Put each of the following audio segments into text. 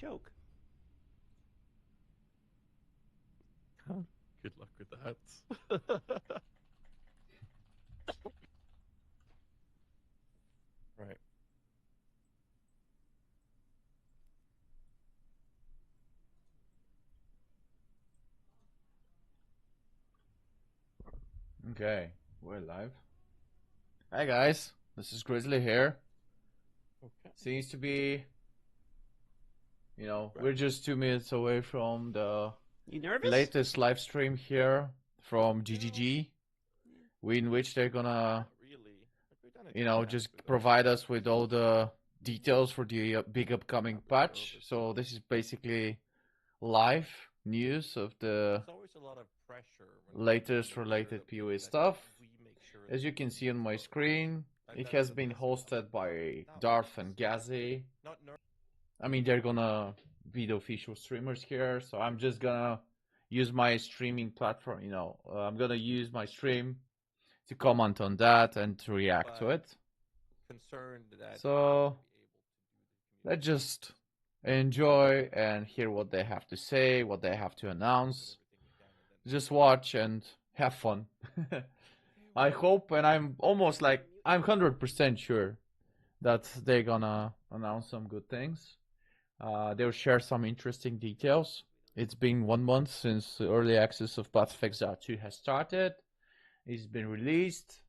joke. Good luck with that. Right. Okay, we're live. Hi guys, this is Grizzly here. Okay. Seems to be, we're just 2 minutes away from the latest live stream here from GGG, in which they're gonna, just provide us with all the details for the big upcoming patch. So this is basically live news of the latest related POE stuff. As you can see on my screen, it has been hosted by Darth and Gazi. I mean, they're gonna be the official streamers here, so I'm just gonna use my streaming platform, I'm gonna use my stream to comment on that and to react to it. So let's just enjoy and hear what they have to say, what they have to announce. Just watch and have fun. I hope, and I'm almost like, I'm 100% sure that they're gonna announce some good things. They'll share some interesting details. It's been 1 month since the early access of Path of Exile 2 has started. It's been released,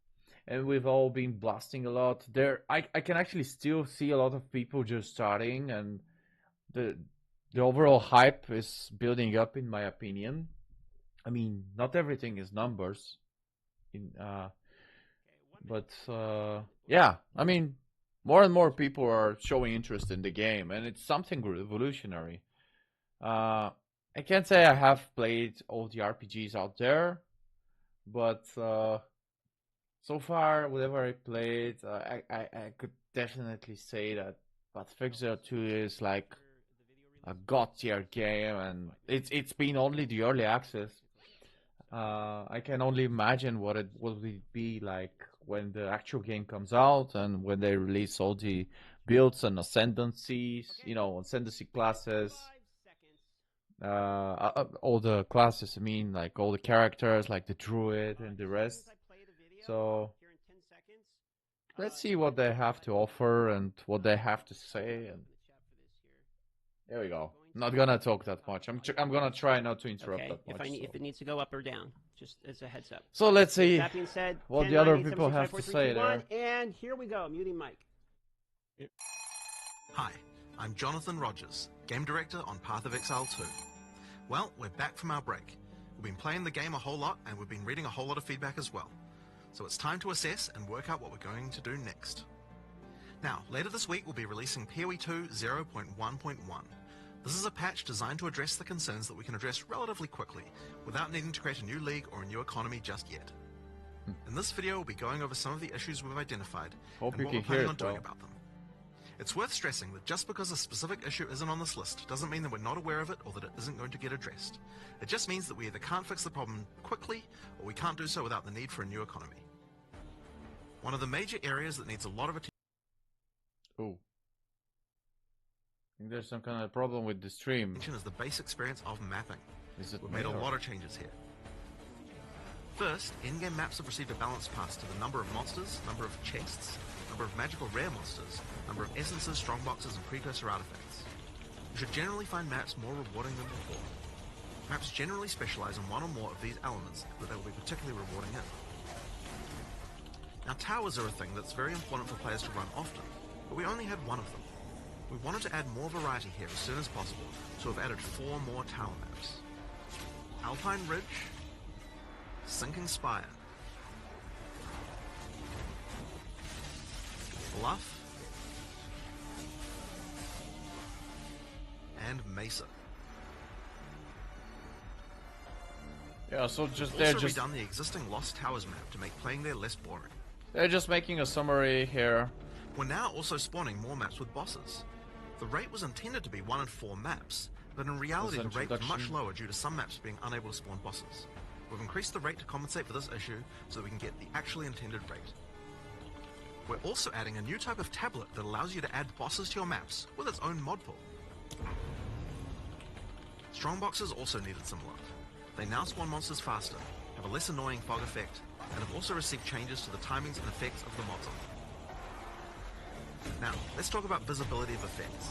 and we've all been blasting a lot. I can actually still see a lot of people just starting, and the overall hype is building up, in my opinion. I mean, not everything is numbers. Yeah, I mean, more and more people are showing interest in the game, and it's something revolutionary. I can't say I have played all the RPGs out there, but so far, whatever I played, I could definitely say that Path of Exile 2 is like a god tier game, and it's been only the early access. I can only imagine what it will be like when the actual game comes out and when they release all the builds and ascendancies, ascendancy classes, all the classes, I mean, like all the characters, like the druid and the rest. So let's see what they have to offer and what they have to say. And there we go. Not gonna talk that much. I'm gonna try not to interrupt that much. If it needs to go up or down, just as a heads up. So let's see that being said, what the other people have to say there. And here we go. Muting mic. Hi, I'm Jonathan Rogers, Game Director on Path of Exile 2. Well, we're back from our break. We've been playing the game a whole lot, and we've been reading a whole lot of feedback as well. So it's time to assess and work out what we're going to do next. Now, later this week we'll be releasing POE2 0.1.1. This is a patch designed to address the concerns that we can address relatively quickly, without needing to create a new league or a new economy just yet. In this video we'll be going over some of the issues we've identified and what we're planning on doing about them. It's worth stressing that just because a specific issue isn't on this list doesn't mean that we're not aware of it or that it isn't going to get addressed. It just means that we either can't fix the problem quickly or we can't do so without the need for a new economy. One of the major areas that needs a lot of attention. Oh. I think there's some kind of problem with the stream. Is the base experience of mapping. We've made a lot of changes here. First, in-game maps have received a balance pass to the number of monsters, number of chests, number of magical rare monsters, number of essences, strongboxes, and precursor artifacts. You should generally find maps more rewarding than before. Maps generally specialize in one or more of these elements that they will be particularly rewarding in. Now, towers are a thing that's very important for players to run often, but we only had one of them. We wanted to add more variety here as soon as possible, so we've added 4 more tower maps. Alpine Ridge, Sinking Spire, Bluff, and Mesa. Yeah, so they're just redone the existing Lost Towers map to make playing there less boring. They're just making a summary here. We're now also spawning more maps with bosses. The rate was intended to be 1 in 4 maps, but in reality the rate was much lower due to some maps being unable to spawn bosses. We've increased the rate to compensate for this issue so that we can get the actually intended rate. We're also adding a new type of tablet that allows you to add bosses to your maps with its own mod pool. Strongboxes also needed some love. They now spawn monsters faster, have a less annoying fog effect, and have also received changes to the timings and effects of the mods on them. Now, let's talk about visibility of effects.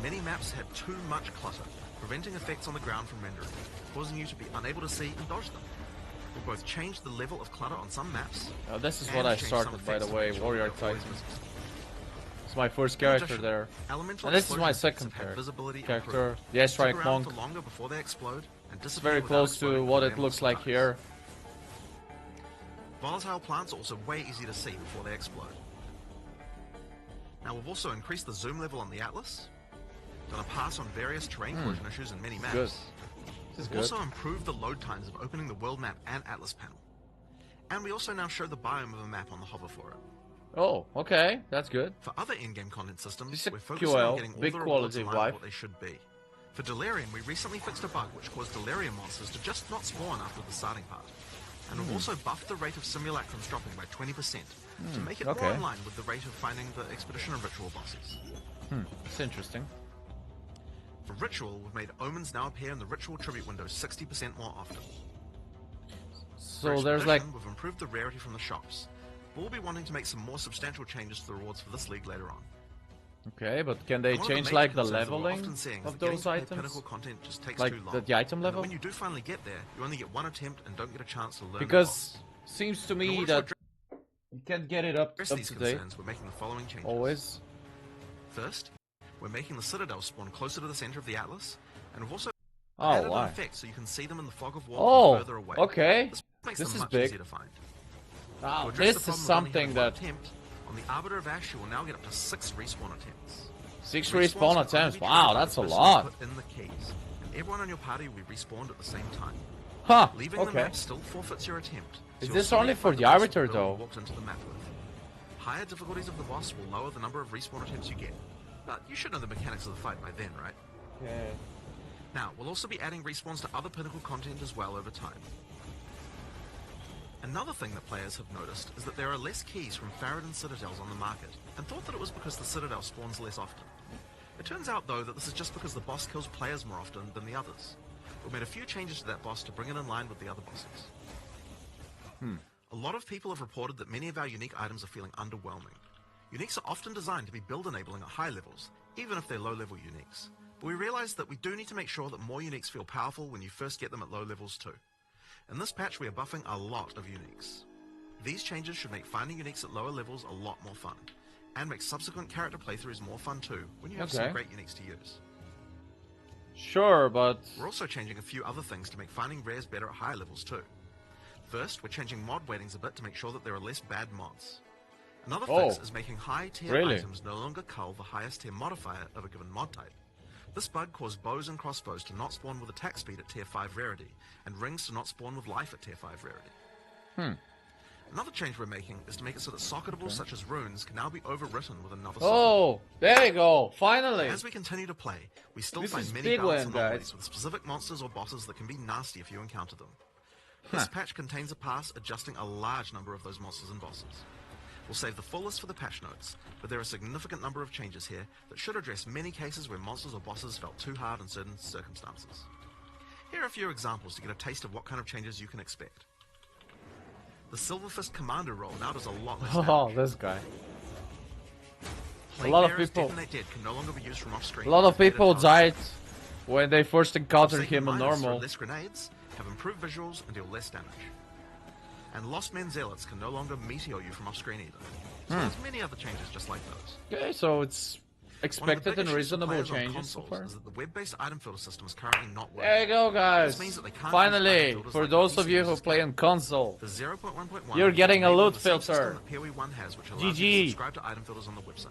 Many maps had too much clutter, preventing effects on the ground from rendering, causing you to be unable to see and dodge them. We both changed the level of clutter on some maps. This is and what I changed some started, by the effects to way, make sure Warrior they're always Titan. visible. It's my first In character addition, there. elemental And this is my explosion second effects have had visibility character, improved. the Stick Airstrike around Monk. for longer before they explode, and It's disappear very without close to exploding what for it them looks or like surprise. here. Volatile plants are also way easy to see before they explode. Now we've also increased the zoom level on the Atlas, done a pass on various terrain collision issues in many maps. Good. This is We've good. also improved the load times of opening the world map and Atlas panel. And we also now show the biome of a map on the hover for it. Oh, okay, that's good. For other in-game content systems, This is we're focusing on QL, getting all big the rewards quality in of line with life. what they should be. For Delirium, we recently fixed a bug which caused Delirium monsters to just not spawn after the starting part. And we've also buffed the rate of simulacrums dropping by 20% to make it more okay. in line with the rate of finding the Expedition and Ritual bosses. It's interesting. For Ritual, we've made Omens now appear in the Ritual Tribute window 60% more often. So For there's like, Expedition, we've improved the rarity from the shops. We'll be wanting to make some more substantial changes to the rewards for this league later on. okay, but can they And one of the change major like the concerns that we're leveling often seeing is of that getting those to pay items? pinnacle content just takes Like too long. the item And level? when you do finally get there, you only get one attempt and don't get a chance to learn Because seems to the boss. In me order to that you can't get it up address to these date concerns, we're making the following changes. always. First, we're making the Citadel spawn closer to the center of the Atlas, and we've also Oh, added an why? effect so you can see them in the fog of war Oh, from further away. okay. This makes This them is much big. easier to find. Wow, To address the this is problem of only something having one that attempt, on the Arbiter of Ash, you will now get up to 6 respawn attempts. 6 Respawns respawn can only attempts. be Wow, triggered by that's the a person who lot. put in the keys, and everyone on your party will be respawned at the same time. Huh? Leaving the Okay. map still forfeits your attempt. Is you'll this still only get for both the person Arbiter, build you though? walked into the map with. Higher difficulties of the boss will lower the number of respawn attempts you get, but you should know the mechanics of the fight by then, right? Okay. Now, we'll also be adding respawns to other pinnacle content as well over time. Another thing that players have noticed is that there are less keys from Faradin Citadels on the market, and thought that it was because the Citadel spawns less often. It turns out, though, that this is just because the boss kills players more often than the others. We've made a few changes to that boss to bring it in line with the other bosses. A lot of people have reported that many of our unique items are feeling underwhelming. Uniques are often designed to be build enabling at high levels, even if they're low level uniques. But we realize that we do need to make sure that more uniques feel powerful when you first get them at low levels too. In this patch we are buffing a lot of uniques. These changes should make finding uniques at lower levels a lot more fun, and make subsequent character playthroughs more fun too, when you have some Okay. great uniques to use. Sure, but We're also changing a few other things to make finding rares better at higher levels too. First, we're changing mod weightings a bit to make sure that there are less bad mods. Another fix is making high tier really? items no longer cull the highest tier modifier of a given mod type. This bug caused bows and crossbows to not spawn with attack speed at tier 5 rarity, and rings to not spawn with life at tier 5 rarity. Another change we're making is to make it so that socketables such as runes can now be overwritten with another socket. oh, there you go. Finally. As we continue to play, we still This is find many big balance one, anomalies guys. with specific monsters or bosses that can be nasty if you encounter them. This patch contains a pass adjusting a large number of those monsters and bosses. We'll save the full list for the patch notes, but there are a significant number of changes here that should address many cases where monsters or bosses felt too hard in certain circumstances. Here are a few examples to get a taste of what kind of changes you can expect. The Silverfist Commander role now does a lot less damage. Oh, this guy. Plague lot of Bearers people- Detonate Dead can no longer be used from off-screen. A lot of as beta people tasks. died when they first encountered Forsaken him in Miners throw normal. less grenades, have improved visuals, and deal less damage. And Lost Men Zealots can no longer meteor you from off-screen either. So there's many other changes just like those. Okay, so it's One of the expected big and issues for reasonable players on changes so consoles far. is that the web-based item filter system is currently not working. There you go, guys. This means that they can't use Finally, item filters for like those PC of you who users play can. on console. The 0.1.1 You're getting a enabling loot the same system filter. that POE1 has, which allows GG. you to subscribe to item filters on the website.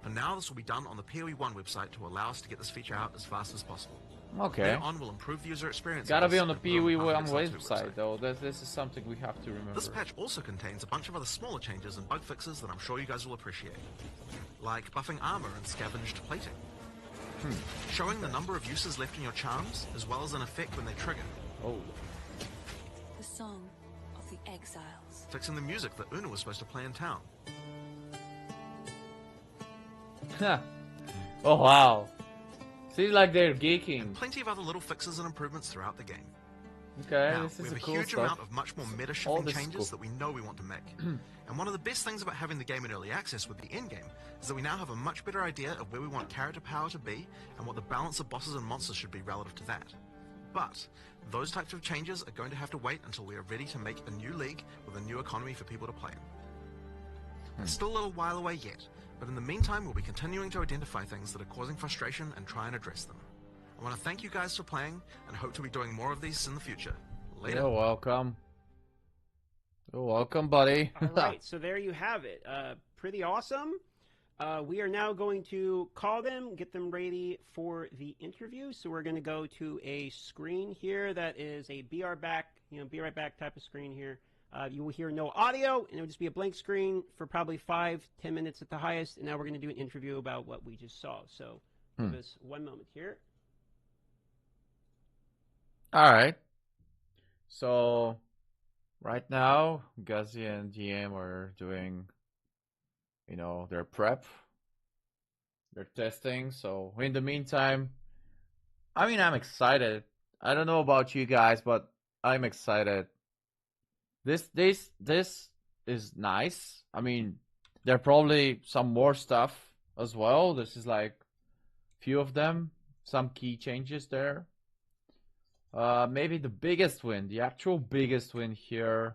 For now, this will be done on the POE1 website to allow us to get this feature out as fast as possible. Okay. Later on, we'll improve the user experience. Gotta of be this on the and put it POE1 Path of Exile 2 website, though. This is something we have to remember. This patch also contains a bunch of other smaller changes and bug fixes that I'm sure you guys will appreciate. Like buffing armor and scavenged plating. Showing the number of uses left in your charms, as well as an effect when they trigger. Oh. The Song of the Exiles. Fixing the music that Una was supposed to play in town. Oh, wow. Seems like they're and geeking. plenty of other little fixes and improvements throughout the game. Okay, Now, this we is have a a cool huge stuff. amount of much more meta All shifting this is changes cool. that we know we want to make. And one of the best things about having the game in early access with the endgame is that we now have a much better idea of where we want character power to be and what the balance of bosses and monsters should be relative to that. But those types of changes are going to have to wait until we are ready to make a new league with a new economy for people to play in. It's still a little while away yet, but in the meantime we'll be continuing to identify things that are causing frustration and try and address them. I want to thank you guys for playing and hope to be doing more of these in the future. Later. You're welcome. You're welcome, buddy. All right, so there you have it. Pretty awesome. We are now going to call them, get them ready for the interview. So we're going to go to a screen here that is a be right back type of screen here. You will hear no audio, and it will just be a blank screen for probably 5-10 minutes at the highest. And now we're going to do an interview about what we just saw. So give us 1 moment here. All right. So right now, Guzzy and GM are doing, their prep, their testing. So in the meantime, I'm excited. I don't know about you guys, but I'm excited. This is nice. I mean, there are probably some more stuff as well. This is like few of them, some key changes there. Maybe the actual biggest win here.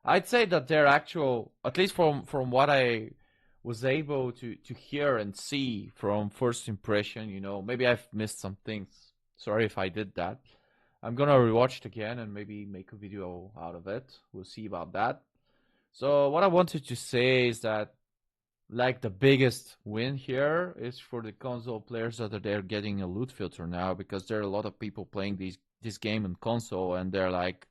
I'd say that their actual, at least from what I was able to hear and see from first impression, maybe I've missed some things. Sorry if I did that. I'm gonna rewatch it again and maybe make a video out of it. We'll see about that. So what I wanted to say is that, like, the biggest win here is for the console players that they're getting a loot filter now, because there are a lot of people playing this game on console and they're like,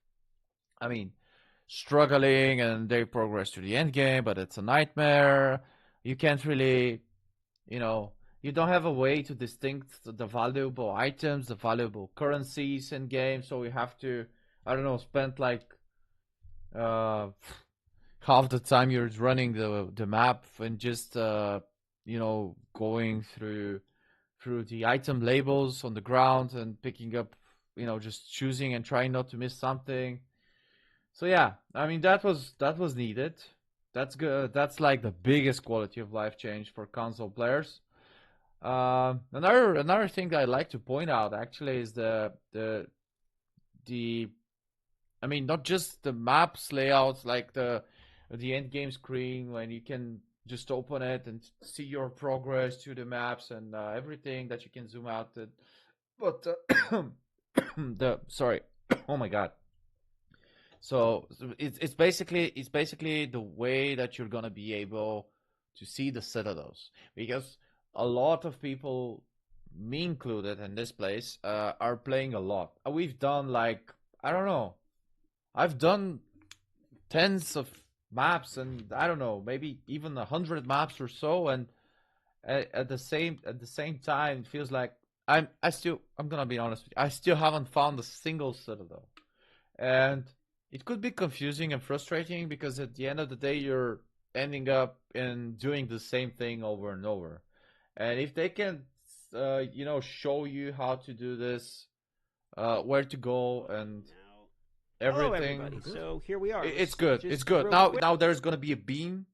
struggling, and they progress to the end game, but it's a nightmare. You can't really, you don't have a way to distinct the valuable items, the valuable currencies in game, so you have to, spend like half the time you're running the map and just going through the item labels on the ground and picking up, just choosing and trying not to miss something. So yeah, that was needed. That's good. That's like the biggest quality of life change for console players. Another thing that I'd like to point out actually is not just the maps layouts, like the end game screen when you can just open it and see your progress to the maps and everything that you can zoom out. But sorry, oh my god. So it's basically the way that you're gonna be able to see the citadels, because a lot of people, me included in this place, are playing a lot. We've done I've done tens of maps, and maybe even 100 maps or so, and at the same time, it feels like I'm gonna be honest with you, I still haven't found a single citadel, and it could be confusing and frustrating because at the end of the day, you're ending up in doing the same thing over and over. And if they can, show you how to do this, where to go, and everything. Hello, everybody. So here we are. It's good. It's good. Now there's gonna be a beam,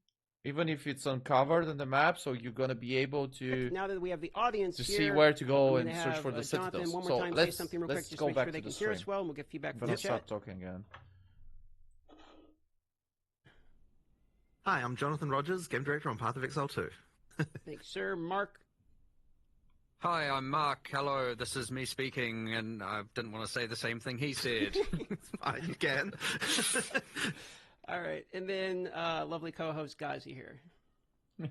even if it's uncovered in the map, so you're gonna be able to. Now that we have the audience to here, see where to go I'm and gonna search have, for the Jonathan, citadels. one more So time, say let's something real quick, let's just go make back sure they to can the hear us stream. well, and we'll get feedback I'm from gonna the chat. start talking again. Hi, I'm Jonathan Rogers, Game Director on Path of Exile 2. Thanks, sir. Mark. Hi, I'm Mark. Hello, this is me speaking, and I didn't want to say the same thing he said. Fine, you can. All right, and then lovely co-host Gazi here.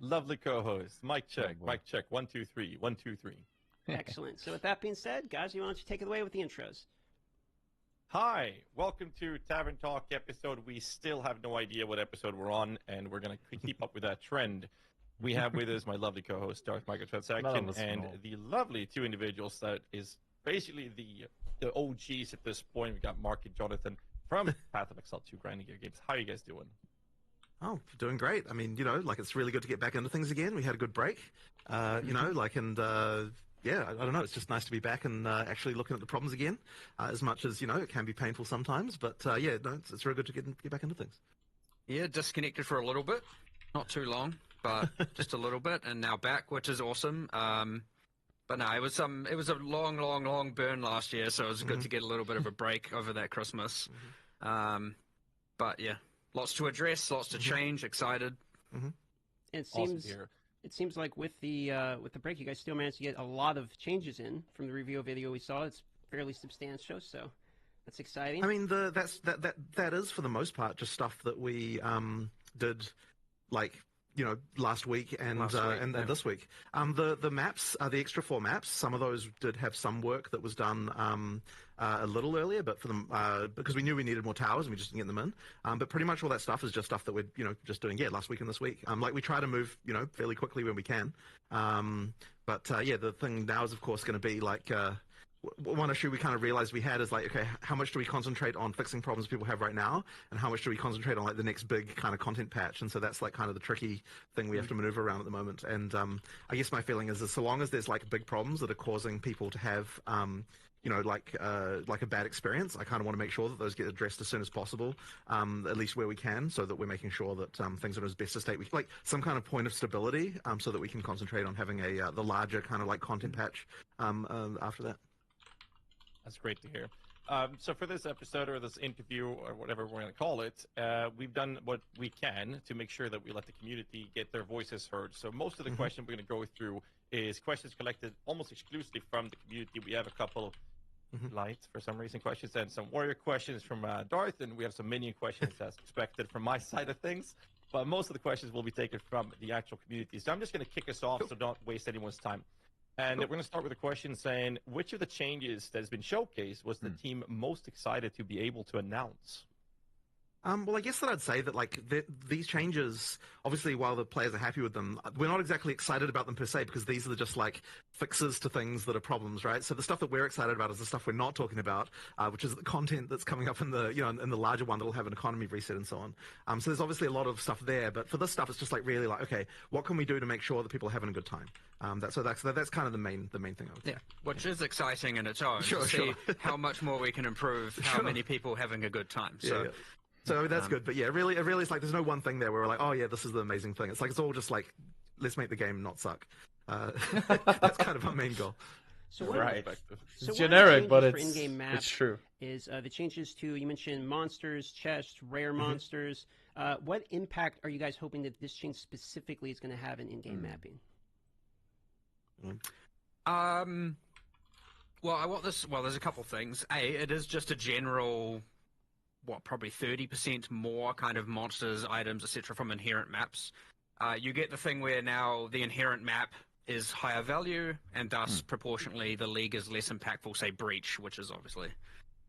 Lovely co-host. Mic check. Oh, boy. Mic check. 1 2 3. 1 2 3. Excellent. So with that being said, Gazi, why don't you take it away with the intros? Hi, welcome to Tavern Talk episode. We still have no idea what episode we're on, and we're going to keep up with that trend. We have with us my lovely co-host, Darth Microtransaction, and the lovely two individuals that is basically the OGs at this point. We got Mark and Jonathan from Path of Exile 2 Grinding Gear Games. How are you guys doing? Oh, doing great. It's really good to get back into things again. We had a good break, and yeah, I don't know. It's just nice to be back and actually looking at the problems again. As much as it can be painful sometimes, but yeah, no, it's very good to get back into things. Yeah, disconnected for a little bit, not too long, but just a little bit, and now back, which is awesome. But no, it was a long burn last year, so it was good to get a little bit of a break over that Christmas. But yeah, lots to address, lots to change. Excited. It Awesome seems to hear. it seems like with the break, you guys still managed to get a lot of changes in from the review video we saw. It's fairly substantial, so that's exciting. I mean, that is for the most part just stuff that we did, like last week and this week. The maps, the extra 4 maps, some of those did have some work that was done a little earlier, but for them because we knew we needed more towers and we just didn't get them in. But pretty much all that stuff is just stuff that we're just doing last week and this week. Like we try to move fairly quickly when we can. But yeah, the thing now is of course going to be like. One issue we kind of realized we had is like, okay, how much do we concentrate on fixing problems people have right now, and how much do we concentrate on like the next big kind of content patch? And so that's like kind of the tricky thing we have to maneuver around at the moment. And I guess my feeling is that so long as there's like big problems that are causing people to have like a bad experience, I kind of want to make sure that those get addressed as soon as possible, at least where we can, so that we're making sure that things are in as best a state we can, like some kind of point of stability, so that we can concentrate on having the larger kind of like content patch after that. That's great to hear. So for this episode or this interview or whatever we're going to call it, we've done what we can to make sure that we let the community get their voices heard. So most of the questions we're going to go through is questions collected almost exclusively from the community. We have a couple light, for some reason, questions and some warrior questions from Darth, and we have some minion questions as expected from my side of things. But most of the questions will be taken from the actual community. So I'm just going to kick us off so don't waste anyone's time. And we're going to start with a question saying, which of the changes that has been showcased was the team most excited to be able to announce? Well, I guess that I'd say that like these changes, obviously, while the players are happy with them, we're not exactly excited about them per se, because these are just like fixes to things that are problems, right? So the stuff that we're excited about is the stuff we're not talking about, which is the content that's coming up in the in the larger one that'll have an economy reset and so on. So there's obviously a lot of stuff there, but for this stuff, it's just like really like, okay, what can we do to make sure that people are having a good time? That's kind of the main thing I would say. Yeah, which is exciting in its own. Sure, to see how much more we can improve, how many people having a good time. So. Yeah. So that's good, but yeah, really is like there's no one thing there where we're like, oh yeah, this is the amazing thing. It's like it's all just like, let's make the game not suck. That's kind of our main goal. So Right. So It's generic, but for in-game map it's true. is the changes to, you mentioned monsters, chests, rare monsters. What impact are you guys hoping that this change specifically is going to have in in-game mapping? Well, I want this. Well, there's a couple things. It is just a general, probably 30% more kind of monsters, items, etc. from inherent maps. You get the thing where now the inherent map is higher value, and thus proportionately the league is less impactful. Say Breach, which is obviously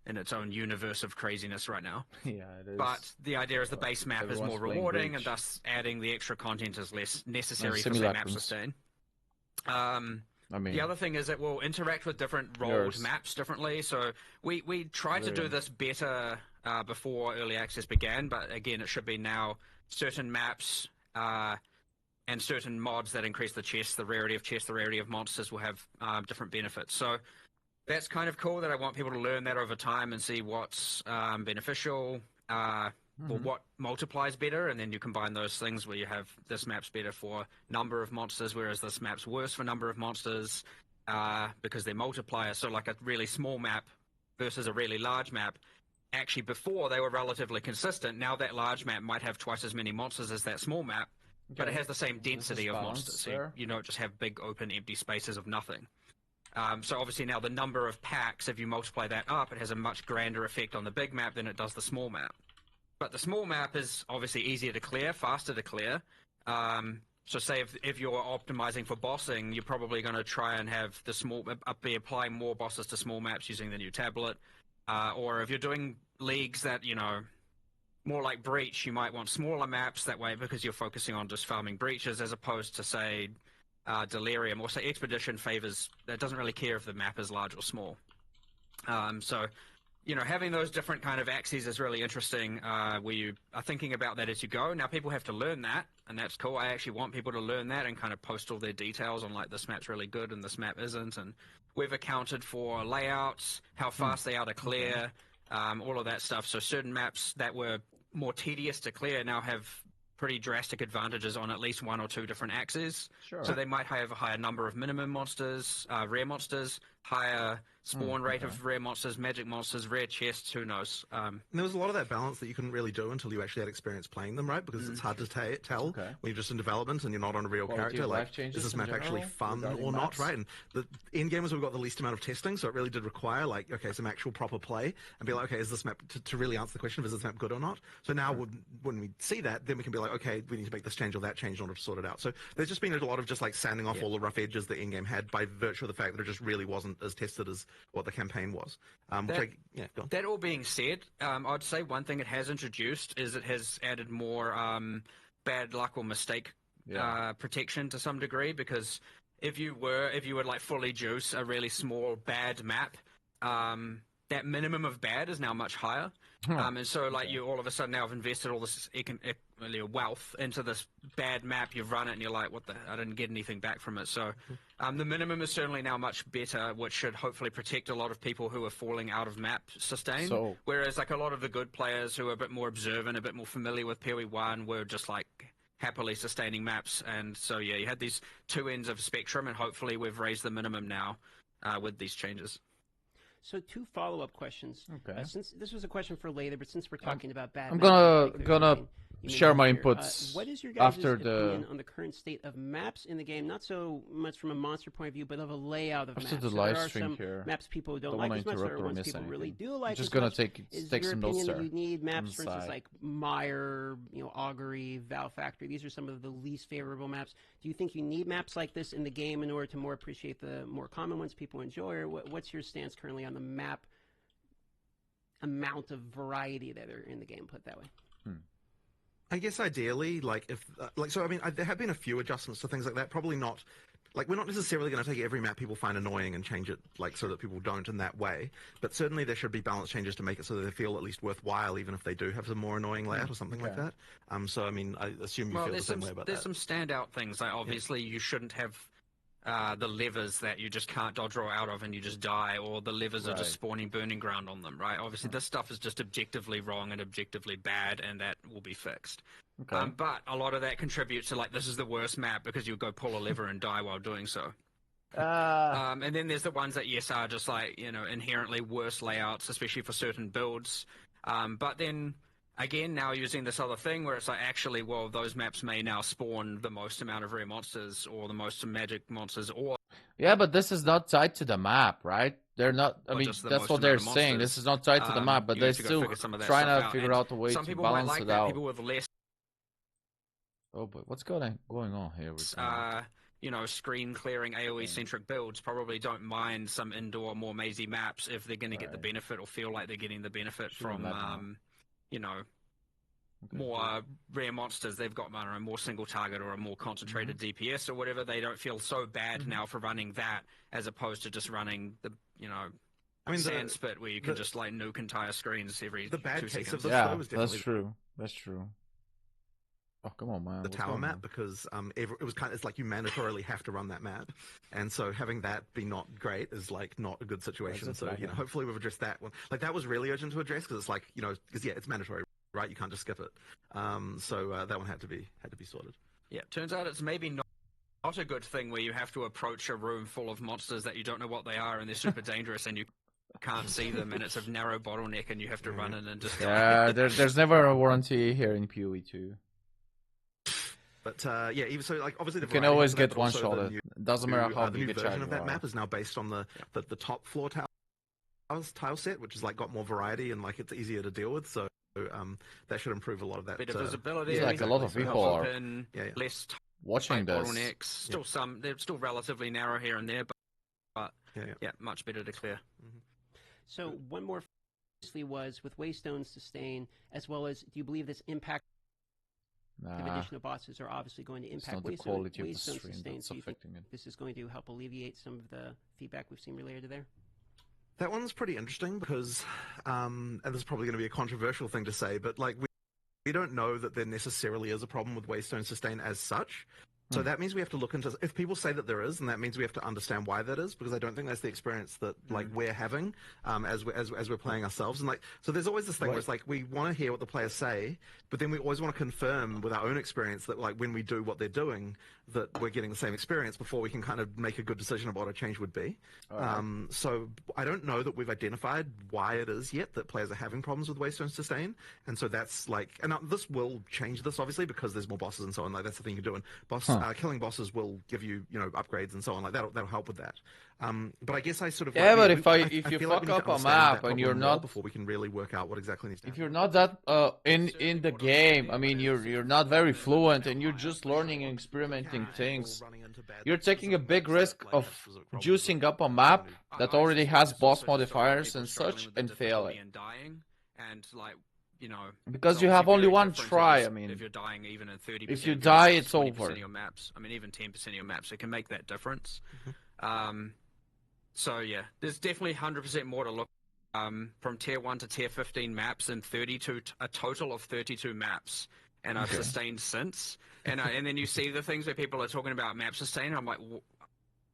in its own universe of craziness right now. Yeah, it is. But the idea is the base map is everyone's more playing rewarding, Breach. and thus adding the extra content is less necessary for say simulacrums. map sustain. I mean, The other thing is it will interact with different rolled Yours. maps differently. So we tried to do this better before early access began, but again, it should be now certain maps and certain mods that increase the chests, the rarity of monsters will have different benefits. So that's kind of cool that I want people to learn that over time and see what's beneficial or what multiplies better, and then you combine those things where you have this map's better for number of monsters, whereas this map's worse for number of monsters because they're multipliers. So like a really small map versus a really large map, actually before they were relatively consistent. Now that large map might have twice as many monsters as that small map, but it has the same density of monsters. So you don't just have big open empty spaces of nothing. So obviously now the number of packs, if you multiply that up, it has a much grander effect on the big map than it does the small map. But the small map is obviously easier to clear, faster to clear. So say if you're optimizing for bossing, you're probably going to try and have be applying more bosses to small maps using the new tablet. Or if you're doing leagues that, more like Breach, you might want smaller maps that way because you're focusing on just farming breaches as opposed to, say, Delirium, or say Expedition favors, that doesn't really care if the map is large or small. So having those different kind of axes is really interesting, where you are thinking about that as you go. Now, people have to learn that, and that's cool. I actually want people to learn that and kind of post all their details on, like, this map's really good and this map isn't. And we've accounted for layouts, how fast they are to clear, all of that stuff. So certain maps that were more tedious to clear now have pretty drastic advantages on at least one or two different axes. Sure. So they might have a higher number of minimum monsters, rare monsters, higher spawn rate of rare monsters, magic monsters, rare chests, who knows. And there was a lot of that balance that you couldn't really do until you actually had experience playing them, right? Because it's hard to tell when you're just in development and you're not on a real character. Like, is this map actually fun or not, right? And the in-gamers, we've got the least amount of testing, so it really did require, like, okay, some actual proper play and be like, okay, is this map, to really answer the question of is this map good or not? So now when we see that, then we can be like, okay, we need to make this change or that change in order to sort it out. So there's just been a lot of just like sanding off all the rough edges that in-game had by virtue of the fact that it just really wasn't as tested as what the campaign was. Go on. That all being said, I'd say one thing it has introduced is it has added more bad luck or mistake protection to some degree, because if you would like fully juice a really small bad map, that minimum of bad is now much higher. And so, like, you all of a sudden now have invested all this wealth into this bad map. You've run it, and you're like, "What the? I didn't get anything back from it." So, the minimum is certainly now much better, which should hopefully protect a lot of people who are falling out of map sustain. So, whereas, like, a lot of the good players who are a bit more observant, a bit more familiar with POE1, were just like happily sustaining maps. And so, yeah, you had these two ends of spectrum, and hopefully we've raised the minimum now with these changes. So 2 follow-up questions. Okay. Since this was a question for later, but since we're talking about bad, I'm maps, gonna share my here. inputs what is your guys' after opinion on the current state of maps in the game? Not so much from a monster point of view, but of a layout of after maps. the So live there are stream some here. maps people don't Don't like as much. There interrupt are or ones miss people really anything. do like. Just as gonna much. take Is some your notes opinion there. that you need maps, for instance, Inside. like Mire, Augury, Val Factory? These are some of the least favorable maps. Do you think you need maps like this in the game in order to more appreciate the more common ones people enjoy, or what's your stance currently on the map amount of variety that are in the game, put it that way? I guess ideally, like if so, I mean, there have been a few adjustments to things like that. Probably not, like, we're not necessarily going to take every map people find annoying and change it like so that people don't in that way. But certainly there should be balance changes to make it so that they feel at least worthwhile, even if they do have some more annoying layout or something like that. So I mean, I assume you feel the same way about that. There's some standout things. Like, obviously, you shouldn't have the levers that you just can't dodge roll out of and you just die, or the levers are just spawning burning ground on them, right? Obviously, this stuff is just objectively wrong and objectively bad, and that will be fixed. Okay. But a lot of that contributes to, like, this is the worst map because you'll go pull a lever and die while doing so. And then there's the ones that, yes, are just, like, inherently worse layouts, especially for certain builds. But then, again, now using this other thing where it's like, actually, well, those maps may now spawn the most amount of rare monsters or the most magic monsters, or... Yeah, but this is not tied to the map, right? They're not, I mean, that's what they're saying. This is not tied to the map, but they're still trying to figure out a way to balance it out. People with less... Oh, but what's going on here? Screen clearing AoE-centric builds probably don't mind some indoor, more mazy maps if they're going to get the benefit or feel like they're getting the benefit from, more rare monsters. They've got a more single target or a more concentrated DPS or whatever. They don't feel so bad now for running that as opposed to just running the, sand spit where you can just like nuke entire screens every 2 seconds. Of this, yeah, was that's true. That's true. Oh, come on, man. The tower map, because it was it's like you mandatorily have to run that map, and so having that be not great is like not a good situation. So hopefully we've addressed that one. Like, that was really urgent to address because it's like because it's mandatory, right? You can't just skip it. So that one had to be sorted. Yeah, turns out it's maybe not a good thing where you have to approach a room full of monsters that you don't know what they are and they're super dangerous and you can't see them and it's a narrow bottleneck and you have to run in and just... Yeah, there's never a warranty here in POE2. But even so, like, obviously you can always get one shot. It doesn't matter how big a version of that map is now based on the top floor tile set, which is like got more variety and like it's easier to deal with. So that should improve a lot of that. Bit of visibility. Yeah, like a lot of people are less watching this. Bottlenecks. Still they're still relatively narrow here and there, but much better to clear. So one more was with Waystone's sustain, as well as, do you believe this impact? The additional bosses are obviously going to impact Waystone sustain. So you think this is going to help alleviate some of the feedback we've seen related to there? That one's pretty interesting because, and this is probably going to be a controversial thing to say, but like we don't know that there necessarily is a problem with Waystone Sustain as such. So that means we have to look into, if people say that there is, then that means we have to understand why that is, because I don't think that's the experience that like we're having as we're playing ourselves. And like, so there's always this thing where it's like we want to hear what the players say, but then we always want to confirm with our own experience that like when we do what they're doing, that we're getting the same experience before we can kind of make a good decision about what a change would be. So I don't know that we've identified why it is yet that players are having problems with Waystone Sustain, and so that's like, and this will change this obviously because there's more bosses and so on. Like that's the thing you're doing. Killing bosses will give you, upgrades and so on. Like that'll help with that. But I guess I sort of but if I you feel like fuck we need to up a understand map that and you're problem more not before we can really work out what exactly needs to if happen. you're not that in the game, I mean you're not very fluent and you're just learning and experimenting things, you're taking a big risk of juicing up a map that already has boss modifiers and such and failing. Because you have only one try. I mean, if you're dying even in 30%, if you die, it's 20% over. of your maps. I mean, even 10% of your maps, it can make that difference. So yeah, there's definitely 100% more to look. From tier 1 to tier 15 maps and a total of 32 maps, and I've sustained since. And then you see the things where people are talking about map sustain. I'm like,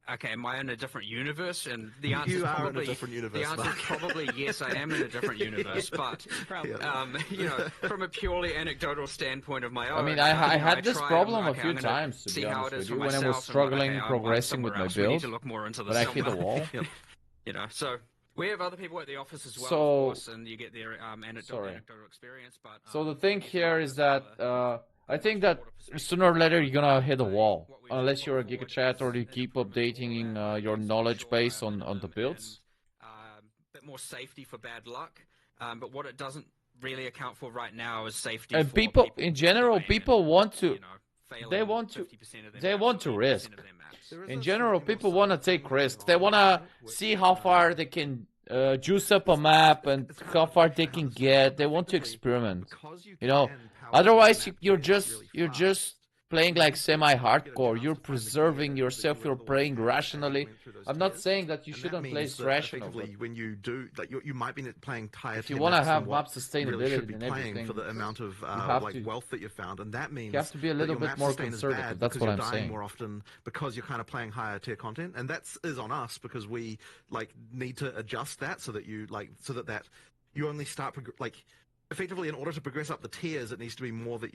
okay, am I in a different universe? And the answer is probably in a different universe. The answer is probably yes, I am in a different universe. But from a purely anecdotal standpoint of my own, I mean, I had this problem a few times, to be honest with you, when I was struggling progressing with my build, but I hit a wall. So we have other people at the office as well, So, of course, and you get their anecdotal experience. But so the thing here is that I think that sooner or later you're gonna hit a wall, unless you're a GigaChat or you keep updating your knowledge base on the builds. Bit more safety for bad luck, but what it doesn't really account for right now is safety. And for people in general, people want to, they want to risk. In general, people want to take risks. They want to see how far they can juice up a map and how far they can get. They want to experiment. Otherwise you're just playing like semi-hardcore. You're preserving yourself. You're playing rationally. I'm not saying that you shouldn't play rationally. When you do, like you might be playing tier. If you want to have map sustainability really should be and playing everything, for the amount of wealth that you've found, and that means you have to be a little bit more conservative. That's what I'm saying. More often because you're kind of playing higher tier content, and that is on us because we need to adjust that so that you you only start effectively, in order to progress up the tiers, it needs to be more that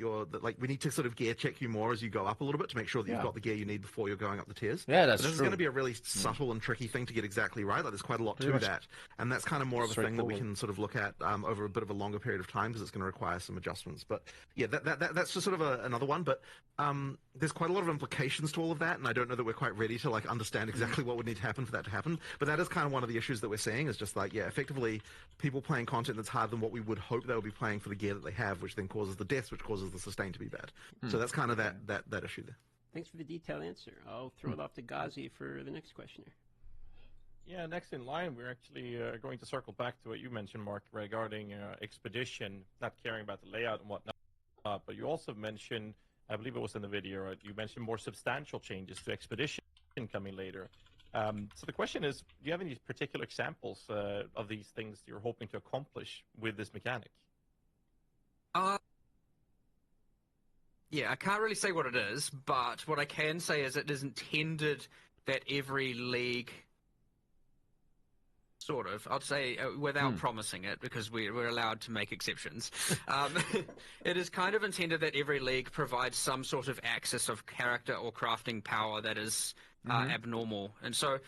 we need to sort of gear check you more as you go up a little bit to make sure that you've got the gear you need before you're going up the tiers. Yeah, that's true. This is true. going to be a really subtle and tricky thing to get exactly right. Like, there's quite a lot to that, and that's kind of more of a thing that we can sort of look at over a bit of a longer period of time because it's going to require some adjustments. But yeah, that's just sort of another one. But there's quite a lot of implications to all of that, and I don't know that we're quite ready to understand exactly what would need to happen for that to happen. But that is kind of one of the issues that we're seeing is just effectively people playing content that's harder than what we would hope they would be playing for the gear that they have, which then causes the deaths, which causes the sustain to be bad. So that's kind of that issue there. Thanks for the detailed answer. I'll throw it off to Ghazi for the next questioner. Yeah, next in line, we're actually going to circle back to what you mentioned, Mark, regarding Expedition, not caring about the layout and whatnot. But you also mentioned, I believe it was in the video, right? You mentioned more substantial changes to Expedition coming later. So the question is, do you have any particular examples of these things you're hoping to accomplish with this mechanic? Yeah, I can't really say what it is, but what I can say is it is intended that every league, sort of, I'd say without promising it, because we're allowed to make exceptions, it is kind of intended that every league provides some sort of access of character or crafting power that is abnormal. And so,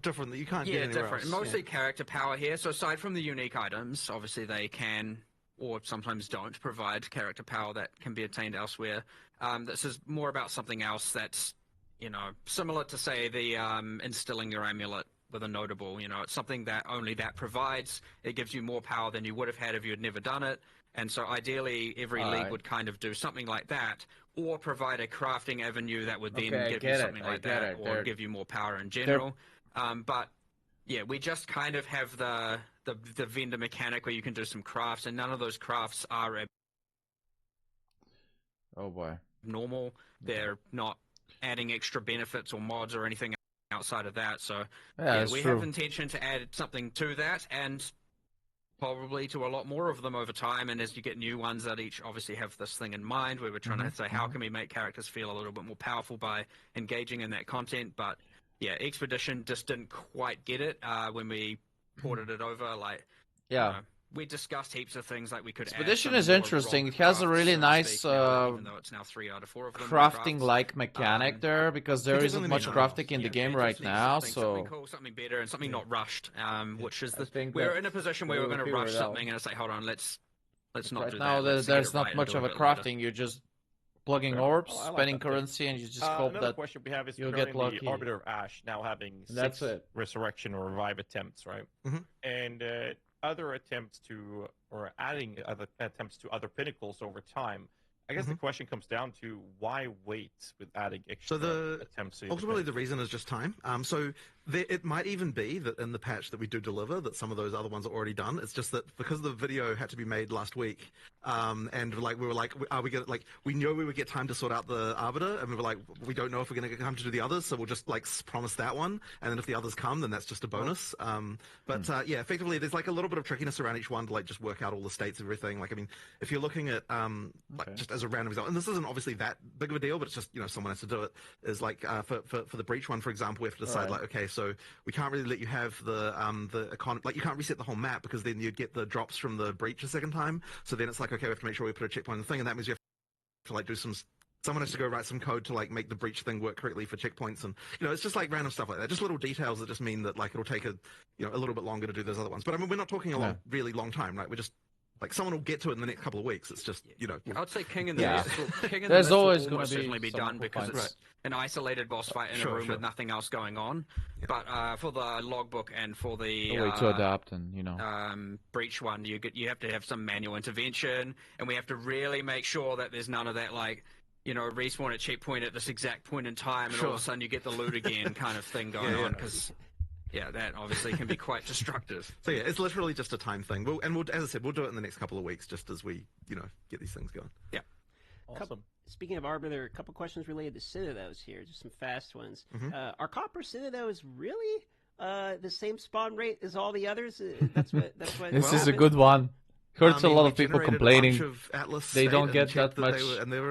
different that you can't get anywhere different. else. Mostly character power here. So aside from the unique items, obviously they can or sometimes don't provide character power that can be attained elsewhere. This is more about something else that's, similar to, say, the instilling your amulet with a notable. It's something that only that provides. It gives you more power than you would have had if you had never done it. And so ideally, every league would kind of do something like that, or provide a crafting avenue that would then give you something like that, or give you more power in general. But yeah, we just kind of have the vendor mechanic where you can do some crafts, and none of those crafts are oh boy, normal. They're not adding extra benefits or mods or anything outside of that. So Yeah, we true. have intention to add something to that, and probably to a lot more of them over time. And as you get new ones that each obviously have this thing in mind, where we're trying to say, how can we make characters feel a little bit more powerful by engaging in that content? But yeah, Expedition just didn't quite get it when we ported it over. Like, Yeah. you know, we discussed heaps of things like we could. Expedition add is some more interesting. rock It has a crafts, really so to nice speak, now, even though it's now 3 out of 4 of them crafting-like mechanic there, because there isn't much mean, crafting in the game right now. something So cool, something better, and something not rushed. Which is think we're that's in a position where where we're going to we'll rush figure it out. something, and it's like, hold on, let's not right do now that. Let's get there's it not right and much do of it a bit later. crafting. You're just plugging Fair. orbs, I like spending that take. currency, and you just hope Another that question we have is you'll regarding get lucky. the Arbiter of Ash now having That's 6 it. resurrection or revive attempts, right? And other attempts to, or adding other attempts to other pinnacles over time. I guess the question comes down to why wait with adding extra attempts to ultimately the reason is just time. So it might even be that in the patch that we do deliver, that some of those other ones are already done. It's just that because the video had to be made last week, and like we were like, are we gonna, like, we knew we would get time to sort out the Arbiter, and we were like, we don't know if we're gonna get time to do the others, so we'll just like promise that one, and then if the others come, then that's just a bonus. Yeah, effectively there's like a little bit of trickiness around each one to like just work out all the states and everything. Like, I mean, if you're looking at like just as a random example, and this isn't obviously that big of a deal, but it's just, you know, someone has to do it, is like for the breach one, for example, we have to decide like, okay, so we can't really let you have the like, you can't reset the whole map, because then you'd get the drops from the breach a second time. So then it's like, okay, we have to make sure we put a checkpoint in the thing, and that means you have to like do someone has to go write some code to like make the breach thing work correctly for checkpoints, and you know, it's just like random stuff like that, just little details that just mean that like it'll take a little bit longer to do those other ones. But I mean, we're not talking a really long time, right? We're just like, someone will get to it in the next couple of weeks. It's just, you know. I would say King in the King in There's the always going to certainly be done because it's an isolated boss fight in a room with nothing else going on. But for the logbook and for the way to adapt, and you know, breach one, you have to have some manual intervention, and we have to really make sure that there's none of that, like, you know, respawn at checkpoint at this exact point in time, and all of a sudden you get the loot again kind of thing going on, because that obviously can be quite destructive. So yeah, it's literally just a time thing. As I said, we'll do it in the next couple of weeks, just as we, you know, get these things going. Yeah. Awesome. Speaking of Arbiter, a couple questions related to Citadels here, just some fast ones. Are Copper Citadels really the same spawn rate as all the others? That's what. This is a good one. Heard a lot of people complaining they don't get that much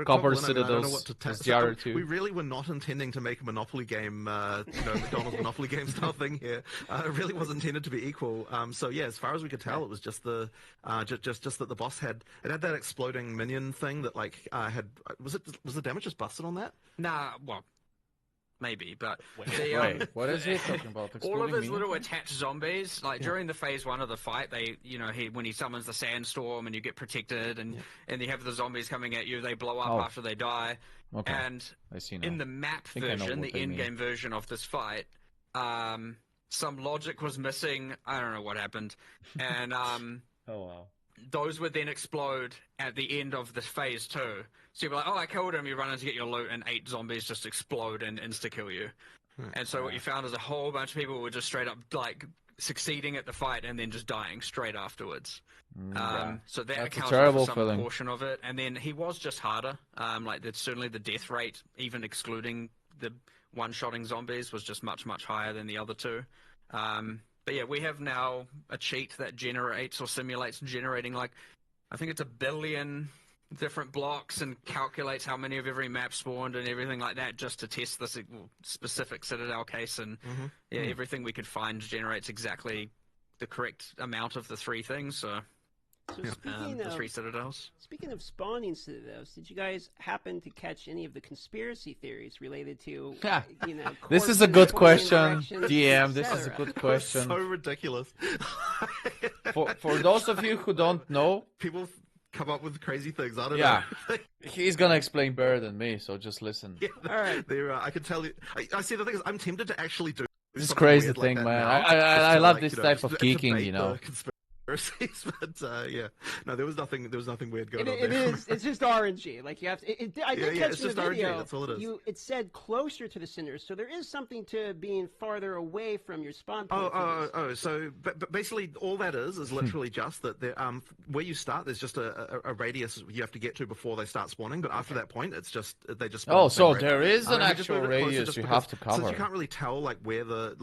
Copper Citadels as the other two. We really were not intending to make a Monopoly game, you know, McDonald's Monopoly game style thing here. It really was intended to be equal. So yeah, as far as we could tell, it was just the just that the boss had that exploding minion thing that like was the damage just busted on that? Nah, well, maybe, but Wait, what is he talking about? All of his little attached zombies, like during the phase 1 of the fight, they, you know, when he summons the sandstorm and you get protected, and you have the zombies coming at you, they blow up after they die. Okay. And I see now. in the map version, the in-game version of this fight, some logic was missing. I don't know what happened, and oh wow. Those would then explode at the end of the phase 2. So you're like, oh, I killed him. You run in to get your loot, and 8 zombies just explode and insta-kill you. And so what you found is a whole bunch of people were just straight up like succeeding at the fight and then just dying straight afterwards. So that accounts for some portion of it. And then he was just harder. Like certainly the death rate, even excluding the one-shotting zombies, was just much, much higher than the other two. But yeah, we have now a cheat that generates or simulates generating, like, I think it's 1 billion different blocks, and calculates how many of every map spawned and everything like that, just to test this specific Citadel case. And everything we could find generates exactly the correct amount of the 3 things. So the 3 Citadels. Speaking of spawning Citadels, did you guys happen to catch any of the conspiracy theories related to, you know, this is a good question, DM. This is a good question. So ridiculous. For those of you who don't know, people come up with crazy things. I don't know. He's gonna explain better than me, so just listen. All right. I can tell you. I see. The thing is, I'm tempted to actually do this crazy thing, like man. now, I love like, this type of geeking, you know. conspiracies, but yeah, no, there was nothing weird going on It there. is. It's just RNG. Like you have to. I did catch it's in the just RNG, video. that's all it is. It said closer to the cinders, so there is something to being farther away from your spawn point. So but basically all that is literally just that where you start, there's just a radius you have to get to before they start spawning. But after that point, it's just they just. Spawn so there is an actual radius you have to cover. Since you can't really tell like where the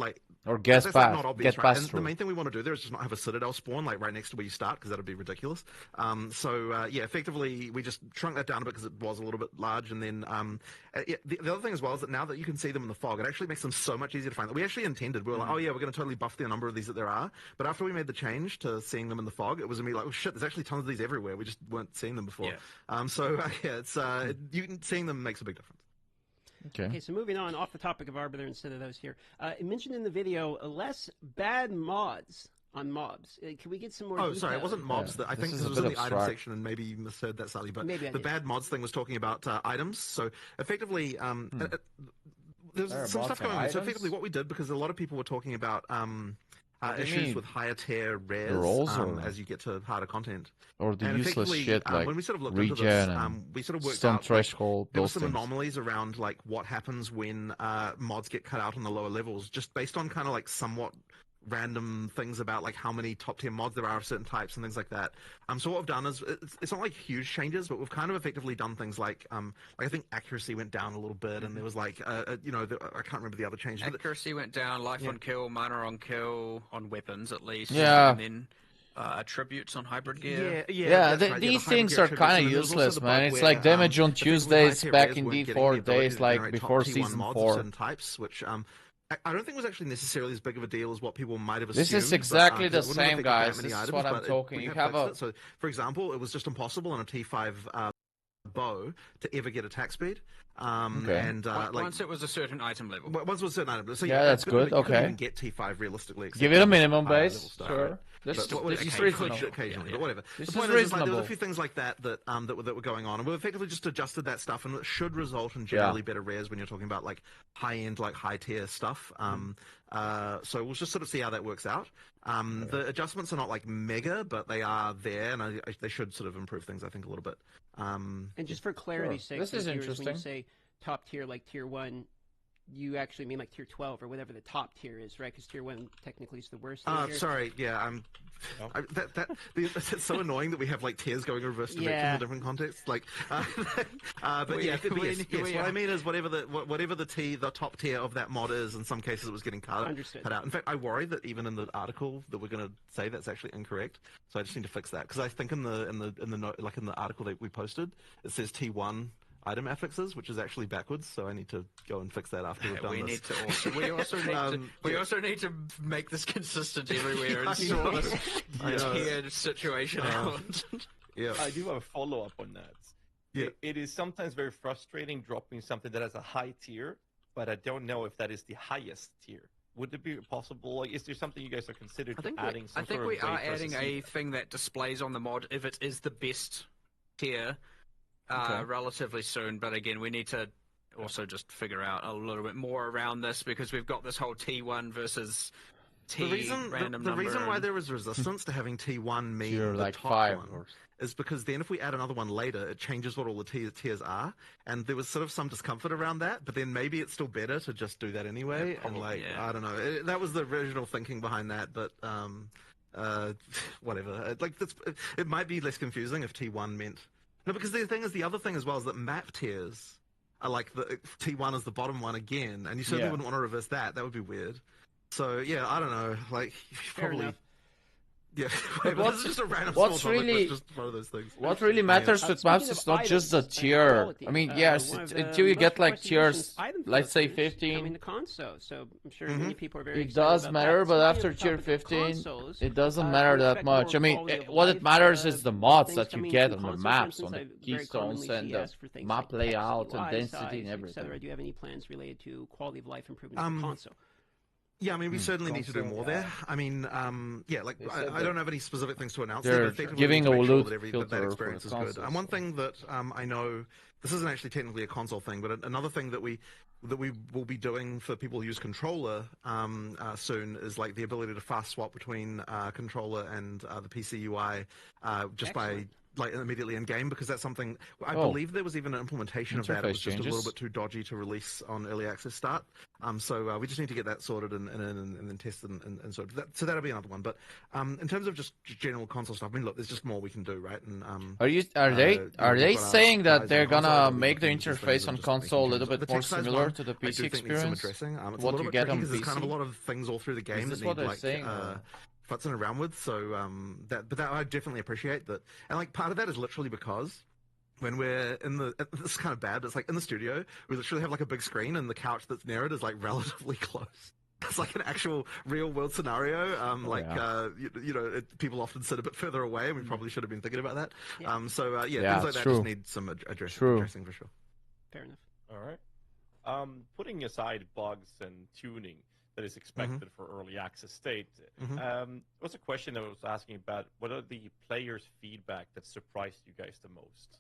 or get past. Not obvious, right? And the main thing we want to do there is just not have a citadel spawn like right next to where you start, because that would be ridiculous. Yeah, effectively we just shrunk that down a bit because it was a little bit large, and then the other thing as well is that now that you can see them in the fog, it actually makes them so much easier to find. We actually intended, we were like, oh yeah, we're going to totally buff the number of these that there are, but after we made the change to seeing them in the fog, it was immediately like, oh shit, there's actually tons of these everywhere. We just weren't seeing them before. Yeah. It's seeing them makes a big difference. Okay, so moving on off the topic of Arbiter instead of those here. It mentioned in the video less bad mods on mobs. Can we get some more? Oh, sorry, it wasn't mobs. I think this was in the item section, and maybe you misheard that slightly. But the bad mods thing was talking about items. So effectively, there's some stuff going on. So effectively, what we did, because a lot of people were talking about issues with higher tier rares as you get to harder content. Or the useless shit like when we sort of looked regen into this, and we sort of worked some out threshold. There were some anomalies around like what happens when mods get cut out on the lower levels, just based on kind of like somewhat random things about like how many top tier mods there are of certain types and things like that. So what we've done is it's not like huge changes, but we've kind of effectively done things like I think accuracy went down a little bit, and there was like I can't remember the other changes. Accuracy went down, life on kill, mana on kill, on weapons at least. Yeah. And then attributes on hybrid gear. These things are kind of useless, man. It's like damage on Tuesdays back in D4 days, like before Season 4. Types, which I don't think it was actually necessarily as big of a deal as what people might have assumed. This is exactly the same, guys. This is what I'm talking. You have a... So, for example, it was just impossible on a T5 bow to ever get attack speed. And once it was a certain item level. Once it was a certain item level. So that's good. You couldn't even get T5 realistically. Give it a minimum base. Sure. This is reasonable. Occasionally, but whatever. The point is, like, there was a few things like that that were going on, and we effectively just adjusted that stuff, and it should result in generally better rares when you're talking about like high end, like high tier stuff. So we'll just sort of see how that works out. The adjustments are not like mega, but they are there, and they should sort of improve things, I think, a little bit. And just for clarity's sake, this is interesting. When you say top tier, like tier 1, you actually mean like tier 12 or whatever the top tier is, right? Because tier 1 technically is the worst. Sorry, yeah, it's so annoying that we have like tiers going in reverse directions in different contexts. Like, but yes, what I mean is whatever the top tier of that mod is. In some cases, it was getting cut out. In fact, I worry that even in the article that we're going to say that's actually incorrect. So I just need to fix that, because I think in the article that we posted, it says T1 item affixes, which is actually backwards, so I need to go and fix that after we've done this. We also need to make this consistent everywhere and sort this tiered situation out. Yeah, I do have a follow-up on that. Yeah. It is sometimes very frustrating dropping something that has a high tier, but I don't know if that is the highest tier. Would it be possible? Like, is there something you guys are considering adding? I think we are adding a thing that displays on the mod if it is the best tier. Relatively soon, but again, we need to also just figure out a little bit more around this, because we've got this whole T1 versus T random number. The reason why there is resistance to having T1 mean tier the like top 5 one is because then if we add another one later, it changes what all the tiers are, and there was sort of some discomfort around that, but then maybe it's still better to just do that anyway, I don't know. That was the original thinking behind that, but whatever. It might be less confusing if T1 meant... No, because the other thing as well is that map tiers are like the T1 is the bottom one again, and you certainly wouldn't want to reverse that. That would be weird. So yeah, I don't know. Like probably. Yeah, what's just a random just one of those things. What really matters with maps is not just the tier. I mean, yes, until you get like tiers, let's say 15. In the console, so I'm sure many people are very. It does matter, but after tier 15, it doesn't matter that much. I mean, what it matters is the mods that you get on the maps, on the keystones, and the map layout and density and everything. Do you have any plans related to quality of life improvements on the console? Yeah, I mean, we certainly need to do more there. I mean, I don't have any specific things to announce. They're giving a loot filter that experience is good. And one thing that I know, this isn't actually technically a console thing, but another thing that we that we will be doing for people who use controller soon is like the ability to fast swap between controller and the PC UI just by like immediately in game, because that's something I believe there was even an implementation of that. It was just a little bit too dodgy to release on early access start. So we just need to get that sorted and then test and sort of that. So that'll be another one. But in terms of just general console stuff, I mean, look, there's just more we can do, right? And are they saying that they're gonna make the interface on console a little bit more similar to the PC experience? What you get on PC? There's kind of a lot of things all through the game that need like futzing around with, so that I definitely appreciate that, and like part of that is literally because when we're in the, this is kind of bad, but it's like in the studio we literally have like a big screen and the couch that's near it is like relatively close. It's like an actual real world scenario. People often sit a bit further away, and we probably should have been thinking about that. Things like that just need some addressing for sure. Fair enough. All right. Putting aside bugs and tuning that is expected for early access state, there was a question that I was asking about what are the players' feedback that surprised you guys the most?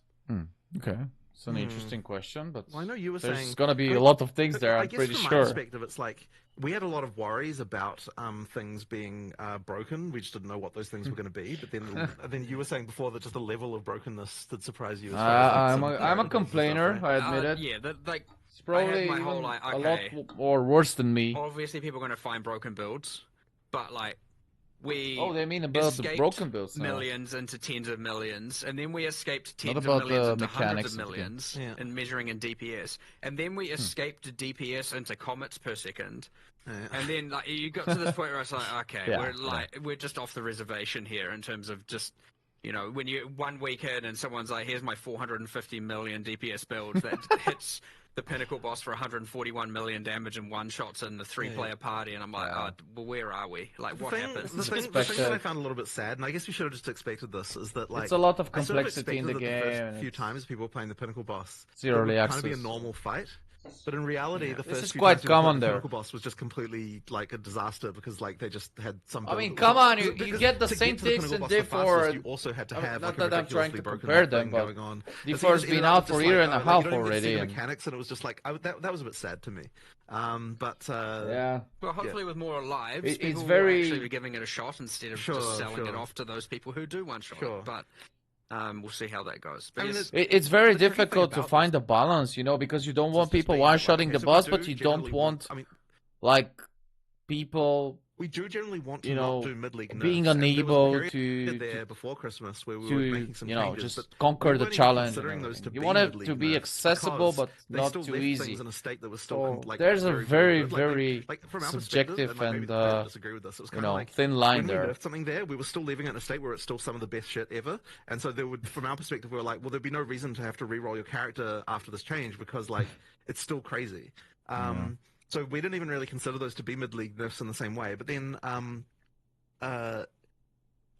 Okay, it's an interesting question, but I know you were there's saying going to be a lot of things there, I'm pretty from sure. My perspective, it's like we had a lot of worries about things being broken. We just didn't know what those things were going to be. But then you were saying before that just the level of brokenness that surprised you. I'm a complainer, I admit it. Yeah, it's probably my whole, a lot more worse than me. Obviously, people are going to find broken builds, but like they mean about the broken builds now. Millions into tens of millions, and then we escaped tens Not of about millions the into hundreds mechanics of of the game. millions in measuring in DPS, and then we escaped DPS into commets per second. And then like you got to this point where I was like, okay, we're just off the reservation here in terms of just, you know, when you 1 week in and someone's like, here's my 450 million DPS build that hits the pinnacle boss for 141 million damage and one shots in the 3-player party, and I'm like, well, where are we? Like, what happens? The thing that I found a little bit sad, and I guess we should have just expected this, is that like it's a lot of I sort of complexity in the game. The first few times people were playing the pinnacle boss, it's early access. Kind of be a normal fight. But in reality, the first few quite times common the there. pinnacle boss was just completely like a disaster because like they just had some. I mean, come on, you get the same things in D4. You also had to have not like that I'm trying to broken compare them, but going on. D4's been out for a year and a half already. already. The mechanics, and it was just like that was a bit sad to me. Yeah. Well, hopefully with more lives, it's people very will actually be giving it a shot instead of just selling it off to those people who do one shot. But we'll see how that goes. But it's very difficult to find the balance, you know, because you don't want people one-shotting the boss, but you don't want like people. We do generally want to not do mid-league nerfs. Being unable to there before Christmas where we were making some changes, just conquer the challenge. You want it to be nerfs accessible, but not too easy. In a state that was still there's a very from our subjective and disagree with this. It was thin line when there. We nerfed something there, we were still leaving it in a state where it's still some of the best shit ever. And so there would, from our perspective, we were like, well, there'd be no reason to have to re-roll your character after this change because like it's still crazy. So we didn't even really consider those to be mid-league nerfs in the same way. But then,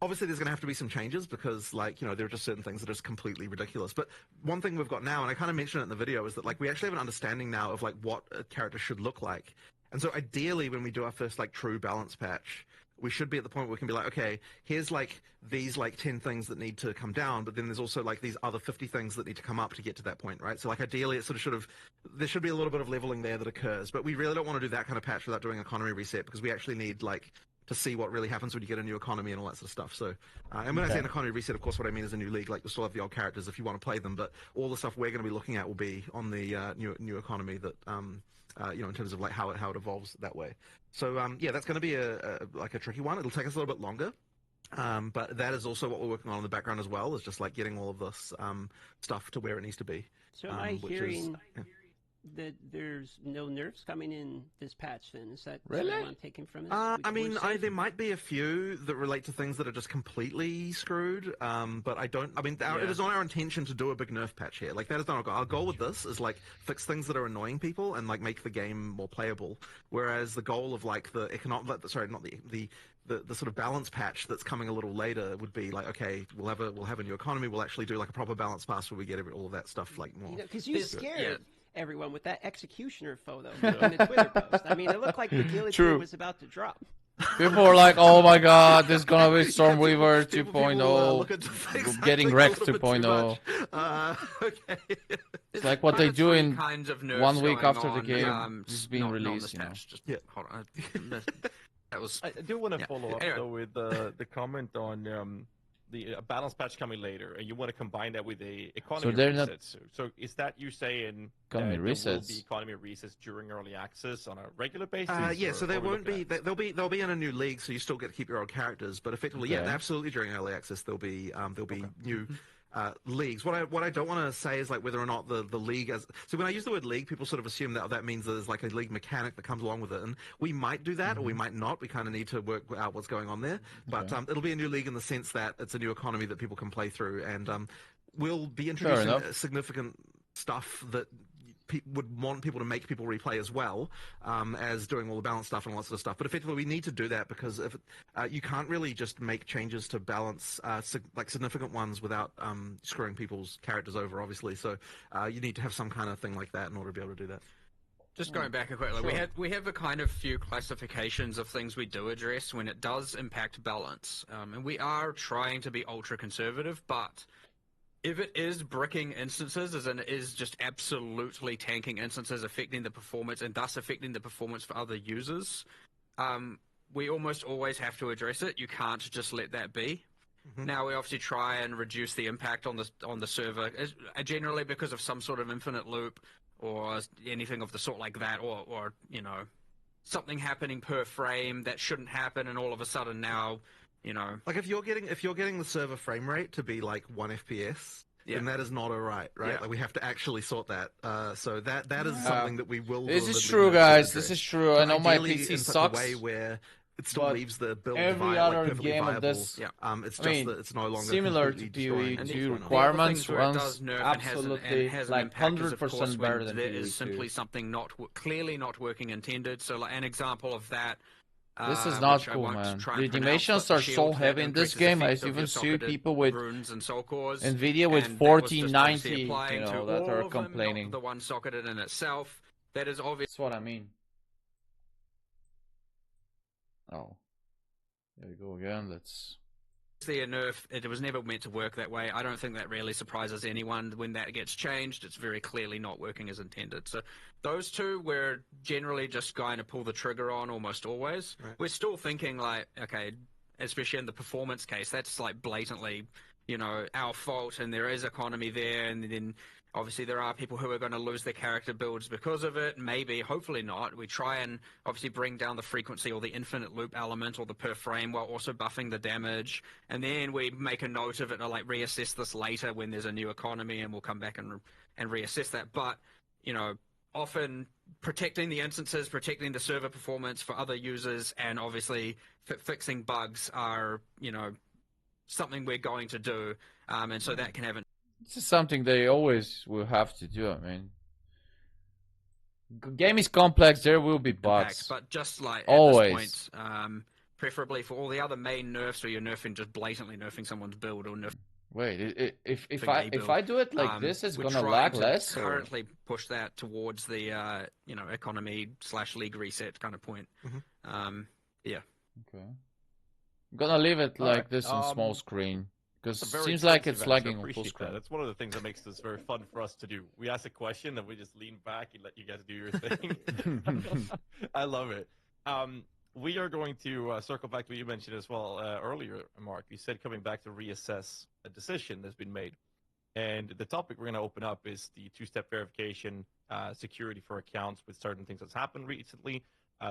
obviously, there's going to have to be some changes because, like, you know, there are just certain things that are just completely ridiculous. But one thing we've got now, and I kind of mentioned it in the video, is that, like, we actually have an understanding now of, like, what a character should look like. And so ideally, when we do our first, like, true balance patch, we should be at the point where we can be like, okay, here's like these like 10 things that need to come down, but then there's also like these other 50 things that need to come up to get to that point, right? So like ideally it sort of there should be a little bit of leveling there that occurs, but we really don't want to do that kind of patch without doing economy reset because we actually need like to see what really happens when you get a new economy and all that sort of stuff. So, and when I say an economy reset, of course, what I mean is a new league. Like, you'll still have the old characters if you want to play them, but all the stuff we're going to be looking at will be on the new economy that, you know, in terms of like how it evolves that way. So, yeah, that's going to be a tricky one. It'll take us a little bit longer. But that is also what we're working on in the background as well, is just like getting all of this stuff to where it needs to be. So am I hearing that there's no nerfs coming in this patch then? Is that really what I'm taking from this? I mean, there might be a few that relate to things that are just completely screwed, but I mean, it is not our intention to do a big nerf patch here. Like, that is not our goal. Our goal with this is, like, fix things that are annoying people and, like, make the game more playable. Whereas the goal of, like, the sort of balance patch that's coming a little later would be like, okay, we'll have a new economy. We'll actually do like a proper balance pass where we get all of that stuff like more. Because you scared everyone with that executioner photo in the Twitter post. I mean, it looked like the Gilly was about to drop. People are like, oh my god, there's gonna be Stormweaver people, 2.0, look at the fix getting a wrecked little bit too 2.0. much. Okay. It's like what they do in kinds of nerfs 1 week going after the on, game is being not released, you know. attached, just Yeah. hold on. That was I do want to Yeah. follow up Anyway. though with the comment on the balance patch coming later, and you want to combine that with a economy they're not- resets. So is that you saying Economy that there will resets? be economy resets during early access on a regular basis? Yeah, so or there are we won't looking be. at- They'll be in a new league, so you still get to keep your old characters. But effectively, yeah, Okay. absolutely during early access there'll be new leagues. What I don't want to say is like whether or not the league as so when I use the word league, people sort of assume that means there's like a league mechanic that comes along with it, and we might do that or we might not. We kind of need to work out what's going on there. But it'll be a new league in the sense that it's a new economy that people can play through, and we'll be introducing enough. significant stuff that would want people to make people replay as well as doing all the balance stuff and all that sort of stuff. But effectively, we need to do that because if you can't really just make changes to balance like significant ones without screwing people's characters over, obviously. So you need to have some kind of thing like that in order to be able to do that. Just going back quickly, we have a kind of few classifications of things we do address when it does impact balance, and we are trying to be ultra conservative, but if it is bricking instances, as in it is just absolutely tanking instances, affecting the performance and thus affecting the performance for other users, we almost always have to address it. You can't just let that be. Now we obviously try and reduce the impact on the server, generally because of some sort of infinite loop or anything of the sort like that, or you know, something happening per frame that shouldn't happen, and all of a sudden now, you know, like if you're getting the server frame rate to be like 1 FPS, then that is not alright, right? Yeah. Like we have to actually sort that. So that is something that we will. This do a is little true, bit to guys. address. This is true. But I know my ideally PC in such sucks. a way where it still but leaves the build every like other perfectly game of viable. this, It's I just mean, that it's no longer similar to completely destroying POE2 what's going on. requirements the other things where it runs does nerf absolutely and has an like impact is, of 100% course, better when than there is POE2. simply something clearly not working intended. So, like, an example of that. This is not which I cool, won't man. try The and pronounce, animations but the are so shield that heavy in this increases game. I effect of even your see socketed people with runes and soul cores, NVIDIA with and that was just 4090, obviously applying you know, to that all are of them, complaining. not the one socketed in itself. That is obvious. That's what I mean. Oh. There we go again. That's A nerf. It was never meant to work that way. I don't think that really surprises anyone when that gets changed. It's very clearly not working as intended. So those two we're generally just going to pull the trigger on almost always. Right. We're still thinking like, okay, especially in the performance case, that's like blatantly, you know, our fault, and there is economy there, and then obviously there are people who are going to lose their character builds because of it. Maybe, hopefully not. We try and obviously bring down the frequency or the infinite loop element or the per frame while also buffing the damage. And then we make a note of it and like reassess this later when there's a new economy, and we'll come back and reassess that. But, you know, often protecting the instances, protecting the server performance for other users, and obviously fixing bugs are, you know, something we're going to do. And so that can have an this is something they always will have to do. I mean, game is complex. There will be bugs. impact, but just like at Always. this point, preferably for all the other main nerfs, or you're nerfing just blatantly nerfing someone's build or nerfing. Wait, if a build, I do it like this, it's we're gonna trying lag to less. Or... Currently, push that towards the you know, economy / league reset kind of point. Yeah. Okay. I'm gonna leave it like right, this on small screen because That's it a very seems like extensive it's answer. lagging on full Appreciate screen. that. That's one of the things that makes this very fun for us to do. We ask a question and we just lean back and let you guys do your thing. I love it. We are going to circle back to what you mentioned as well earlier, Mark. You said coming back to reassess a decision that's been made. And the topic we're going to open up is the two-step verification security for accounts with certain things that's happened recently.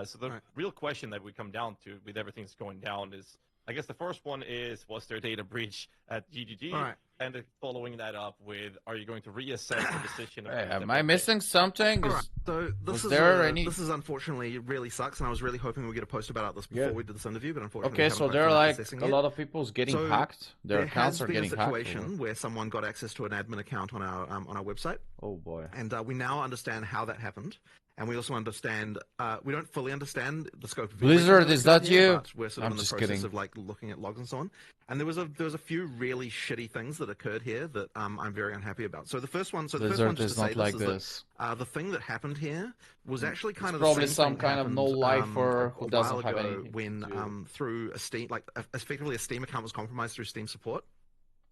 So the real question that we come down to with everything that's going down is, I guess the first one is, was there a data breach at GGG? All right. And then following that up with, are you going to reassess the decision? Of Hey, them? am I missing something? All right. So was there any? This is unfortunately really sucks, and I was really hoping we'd get a post about this before we did this interview, but unfortunately, Okay, so there are like a lot of people's getting So hacked. Their accounts are There has getting been a hacked. situation where someone got access to an admin account on our website, Oh boy. and we now understand how that happened. and we also understand we don't fully understand the scope of Blizzard, is that you? But we're sort of in the process of like looking at logs and so on. And there was a few really shitty things that occurred here that I'm very unhappy about. So the first one, Blizzard just is to not say like this. The thing that happened here was actually kind of probably the same some thing kind of no happened, lifer who a doesn't while have ago anything when to do. through a Steam, like effectively a Steam account was compromised through Steam support.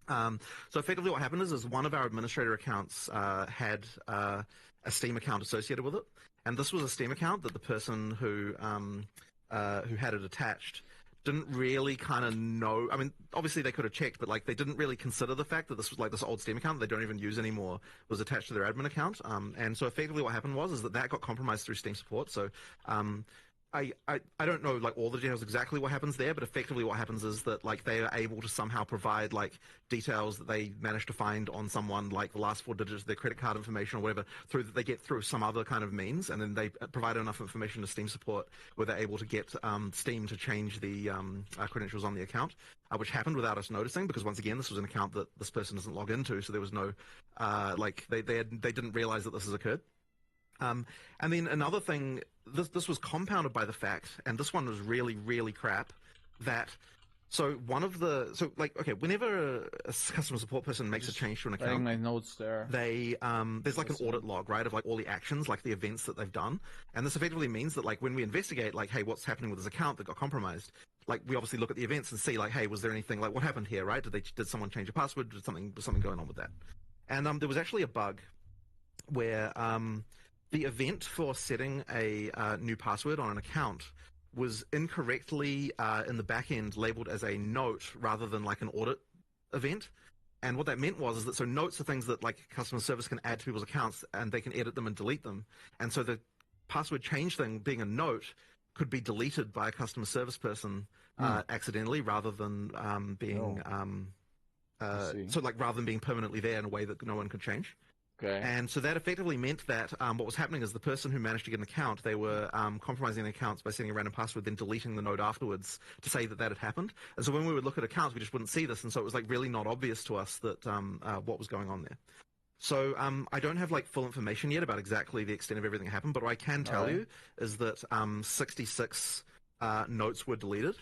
So effectively what happened is one of our administrator accounts had a Steam account associated with it, and this was a Steam account that the person who had it attached didn't really kind of know. I mean, obviously they could have checked, but like they didn't really consider the fact that this was like this old Steam account they don't even use anymore was attached to their admin account. And so effectively what happened was that got compromised through Steam support. So I don't know like all the details exactly what happens there, but effectively what happens is that like they are able to somehow provide like details that they managed to find on someone, like the last 4 digits of their credit card information or whatever, through that they get through some other kind of means, and then they provide enough information to Steam support where they're able to get Steam to change the credentials on the account, which happened without us noticing, because once again this was an account that this person doesn't log into, so there was no like they didn't realize that this has occurred. And then another thing, this was compounded by the fact, and this one was really, really crap, that whenever a customer support person makes a change to an account, my notes there. they there's like an audit log, right, of like all the actions, like the events that they've done, and this effectively means that like when we investigate, like, hey, what's happening with this account that got compromised, like we obviously look at the events and see like, hey, was there anything, like what happened here, right? Did someone change a password? Was something going on with that? And there was actually a bug where the event for setting a new password on an account was incorrectly in the back end labeled as a note rather than like an audit event. And what that meant was that so notes are things that like customer service can add to people's accounts and they can edit them and delete them. And so the password change thing being a note could be deleted by a customer service person accidentally rather than being rather than being permanently there in a way that no one could change. Okay. And so that effectively meant that what was happening is the person who managed to get an account, they were compromising the accounts by setting a random password, then deleting the note afterwards to say that had happened. And so when we would look at accounts, we just wouldn't see this. And so it was like really not obvious to us that what was going on there. So I don't have like full information yet about exactly the extent of everything that happened, but what I can tell you is that 66 notes were deleted.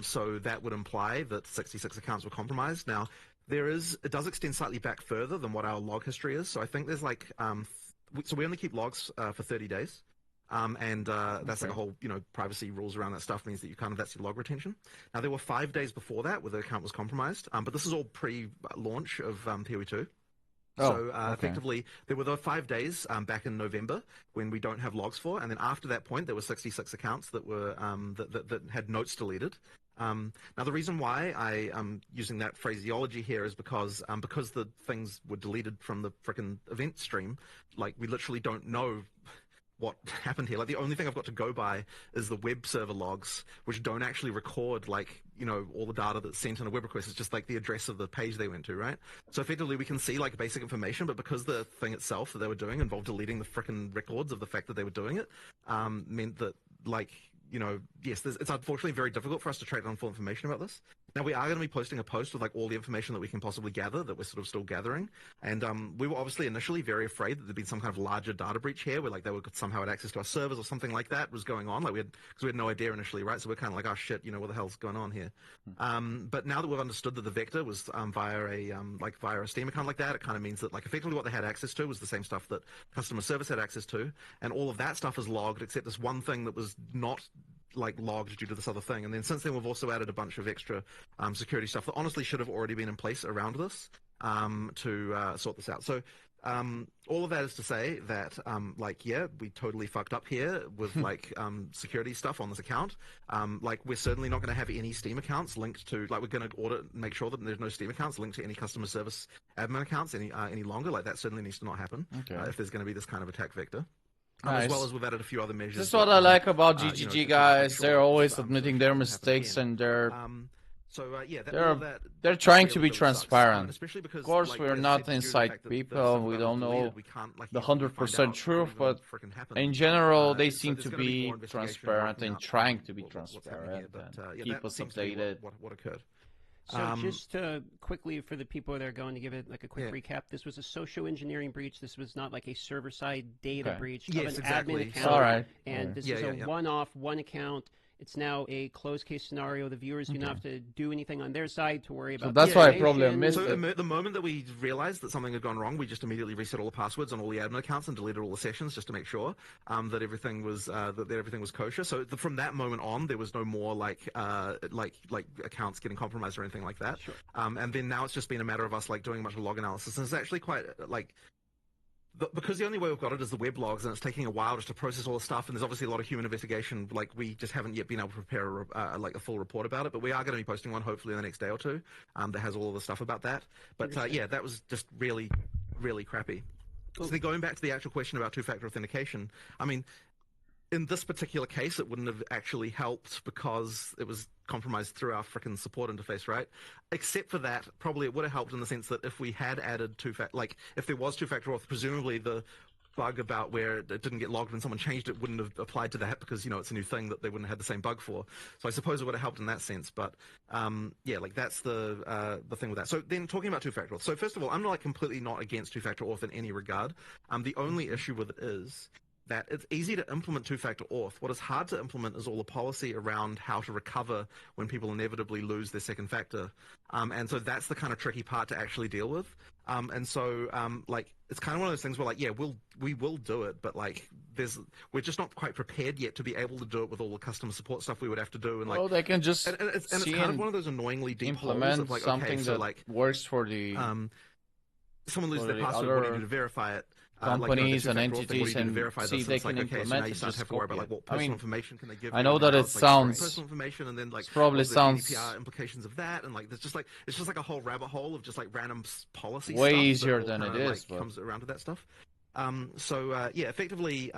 So that would imply that 66 accounts were compromised. Now, it does extend slightly back further than what our log history is. So I think there's like, so we only keep logs for 30 days. And that's like a whole, privacy rules around that stuff means that that's your log retention. Now, there were 5 days before that where the account was compromised, but this is all pre-launch of POE2. Effectively, there were the 5 days back in November when we don't have logs for, and then after that point, there were 66 accounts that were that had notes deleted. Now, the reason why I am using that phraseology here is because the things were deleted from the frickin' event stream, like we literally don't know what happened here. Like the only thing I've got to go by is the web server logs, which don't actually record like, all the data that's sent in a web request. It's just like the address of the page they went to, right? So effectively we can see like basic information, but because the thing itself that they were doing involved deleting the frickin' records of the fact that they were doing it, meant that like, yes, it's unfortunately very difficult for us to track down full information about this. Now, we are going to be posting a post with like all the information that we can possibly gather that we're sort of still gathering. And we were obviously initially very afraid that there'd been some kind of larger data breach here where like they would somehow had access to our servers or something like that was going on. Like because we had no idea initially, right? So we're kind of like, oh shit, what the hell's going on here? But now that we've understood that the vector was via a Steam account like that, it kind of means that like effectively what they had access to was the same stuff that customer service had access to, and all of that stuff is logged except this one thing that was not like logged due to this other thing. And then since then we've also added a bunch of extra security stuff that honestly should have already been in place around this to sort this out. So all of that is to say that we totally fucked up here with like security stuff on this account. Like we're certainly not going to have any Steam accounts linked to, like we're going to audit and make sure that there's no Steam accounts linked to any customer service admin accounts any longer. Like that certainly needs to not happen if there's going to be this kind of attack vector. Nice. As well as we've added a few other measures. This is what I like about GGG guys. They're always stuff, admitting their mistakes and they're they're trying to be transparent. Especially because, of course, we're not inside people. We don't know the 100% truth, but in general, they seem to be transparent and trying to be transparent and keep us updated. What occurred. So just quickly for the people that are going to give it like a quick recap, this was a social engineering breach. This was not like a server-side data breach of an admin account. All right. And this is a one-off, one account. It's now a closed-case scenario. The viewers do not have to do anything on their side to worry about. So that's why I probably missed So it. the moment that we realized that something had gone wrong, we just immediately reset all the passwords on all the admin accounts and deleted all the sessions just to make sure that everything was kosher. So from that moment on, there was no more like accounts getting compromised or anything like that. Sure. And then now it's just been a matter of us like doing a bunch of log analysis, and it's actually quite like. Because the only way we've got it is the web logs, and it's taking a while just to process all the stuff, and there's obviously a lot of human investigation. Like, we just haven't yet been able to prepare a full report about it, but we are going to be posting one hopefully in the next day or two that has all of the stuff about that. But yeah, that was just really, really crappy. So then going back to the actual question about two-factor authentication, I mean, in this particular case, it wouldn't have actually helped because it was compromised through our frickin' support interface, right? Except for that, probably it would have helped in the sense that if we had added if there was two-factor auth, presumably the bug about where it didn't get logged when someone changed it wouldn't have applied to that because, you know, it's a new thing that they wouldn't have had the same bug for. So I suppose it would have helped in that sense. But yeah, like that's the thing with that. So then talking about two-factor auth. So first of all, I'm completely not against two-factor auth in any regard. The only issue with it is that it's easy to implement two-factor auth. What is hard to implement is all the policy around how to recover when people inevitably lose their second factor. And so that's the kind of tricky part to actually deal with. And so, like, it's kind of one of those things where, like, yeah, we will do it, but, like, we're just not quite prepared yet to be able to do it with all the customer support stuff we would have to do. And, like, well, they can just it's kind of one of those annoyingly deep implement holes of, like, something okay, so, that like, works for the someone loses their password, what do you do to verify it? companies and entities, and see they can implement it. Just copy it. Like, what personal information can they give? I know that it sounds personal information, and then like probably sounds GDPR implications of that, and like there's just like it's just like a whole rabbit hole of just like random policy way stuff easier that than kinda, it is. like, comes around to that stuff. Yeah, effectively.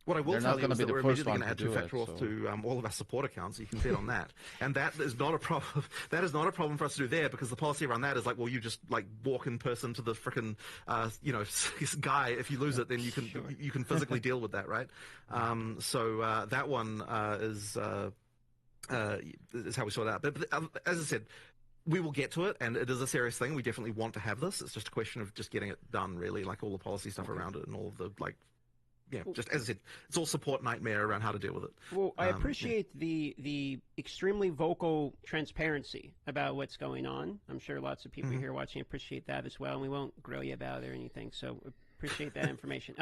What I will They're tell not you gonna is be that the we're first immediately one going to add to do two-factor it, auth to all of our support accounts. You can bet on that, and that is not a problem. That is not a problem for us to do there because the policy around that is like, well, you just like walk in person to the frickin' guy. If you lose it, then you can you can physically deal with that, right? That one is how we sort it out. But as I said, we will get to it, and it is a serious thing. We definitely want to have this. It's just a question of just getting it done, really, like all the policy stuff around it and all of the like. Yeah, just as I said, it's all support nightmare around how to deal with it. Well, I appreciate the extremely vocal transparency about what's going on. I'm sure lots of people here watching appreciate that as well, and we won't grill you about it or anything, so appreciate that information.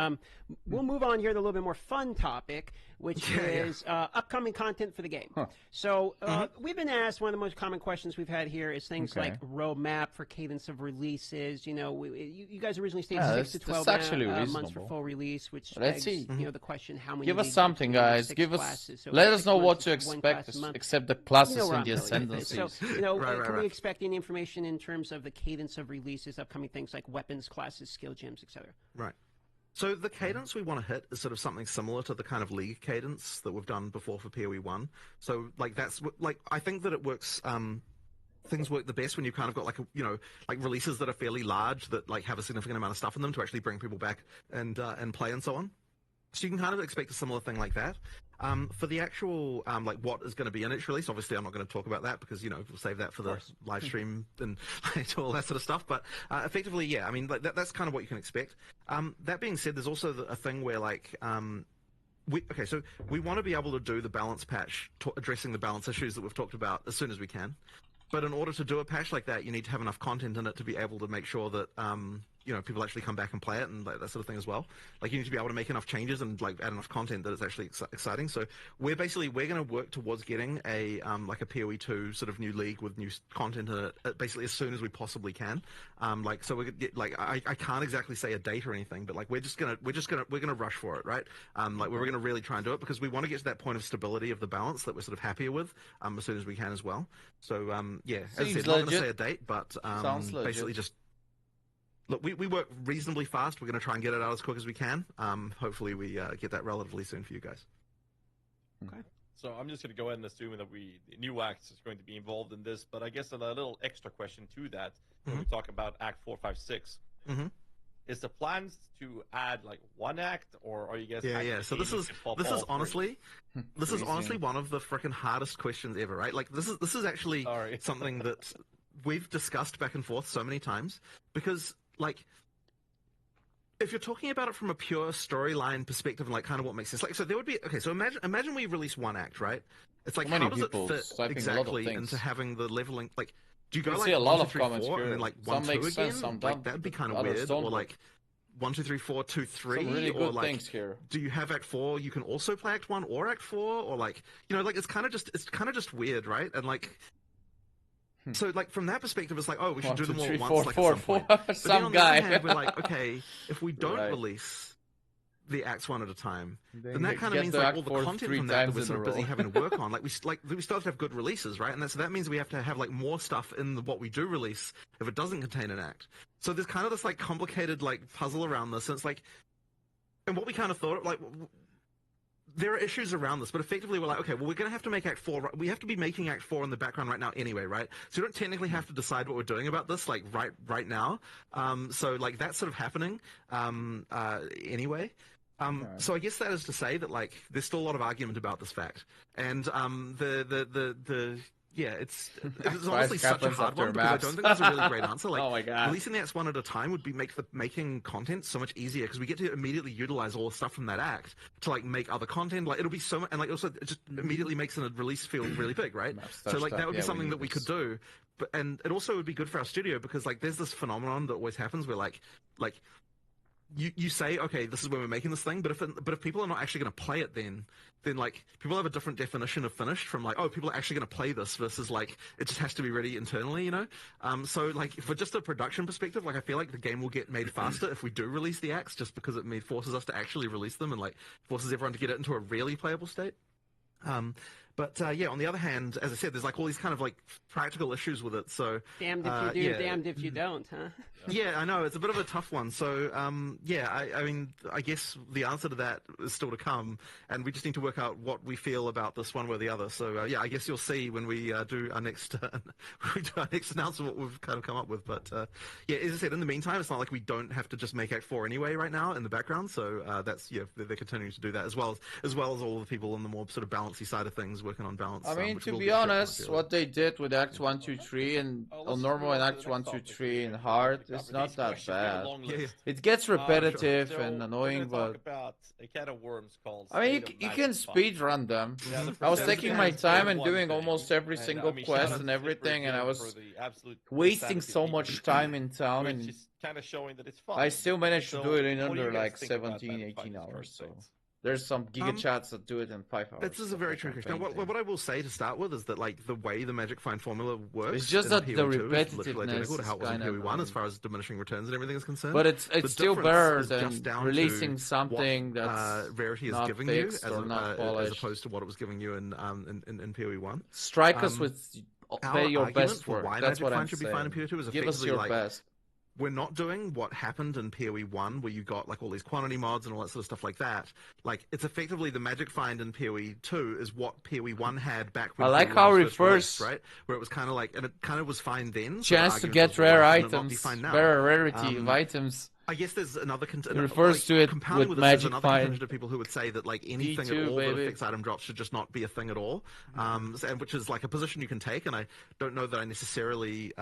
We'll move on here to a little bit more fun topic, which is upcoming content for the game. So we've been asked, one of the most common questions we've had here is things like roadmap for cadence of releases. You know, you guys originally stated 6 to 12 months for full release, which let's see. You know, the question, how many? Give us something, guys. Give us. Let us know what to expect, except the classes in the ascendancies. So, you know, can we expect any information in terms of the cadence of releases, upcoming things like weapons, classes, skill gems, etc.? Right. So the cadence we want to hit is sort of something similar to the kind of league cadence that we've done before for POE1. So like that's like I think that it works. Things work the best when you kind of got like like releases that are fairly large that like have a significant amount of stuff in them to actually bring people back and play and so on. So you can kind of expect a similar thing like that. For the actual, like what is going to be in each release, obviously I'm not going to talk about that because, we'll save that for the live stream and all that sort of stuff. But effectively, yeah, I mean, like, that's kind of what you can expect. That being said, there's also a thing where, like, so we want to be able to do the balance patch, addressing the balance issues that we've talked about as soon as we can. But in order to do a patch like that, you need to have enough content in it to be able to make sure that people actually come back and play it and like, that sort of thing as well. Like you need to be able to make enough changes and like add enough content that it's actually exciting. So we're going to work towards getting a like a POE2 sort of new league with new content in it basically as soon as we possibly can. So we get like I can't exactly say a date or anything, but like we're gonna rush for it, right? Like we're gonna really try and do it because we want to get to that point of stability of the balance that we're sort of happier with as soon as we can as well. So yeah, as I said, not gonna say a date, but basically just. Look, we work reasonably fast. We're going to try and get it out as quick as we can. Hopefully we get that relatively soon for you guys. Okay. So I'm just going to go ahead and assume that New Acts is going to be involved in this, but I guess a little extra question to that when we talk about Act 4, 5, 6. is the plan to add like one act, or are you guys? Yeah. So this is honestly one of the freaking hardest questions ever, right? Like this is actually something that we've discussed back and forth so many times, because like, if you're talking about it from a pure storyline perspective and like kind of what makes sense, like, so there would be, okay, so imagine we release one act, right? It's like, how does it fit exactly into having the leveling? Like, do you go like 1, 2, 3, 4 and then like 1, 2 again? Like that'd be kind of weird. Or like 1, 2, 3, 4, 2, 3. Some really or good like, things here. do you have Act 4? You can also play Act 1 or Act 4, or like, you know, like it's kind of just weird, right? And like. So, like, from that perspective, it's like, oh, we should do them all at once, like, at some point. But then on the other hand, we're like, okay, if we don't release the acts one at a time, then that kind of means, like, all the content from that we're sort of busy having to work on, like, we still have to have good releases, right? And so that means we have to have, like, more stuff in what we do release if it doesn't contain an act. So there's kind of this, like, complicated, like, puzzle around this, and it's like, and what we kind of thought, like, there are issues around this, but effectively we're like, okay, well, we're going to have to make Act 4. We have to be making Act 4 in the background right now anyway, right? So we don't technically have to decide what we're doing about this, like, right now. So, like, that's sort of happening anyway. So I guess that is to say that, like, there's still a lot of argument about this fact. And yeah, it's honestly such a hard one, because I don't think that's a really great answer. Like, oh my God. Releasing the acts one at a time would make making content so much easier, because we get to immediately utilize all the stuff from that act to like make other content. Like, it'll be so much, and like also it just immediately makes a release feel really big, right? So like that would be something that we could do. But and it also would be good for our studio, because like there's this phenomenon that always happens where like you say, okay, this is when we're making this thing, but if people are not actually going to play it, then like people have a different definition of finished from like, oh, people are actually going to play this versus like it just has to be ready internally, you know. So like for just a production perspective, like I feel like the game will get made faster if we do release the acts, just because it forces us to actually release them and like forces everyone to get it into a really playable state. But yeah, on the other hand, as I said, there's like all these kind of like practical issues with it. So damned if you do, damned if you don't, huh? Yeah, I know, it's a bit of a tough one. So yeah, I mean, I guess the answer to that is still to come, and we just need to work out what we feel about this one way or the other. So yeah, I guess you'll see when we do our next announcement what we've kind of come up with. But yeah, as I said, in the meantime, it's not like we don't have to just make Act 4 anyway right now in the background. So that's they're continuing to do that as well as all the people on the more sort of balancey side of things working on balance. I mean, to be honest, what they did with Act 1, 2, 3 and on normal and Act 1, 2, 3 and hard, it's not that bad. It gets repetitive and annoying, but about a can of worms called. I mean, you can speed run them. I was taking my time and doing almost every single quest and everything, and I was wasting so much time in town, and kind of showing that it's fun. I still managed to do it in under like 17, 18 hours. So. There's some giga chats that do it in 5 hours. This is a very true question. Now, what I will say to start with is that like the way the Magic Find formula works, it's just that the repetitiveness is how it was in POE1 as far as diminishing returns and everything is concerned. But it's still better than releasing something that's Rarity is not giving fixed you or not as opposed to what it was giving you in POE1. Strike us with pay your best for work. That's what I'm saying. Should be fine in POE2 is give us your best. We're not doing what happened in POE1, where you got like all these quantity mods and all that sort of stuff like that. Like, it's effectively the Magic Find in POE2 is what POE1 had back when. I like how it refers, right? Where it was kind of like, and it kind of was fine then. Chance to get rare items, rare rarity of items. I guess there's another it refers to it with Magic Find. Of people who would say that like anything at all that affects item drops should just not be a thing at all, and which is like a position you can take. And I don't know that I necessarily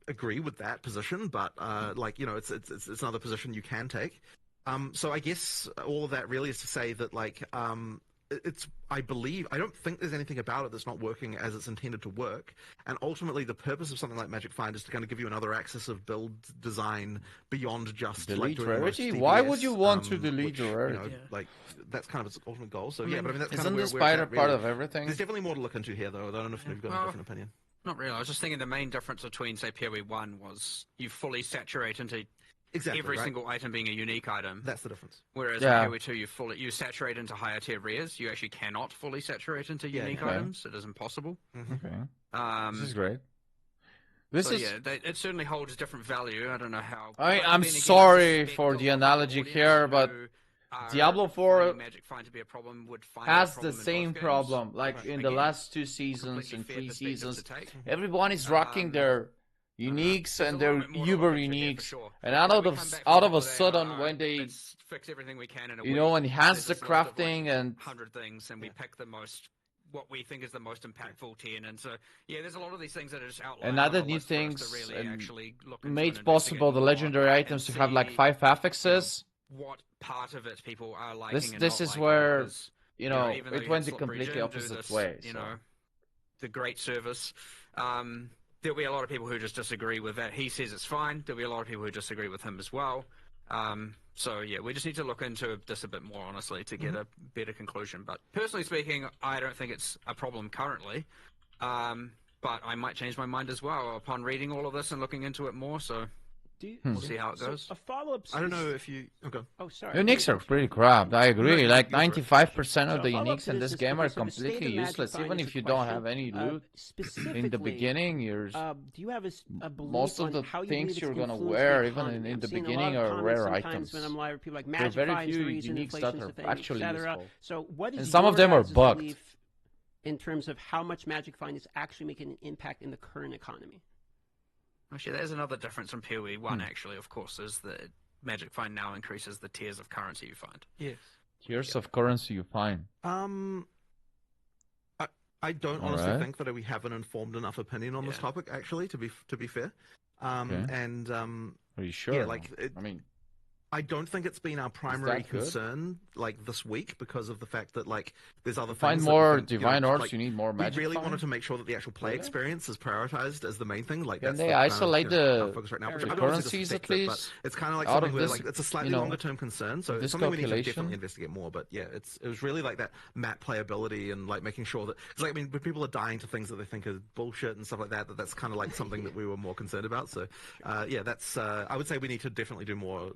agree with that position, but like, you know, it's another position you can take. So I guess all of that really is to say that like I don't think there's anything about it that's not working as it's intended to work, and ultimately the purpose of something like Magic Find is to kind of give you another axis of build design beyond just delete like doing rarity. DPS, why would you want to delete rarity? You know, like that's kind of its ultimate goal. So yeah, but I mean that's isn't kind of the spider part of everything? There's definitely more to look into here, though. I don't know if you've got a different opinion. Not really. I was just thinking the main difference between, say, POE1 was you fully saturate into every single item being a unique item. That's the difference. Whereas in POE2, you saturate into higher tier rares. You actually cannot fully saturate into unique items. It is impossible. Okay. This is great. It certainly holds different value. I don't know how. I'm sorry for the analogy here, but Diablo 4 Magic Find to be a problem has the same problem. Like in the last 2 seasons and 3 seasons, everyone is rocking their uniques, There's and a little they're bit more to uber look into there, for uniques. sure. And When out we of come back out from of a holiday, sudden, when they let's fix everything we can in a you week. know enhance There's the this list of, crafting like, and 100 things, and we pick the most, what we think is the most impactful 10. And so, yeah, there's a lot of these things that are just outlined and on other the new list for us things to really and actually look into and made investigate possible the more legendary and items to have like see, 5 affixes. what part of it people are liking This and this not is liking, where because, you know even though it you went had the Slot completely Regen do opposite this, way. you So. know, the great service, there'll be a lot of people who just disagree with that. He says it's fine. There'll be a lot of people who disagree with him as well. So yeah, we just need to look into this a bit more honestly to get a better conclusion. But personally speaking, I don't think it's a problem currently. But I might change my mind as well upon reading all of this and looking into it more. So we'll see how it goes. A follow-up. I don't know if you. Okay. Oh, sorry. Uniques are pretty crap. I agree. you Like go for it. 95% So of the a follow-up uniques to in this this is, game okay, are so the state completely of Magic useless. Find Even is a if you don't question. have any loot in the Specifically, beginning, you're do you have a belief most of on the how you things believe you're it's gonna influenced wear, the even economy? in I'm the seeing a lot beginning, of are comments rare sometimes items. when I'm live, people like There are Magic very finds few the reason uniques that inflation's are the thing, actually etc. useful. So what is And some of them are guys' bugged. belief in terms of how much Magic Find is actually making an impact in the current economy? Actually, there's another difference from POE1, actually, of course, is that Magic Find now increases the tiers of currency you find. Yes. Tiers of currency you find. I don't honestly Alright. think that we have an informed enough opinion on this Yeah. topic. Actually, to be fair, Okay. and Are you sure? yeah, like I mean, I don't think it's been our primary that good? concern like this week because of the fact that like there's other to find things that more we think, divine orbs, like, you need more we magic. really find? wanted to make sure that the actual play Really? experience is prioritized as the main thing. Like Can that's they the kind isolate of, you know, our the focus right now. Which the I don't want to currencies disrespect at it, but least it's kind of like out something of where this, like it's a slightly you know, longer term concern. So this it's something we need to calculation? definitely investigate more. But yeah, it was really like that map playability and like making sure that because like I mean when people are dying to things that they think are bullshit and stuff like that, that's kind of like something that we were more concerned about. So yeah, that's I would say we need to definitely do more.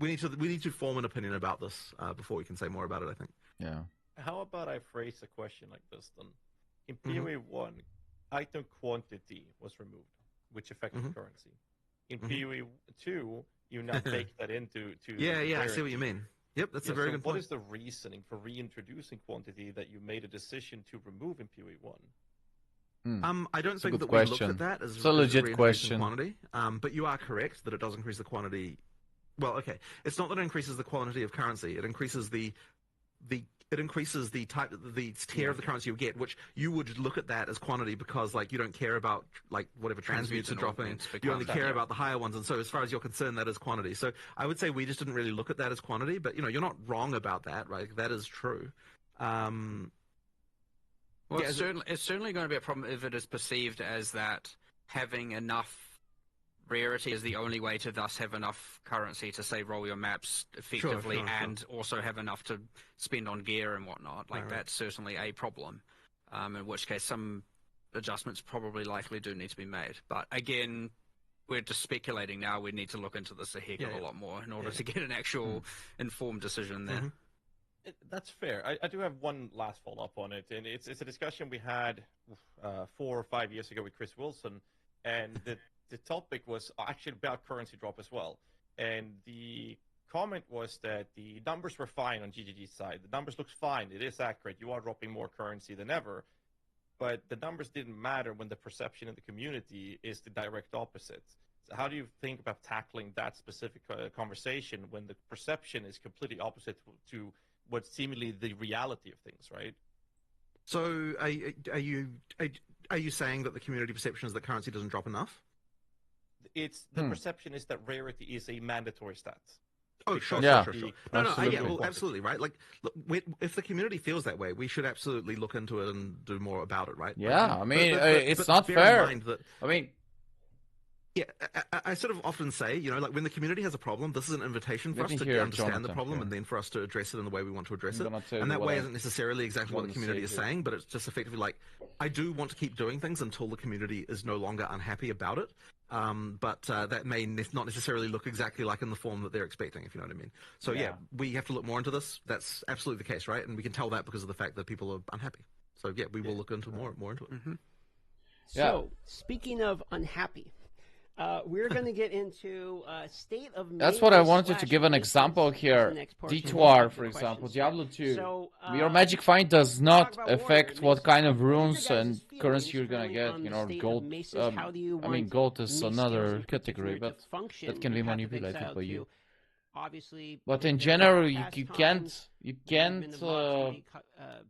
We need to form an opinion about this before we can say more about it. I think. Yeah. How about I phrase a question like this then? In POE1, item quantity was removed, which affected currency. In POE2, you now bake that into Yeah, the I see what you guarantee. mean. Yep, that's a very so good point. What is the reasoning for reintroducing quantity that you made a decision to remove in POE1? I don't It's a think good that we looked question. at that as It's a legit reintroducing question. quantity. But you are correct that it does increase the quantity. Well, okay, it's not that it increases the quantity of currency. It increases the type, the tier of the currency you get, which you would look at that as quantity because like you don't care about like whatever transmutes are and dropping. augments You only become- care about the higher ones, and so as far as you're concerned, that is quantity. So I would say we just didn't really look at that as quantity, but you know you're not wrong about that, right? That is true. Well, Yeah, it's certainly going to be a problem if it is perceived as that having enough rarity is the only way to thus have enough currency to say roll your maps effectively sure. and also have enough to spend on gear and whatnot. Like Right. that's certainly a problem. In which case some adjustments probably likely do need to be made. But again, we're just speculating now. We need to look into this a heck of a lot more in order to get an actual informed decision there. That's fair. I do have one last follow-up on it, and it's a discussion we had 4 or 5 years ago with Chris Wilson, and the topic was actually about currency drop as well. And the comment was that the numbers were fine on GGG's side. The numbers looked fine. It is accurate. You are dropping more currency than ever. But the numbers didn't matter when the perception in the community is the direct opposite. So how do you think about tackling that specific conversation when the perception is completely opposite to what's seemingly the reality of things, right? So are you saying that the community perception is that currency doesn't drop enough? It's the perception is that rarity is a mandatory stat. Oh, sure. Yeah. No, Absolutely. yeah, well, absolutely, right? Like, look, if the community feels that way, we should absolutely look into it and do more about it, right? Yeah, Like, I mean, but it's not bear fair. in mind that, I mean, yeah, I sort of often say, you know, like when the community has a problem, this is an invitation for Let us me to hear understand the Jonathan problem here. and then for us to address it in the way we want to address I'm it. gonna tell And you that what way I isn't necessarily exactly what the want to community say is here. saying, but it's just effectively like, I do want to keep doing things until the community is no longer unhappy about it. But that may not necessarily look exactly like in the form that they're expecting, if you know what I mean. So yeah, we have to look more into this. That's absolutely the case, right? And we can tell that because of the fact that people are unhappy. So yeah, we will look into more into it. So, speaking of unhappy, We're going to get into State of That's what I Mages wanted to slash give an Instance example as the here. next portion D2R, of for the example, questions here. Diablo 2. So, Your magic find does not talk about affect Warrior what kind of Maces. What is your runes and guys' currency feelings you're gonna currently get. on You the know, State of gold. Maces? How do you I mean, want gold is mace another skills in category, particular but to function that can be in Path of manipulated Exile by 2? you. Obviously, But in there are general, you fast can't times, movement of mobs can be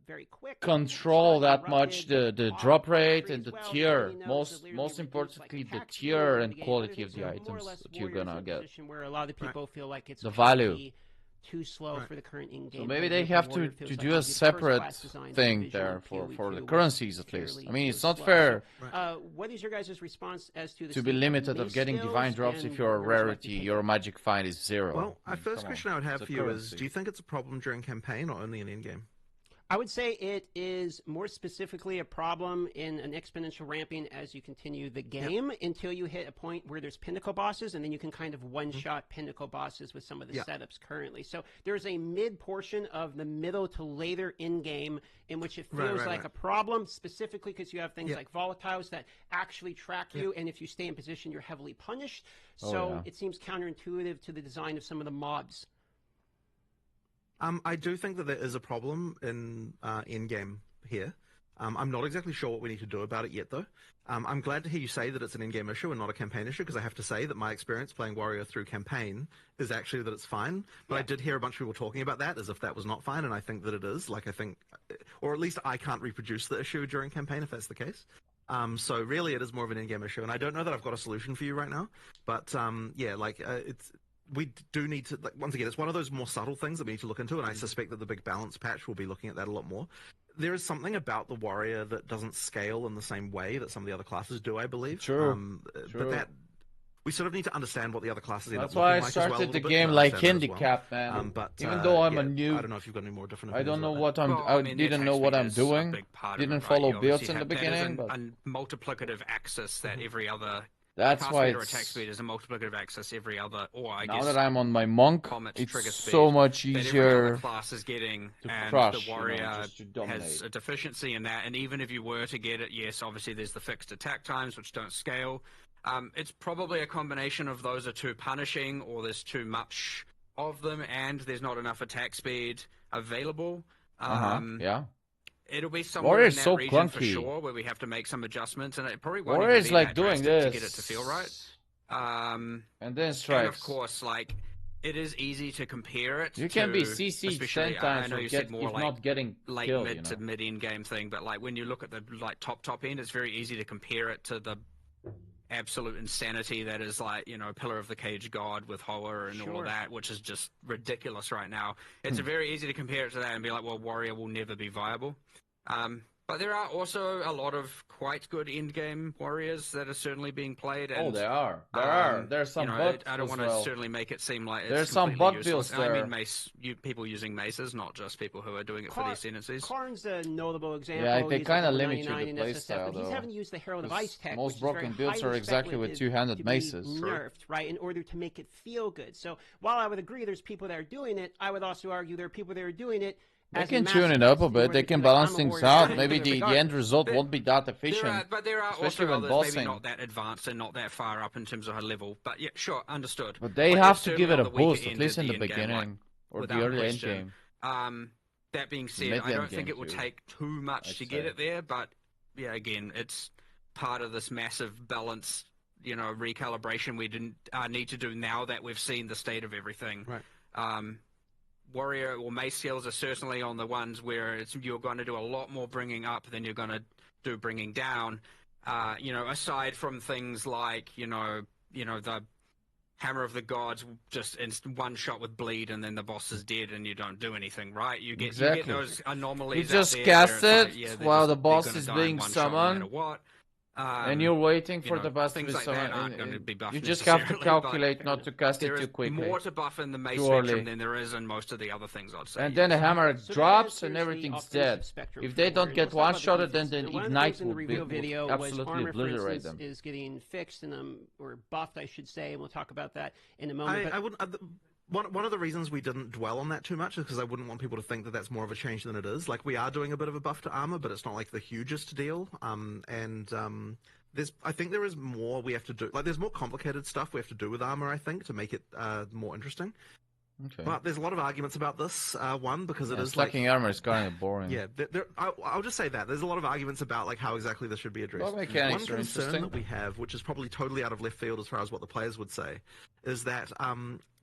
very quick. control It's not that much interrupted, the auto drop pull rate free and as the well. Next tier. thing you know, it's Most severely reduced, importantly, like, the attack speed tier in and the game. quality Other of the things are more or items less that you're Warriors gonna in a get. position where a lot of people feel like it's The probably value. too slow for the current in-game. So maybe play, they but the have to Warrior feels like do maybe a the first separate class design thing division there in for the POE2 currencies at was least. I mean, it's fairly not slow. fair So, what is your guys' response as to the to be state of limited of mace getting skills divine drops and if you're a where would you like to rarity. take Your it? magic find is 0. Well, our first come question on. I would have It's for a you is, currency. do you think it's a problem during campaign or only in in-game? I would say it is more specifically a problem in an exponential ramping as you continue the game until you hit a point where there's pinnacle bosses, and then you can kind of one-shot pinnacle bosses with some of the setups currently. So there's a mid portion of the middle to later in-game in which it feels like a problem, specifically because you have things like volatiles that actually track you, and if you stay in position, you're heavily punished. So it seems counterintuitive to the design of some of the mobs. I do think that there is a problem in game here. I'm not exactly sure what we need to do about it yet, though. I'm glad to hear you say that it's an in-game issue and not a campaign issue, because I have to say that my experience playing Warrior through campaign is actually that it's fine. But I did hear a bunch of people talking about that as if that was not fine, and I think that it is. Like, I think, or at least I can't reproduce the issue during campaign if that's the case. So really, it is more of an in-game issue, and I don't know that I've got a solution for you right now. But it's. We do need to, like, once again, it's one of those more subtle things that we need to look into, and I suspect that the big balance patch will be looking at that a lot more. There is something about the Warrior that doesn't scale in the same way that some of the other classes do, I believe. True. But that we sort of need to understand what the other classes end up That's looking why I like as well. started a the little bit game to like understand that as handicap, man. But Even though I'm a I noob, don't know if you've got any more different. I don't know opinions what I'm. Well, I mean, didn't the know what attack I'm speed is a doing. big part of Didn't it, right? follow You builds obviously in the have- that is beginning, but a multiplicative axis that every other that's cast why speed or attack it's. speed is a multiplicative axis every other, or I Now guess that I'm on my monk, Comet's it's trigger speed so much that every other easier class is getting, to and crush, the Warrior just to dominate. has a deficiency in that. And even if you were to get it, yes, obviously there's the fixed attack times which don't scale. It's probably a combination of those are too punishing, or there's too much of them, and there's not enough attack speed available. Yeah. It'll be somewhere Warrior's in that so region for clunky. sure, where we have to make some adjustments, and it probably won't Warrior's even be like that doing drastic this to get it to feel right. and then And strikes. of course, like, it is easy to compare it. You can be to, CC'd especially, 10 times I know or you get, said more if like not getting late killed, mid you know. to mid in game thing, but like when you look at the like top end, it's very easy to compare it to the absolute insanity that is, like, you know, Pillar of the Cage God with Hoa and all of that, which is just ridiculous right now. It's very easy to compare it to that and be like, well, Warrior will never be viable. But there are also a lot of quite good end-game warriors that are certainly being played. And, There are. There's some you know, bugs I don't as want well. to certainly make it seem like it's There's some completely bug useless. builds I there. mean, people using maces, not just people who are doing it for the ascendancies. Karn's a notable example. Yeah, they He's kind of level limit you 99 the in playstyle, SSF, but he's though. having used the Herald of Ice tech, Most which broken is very builds highly are exactly with speculative two-handed to be maces. nerfed, right, in order to make it feel good. So while I would agree there's people that are doing it, I would also argue there are people that are doing it They as can tune it masochists, up a in bit. order They to can be like, balance I'm a things warrior, out. I'm Maybe gonna do it the end regardless. result won't be that efficient. But there are especially also when others bossing. maybe not that advanced and not that far up in terms of her level. But yeah, sure, understood. But they Like, have it's to give certainly it on a the weaker boost, at end least in the end game, beginning like, or the without early end question. game. That being said, mid I don't end think game it would too, take too much I'd to get say. it there. But yeah, again, it's part of this massive balance, you know, recalibration we didn't need to do now that we've seen the state of everything. Right. Warrior or mace skills are certainly on the ones where you're going to do a lot more bringing up than you're going to do bringing down. You know, aside from things like, you know, the Hammer of the Gods, just one shot with bleed and then the boss is dead and you don't do anything, right? You get those anomalies. You just out there cast where it it's like, while the they're boss gonna is die in being one shot no matter summoned. what. And you're waiting for know, the boss to things be like that summoned. aren't going to be buffed You just have to necessarily, calculate but not to cast it there too is quickly. more to buff in the mace Too spectrum early. than there is in most of the other things, I'd say. And then the hammer So drops that and answers the everything's offensive dead. spectrum If for they don't Warriors. get Let's talk about the one-shotted, then defensive. the One of Ignite things in the will reveal video was absolutely armor, for obliterate instance, them. is getting fixed and or buffed, I should say, and we'll talk about that in a moment. I wouldn't. One of the reasons we didn't dwell on that too much is because I wouldn't want people to think that that's more of a change than it is. Like, we are doing a bit of a buff to armor, but it's not like the hugest deal. I think there is more we have to do. Like, there's more complicated stuff we have to do with armor, I think, to make it more interesting. Okay. But there's a lot of arguments about this. One, because it is stacking like, armor is kind of boring. Yeah, I'll just say that there's a lot of arguments about like how exactly this should be addressed. Well, mechanics One are concern interesting. that we have, which is probably totally out of left field as far as what the players would say, is that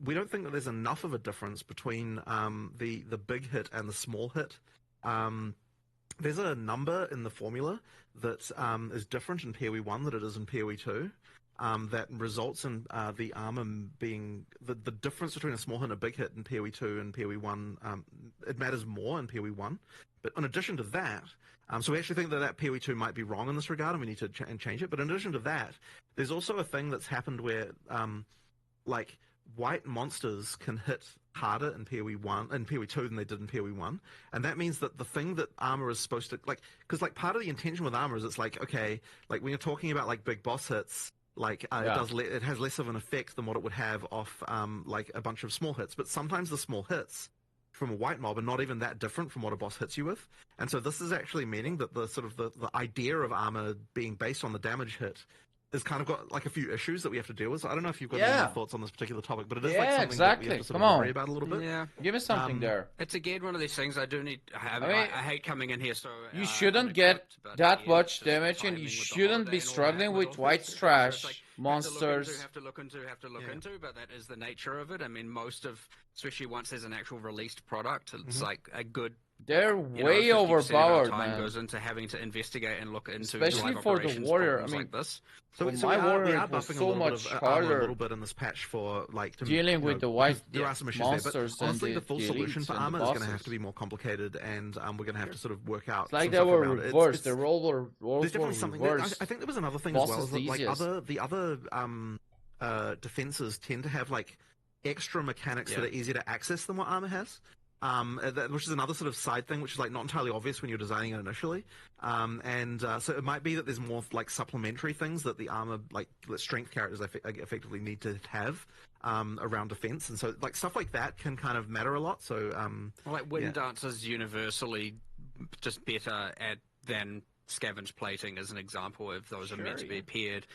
we don't think that there's enough of a difference between the big hit and the small hit. There's a number in the formula that is different in POE1 than it is in POE2. That results in the armor being the difference between a small hit and a big hit in POE2 and POE1. It matters more in POE1, but in addition to that, so we actually think that POE2 might be wrong in this regard, and we need to change it. But in addition to that, there's also a thing that's happened where like white monsters can hit harder in POE1 and POE2 than they did in POE1, and that means that the thing that armor is supposed to like, because like part of the intention with armor is it's like, okay, like when you're talking about like big boss hits, like it has less of an effect than what it would have off like a bunch of small hits, but sometimes the small hits from a white mob are not even that different from what a boss hits you with, and so this is actually meaning that the sort of the idea of armor being based on the damage hit has kind of got like a few issues that we have to deal with. So I don't know if you've got any more thoughts on this particular topic, but it is like something that we have to sort of worry about a little bit. Yeah, give me something there. It's again one of these things I do need. I hate coming in here, so you shouldn't get that much damage, and you shouldn't be struggling with white trash monsters. Have to look into. But that is the nature of it. I mean, most of, especially once there's an actual released product, it's like a good. They're way overpowered, time man. Goes into having to investigate and look into, especially for the warrior. I mean, like this. So my warrior was so much harder. A little bit in this patch for like dealing with the white there are some issues monsters. There, but honestly, the full solution for armor is going to have to be more complicated, and we're going to have to sort of work out. It's like they were reversed. The roles were reversed. I think there was another thing as well. Is that, like the other defenses tend to have like extra mechanics that are easier to access than what armor has. Which is another sort of side thing, which is like not entirely obvious when you're designing it initially, so it might be that there's more like supplementary things that the armor, like the strength characters, effectively need to have around defense, and so like stuff like that can kind of matter a lot. So like wind dancers universally just better than scavenge plating, as an example, if those are meant to be paired.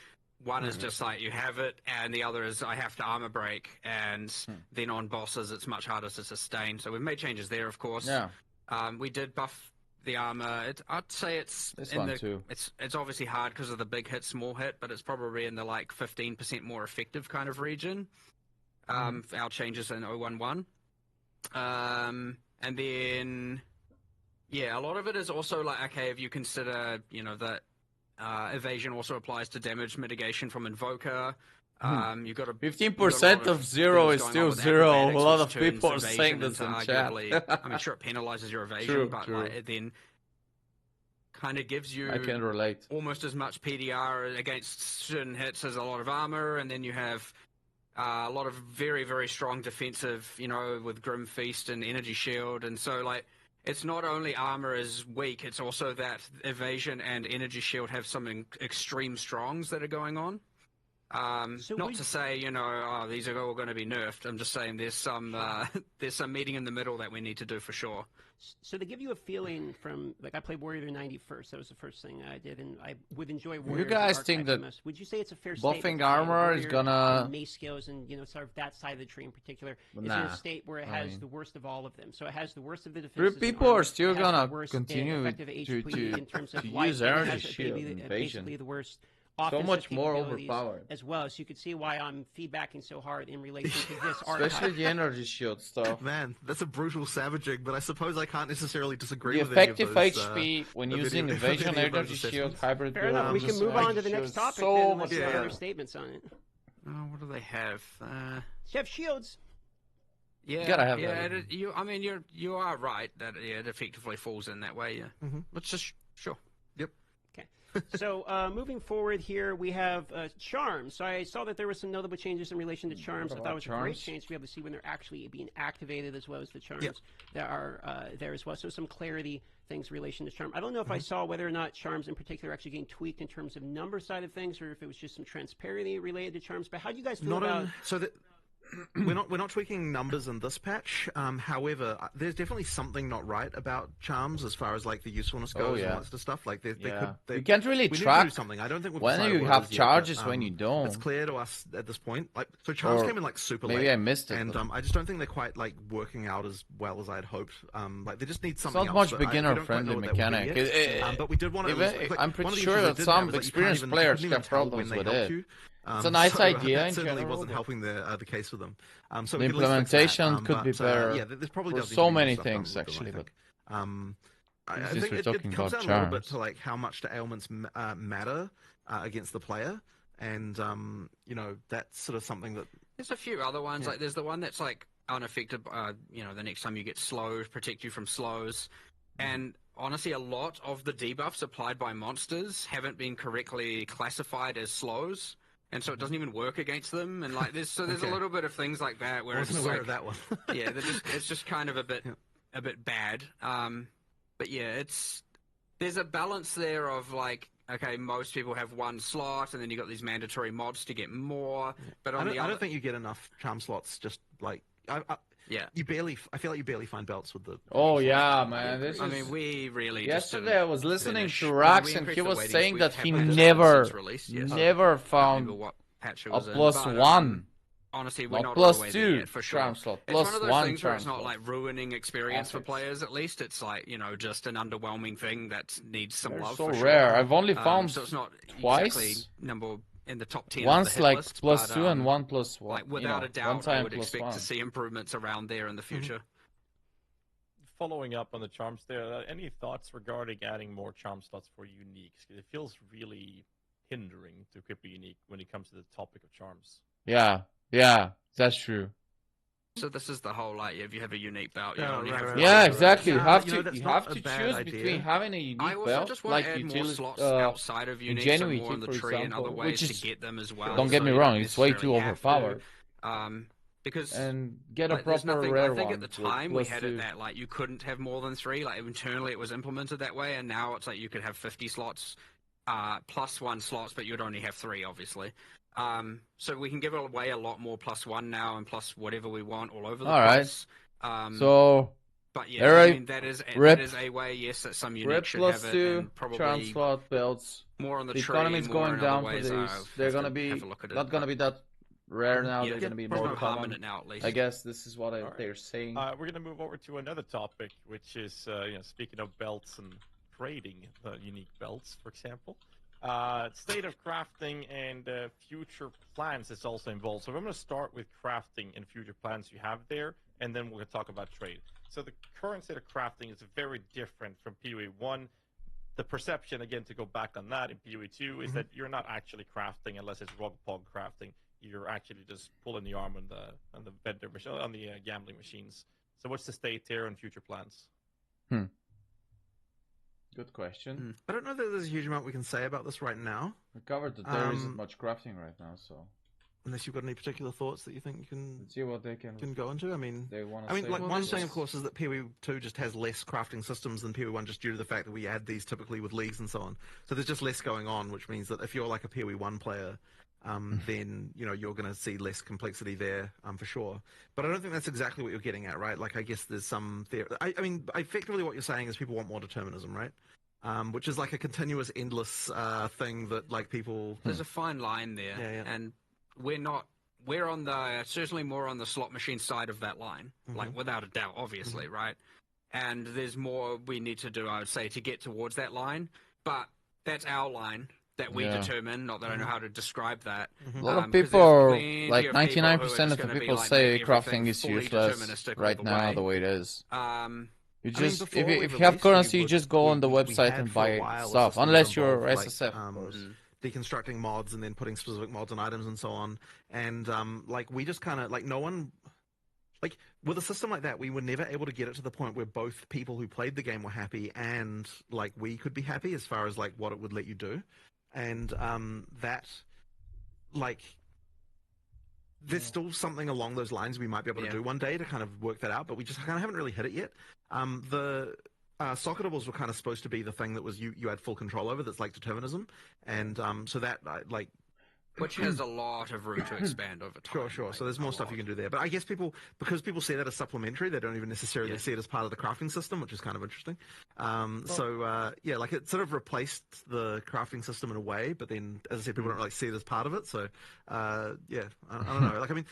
One is just like you have it, and the other is I have to armor break, and then on bosses it's much harder to sustain. So we've made changes there, of course. Yeah. We did buff the armor. I'd say it's too. It's obviously hard because of the big hit, small hit, but it's probably in the like 15% more effective kind of region. Our changes in 011. And then a lot of it is also like, okay, if you consider, that evasion also applies to damage mitigation from Invoker. You've got 15% of zero is still zero. A lot of people are saying this in chat. I mean, sure, it penalizes your evasion, but like, it then kind of gives you I can relate. almost as much PDR against certain hits as a lot of armor, and then you have a lot of very, very strong defensive, with Grim Feast and Energy Shield, and so like, it's not only armor is weak, it's also that evasion and energy shield have some extreme strongs that are going on. Not to say, these are all going to be nerfed. I'm just saying there's some meeting in the middle that we need to do for sure. So to give you a feeling from, like, I played Warrior 91st. That was the first thing I did, and I would enjoy Warrior. You guys think that would you say it's a fair buffing armor is gonna mace skills and sort of that side of the tree in particular is in a state where it has the worst of all of them. So it has the worst of the defenses. People are still gonna continue to in terms of use energy shield and basically the worst. So much more overpowered as well, so you could see why I'm feedbacking so hard in relation to this archive. Especially the energy shield stuff. Man, that's a brutal savaging, but I suppose I can't necessarily disagree the with any of those, effective HP when using evasion, energy shield, hybrid. Fair enough. We can move on to the next topic. So much other statements on it. What do they have? You have shields. Yeah, you gotta have that. You are right that it effectively falls in that way. Yeah, let's just sure. So moving forward here, we have charms. So I saw that there were some notable changes in relation to charms. I thought it was a great change to be able to see when they're actually being activated, as well as the charms that are there as well. So some clarity things in relation to charm. I don't know if I saw whether or not charms in particular are actually getting tweaked in terms of number side of things, or if it was just some transparency related to charms. But how do you guys feel about? we're not tweaking numbers in this patch. However, there's definitely something not right about charms as far as like the usefulness goes and all that sort of stuff. Like you can't really we need to track do something. I don't think we've when decided you what it have is yet, charges, but, when you don't. It's clear to us at this point. Like, so charms Or came in like super maybe late. I missed it, and but- I just don't think they're quite like working out as well as I had hoped. Like they just need It's something not else. much but we don't quite beginner-friendly know what that would be mechanic. yet. But we did want to. I'm pretty sure that some experienced players have problems with it. It's a nice idea That in certainly general, wasn't but- helping the case for them. So The we could at least fix that. implementation could be better Yeah, there's probably for does need so to be more many stuff done things, with them, actually, I but- think. I Since think we're it talking comes about down a little bit charms. to like how much the ailments matter against the player, and you know that's sort of something that. There's a few other ones. Yeah. Like there's the one that's like unaffected. You know, the next time you get slows, protect you from slows, and honestly, a lot of the debuffs applied by monsters haven't been correctly classified as slows. And so it doesn't even work against them, and like there's Okay. a little bit of things like that where I it's wasn't aware like, of that one. yeah, it's just kind of a bit bad. But yeah, there's a balance there of like, okay, most people have one slot, and then you got these mandatory mods to get more. But on I the other, don't think you get enough charm slots. Just like yeah. I feel like you barely find belts with the. Oh yeah, man. This I is... mean, we really Yesterday just I was listening finish. to I mean, Rax, we and he increased the was weightings. saying We that have he patched it never since release, yes. never I don't remember found what patch it a was in, plus but, one. Honestly, we're Not not plus all the way two there yet, for sure. charm slot, It's plus one of those one things where it's charm not slot. like ruining experience for Perfect. players. At least it's like, you know, just an underwhelming thing that needs some They're love. so for sure. rare. I've only found so it's not twice. exactly number in the top 10 Once of the hit like list, plus but, two and one plus one. like without a one doubt, time I would plus expect one. to see improvements around there in the future. Following up on the charms there, any thoughts regarding adding more charm slots for uniques? 'Cause it feels really hindering to equip a unique when it comes to the topic of charms. Yeah, that's true. So this is the whole like if you have a unique belt, you Yeah, only right, have right, one. Yeah, right. exactly. You Yeah, have you know, to that's you not have a to bad choose idea. between having a unique I also belt, just want like to add more utility, slots outside of uniques and Ingenuity, more on the for tree and example, other which ways is- to get them as well. don't get so me you wrong, don't it's way too necessarily have to. overpowered. Because and get a like, there's proper nothing, rare I think one. at the with time we plus had two. it that like you couldn't have more than 3. Like internally it was implemented that way, and now it's like you could have 50 slots, plus 1 slots, but you'd only have 3, obviously. So we can give away a lot more plus 1 now and plus whatever we want all over the All right. place. So But yeah, Alright, I mean that is rip- a way. Yes, that some rip unique should plus have it, two and probably charm slot belts. more on the, The tree. economy's more going in down other for ways. these. They're gonna be have a look at it, not gonna but- be that rare now. Yeah, They're gonna be there's more no harm in common. it now, at least. I guess this is what Alright. they're saying. We're going to move over to another topic, which is, speaking of belts and trading unique belts, for example. State of crafting and future plans is also involved. So I'm going to start with crafting and future plans you have there, and then we're going to talk about trade. So the current state of crafting is very different from POE1. The perception, again, to go back on that in POE2, is that you're not actually crafting unless it's rog-pog crafting. You're actually just pulling the arm on the vendor machine, on the gambling machines. So what's the state here and future plans? Good question. I don't know that there's a huge amount we can say about this right now, We covered that there isn't much crafting right now, so unless you've got any particular thoughts that you think you can let's see what they can go into. I mean, they want to I mean, say. like Well, one this thing, is- of course, is that POE2 just has less crafting systems than POE1, just due to the fact that we add these typically with leagues and so on. So there's just less going on, which means that if you're like a POE1 player, then you're going to see less complexity there, for sure. But I don't think that's exactly what you're getting at, right? Like, I guess there's some theory. I mean, effectively, what you're saying is people want more determinism, right? Which is like a continuous, endless thing that like people. There's a fine line there, Yeah. and we're on the certainly more on the slot machine side of that line, like without a doubt, obviously, right? And there's more we need to do, I would say, to get towards that line. But that's our line that we Yeah. determine. Not that I know how to describe that. A lot of 'cause there's people, plenty like of people who are 99% just of the gonna be people like, say make crafting everything is fully useless deterministic all right the now way. the way it is. You I mean, just before if we you have released, currency, we you would- just go on the we website had and for a buy while a stuff, system that unless you're involved, like, SSF, of course. deconstructing mods and then putting specific mods on items and so on. And like we just kind of like no one. Like, with a system like that, we were never able to get it to the point where both people who played the game were happy and, like, we could be happy as far as, like, what it would let you do. And that, like, there's still something along those lines we might be able to do one day to kind of work that out, but we just kind of haven't really hit it yet. The socketables were kind of supposed to be the thing that was you had full control over, that's like determinism. And so that, like, which has a lot of room to expand over time. Sure. Like, So there's more stuff you can do there. But I guess because people see that as supplementary, they don't even necessarily see it as part of the crafting system, which is kind of interesting. Like it sort of replaced the crafting system in a way, but then, as I said, people don't really see it as part of it. So, I don't know. Like, I mean,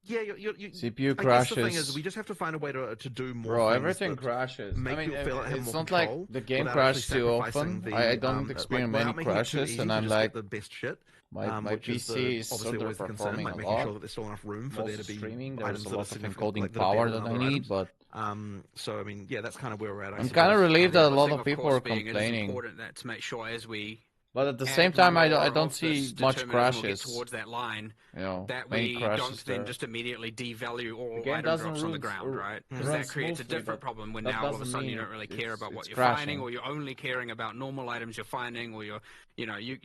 CPU I crashes. guess the thing is, we just have to find a way to do more. Bro, things everything that crashes. make I mean, people feel like they have it's more not like control the game without actually crashes too sacrificing often. the, I don't experience without many making it too crashes, easy and to I'm just like, get the best shit. my Which PC is obviously always the concern, underperforming like a making lot. sure that there's still enough room for Also there to be streaming, items there's a that are lot of significant, encoding like, that are power better that than I other need, items. but So I mean, yeah, that's kind of where we're at. I'm kind of relieved that a lot of people are It is complaining. important that to make sure as we But at the add same time, I more don't of see this much determinism, we'll get crashes. towards that line, You know, that many we crashes don't then there. just immediately devalue all The game item doesn't drops on the run- ground, right? Because run that creates a smoothly, different but problem when that now all of a doesn't sudden you mean don't really care it's- about what it's you're crashing. finding, or you're only caring about normal items you're finding, or you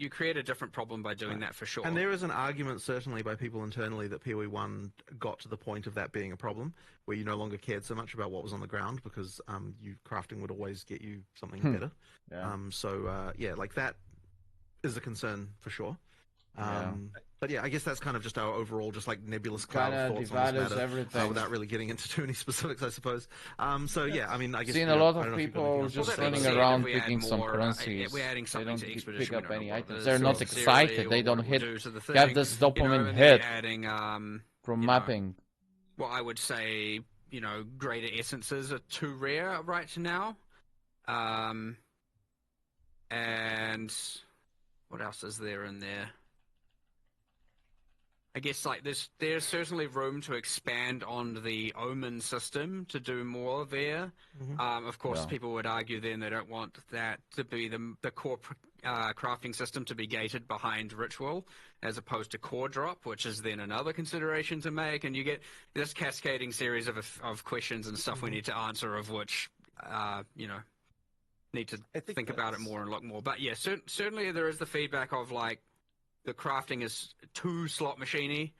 create a different problem by doing that for sure. And there is an argument, certainly by people internally, that POE1 got to the point of that being a problem, where you no longer cared so much about what was on the ground because crafting would always get you something better. Yeah. Like that is a concern for sure. Yeah. But yeah, I guess that's kind of just our overall, just like nebulous cloud Kinda of thoughts on this devalues matter, everything. without really getting into too many specifics, I suppose. Yeah, I mean, I guess Seen you a know, lot I of don't know if you've got people anything else to just Well, that say, running being but- said, around if we add picking some more, currencies. we're adding They something don't to pick Expedition, up we don't any know what it items. is, They're or not necessarily, excited. or They what don't it will hit. do to the Have thing. this You know, dopamine and then hit adding from you know, mapping. what I would say, greater essences are too rare right now. And what else is there in there? I guess like there's certainly room to expand on the Omen system to do more there. Of course, Yeah. people would argue then they don't want that to be the core crafting system to be gated behind Ritual as opposed to Core Drop, which is then another consideration to make. And you get this cascading series of questions and stuff we need to answer, of which need to think about it more and look more. But yeah, certainly there is the feedback of like, the crafting is too slot machiney.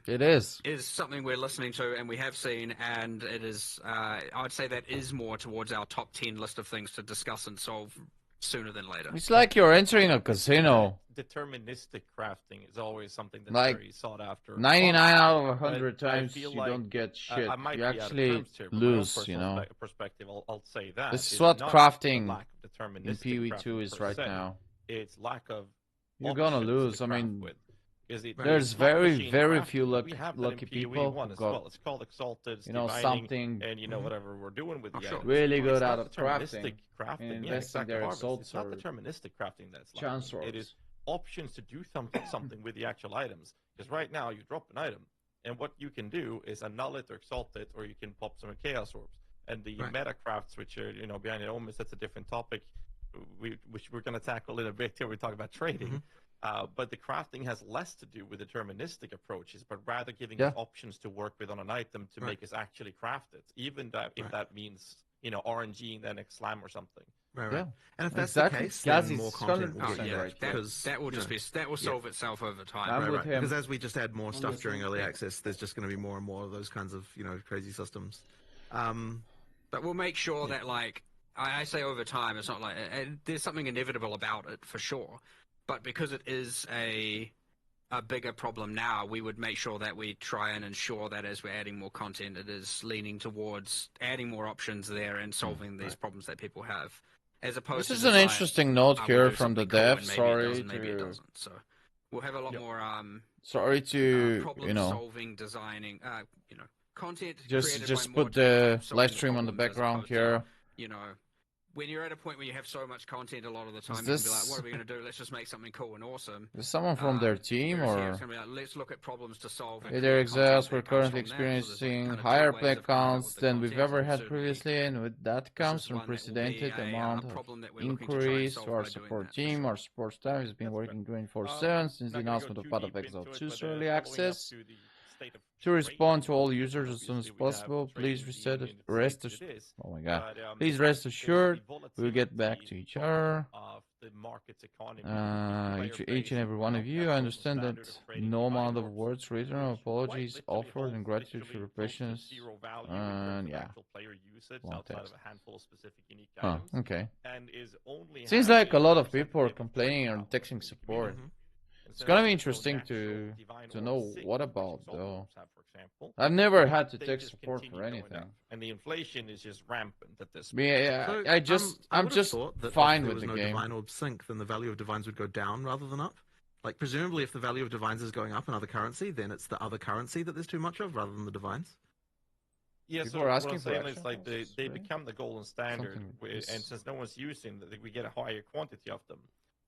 It is. Is something we're listening to and we have seen, and it is. I'd say that is more towards our top 10 list of things to discuss and solve sooner than later. It's like you're entering a casino. Deterministic crafting is always something that's Like, very sought after. 99 out of But 100 I times feel you like, don't get shit. I might You be out of actually terms here, from my own lose, personal perspective, I'll say that. This is It's what not crafting a lack of in deterministic POE2 crafting is per right se. now. It's lack of You're gonna options lose. to I craft mean, with. there's slot very, machine very crafting. few We have that lucky in people POE1 who as got, well. It's called Exalted, something and whatever we're doing with the items. really good It's out not of crafting. deterministic crafting. And Yeah, investing exactly. their Harvest. exalts It's not or deterministic crafting that's chance lacking. It rolls. is options to do something with the actual items. Because right now you drop an item, and what you can do is annul it or exalt it, or you can pop some chaos orbs. And the meta crafts, which are behind the omens, that's a different topic, which we're going to tackle in a bit here. We talk about trading. But the crafting has less to do with deterministic approaches, but rather giving us options to work with on an item to make us actually craft it, even if that means RNG and then slam or something. Right. And if that's Exactly. the case, Gaz then more is content will 100% get you right. because that will just that will solve itself over time. I'm with him. Because as we just add more stuff with during him. early access, there's just going to be more and more of those kinds of crazy systems. But we'll make sure that, like, I say over time, it's not like there's something inevitable about it for sure. But because it is a bigger problem now, we would make sure that we try and ensure that as we're adding more content, it is leaning towards adding more options there and solving these problems that people have. As opposed This is to an just interesting like, note we'll here do from the something cool dev. and maybe it doesn't. So we'll have a lot more problem solving, designing, content. just created by put the solving live stream on the problems as background opposed here. To, when you're at a point where you have so much content a lot of the time, Is you can be this- like, what are we going to do? Let's just make something cool and awesome. Is someone from their team Whereas or? here it's going to be like, let's look at problems to solve. and Hey create there, content Exhaust. that We're comes currently from that. So there's, like, experiencing kind of higher two play ways of coming up counts with the than we've content, ever and had certainly previously, and with that this comes is one that will be unprecedented a amount of problem that we're looking to try and inquiries solve to our by doing support that, for team. sure. Our support staff has been That's working fair. 24/7 since the Not gonna go announcement of too Path deep of Exile into it, 2's but, early following up access. to the state of To respond to trade, all users as soon as obviously we have possible, trading please being in its rest state that it assured. is. Oh my god! But, Please rest there's assured, the we'll get back to volatility each other. of the market's economy. Each and every one of you, I understand that no amount of words written or apologies offered and gratitude for your patience. Yeah. Long text. Huh, okay. Seems like a lot of people are complaining on texting support. It's gonna be interesting to know what about though. I've never had to tech support for anything. And the inflation is just rampant at this point. Yeah, So, I'm just fine with the game. If there was no divine or sync, then the value of divines would go down rather than up. Like, presumably, if the value of divines is going up in other currency, then it's the other currency that there's too much of rather than the divines. Yeah, People so are what asking I'm for saying action is like points, they right? become the golden standard, and since no one's using them, we get a higher quantity of them.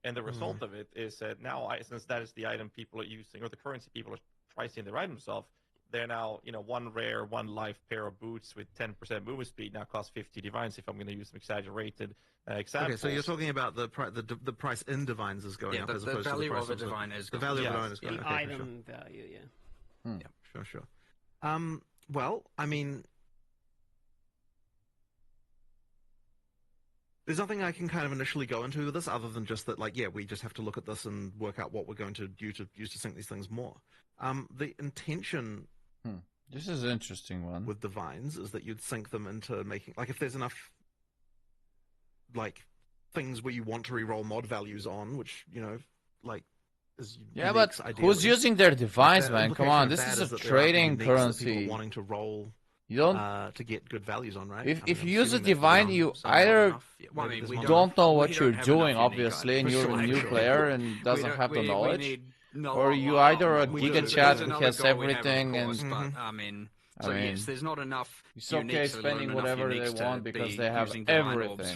And the result of it is that now, since that is the item people are using, or the currency people are pricing their items off, they're now, one rare, one life pair of boots with 10% movement speed now costs 50 divines if I'm going to use some exaggerated examples. Okay, so you're talking about the price in divines is going up as opposed to the price of a divine is the value of a divine is going The up. Okay, item value, yeah. Yeah, sure. Well, I mean, there's nothing I can kind of initially go into with this other than just that, like, yeah, we just have to look at this and work out what we're going to use to sync these things more. The intention This is an interesting one. with divines is that you'd sync them into making, like, if there's enough, like, things where you want to reroll mod values on, which, like, is Yeah, uniques, but ideally. who's using their divines, The man? Come implication on, of this that is is a that there are trading uniques that currency. people wanting to roll You don't. to get good values on, right? If I'm you use a assuming that's divine, what you so not either enough. Yeah, well, I mean, we don't know what we you're don't have doing, enough unique obviously, and items. you're a For new sure. player and doesn't have the knowledge, or you either a giga chat who has everything, and I mean, yes, there's not enough. it's okay spending whatever they want because they have everything.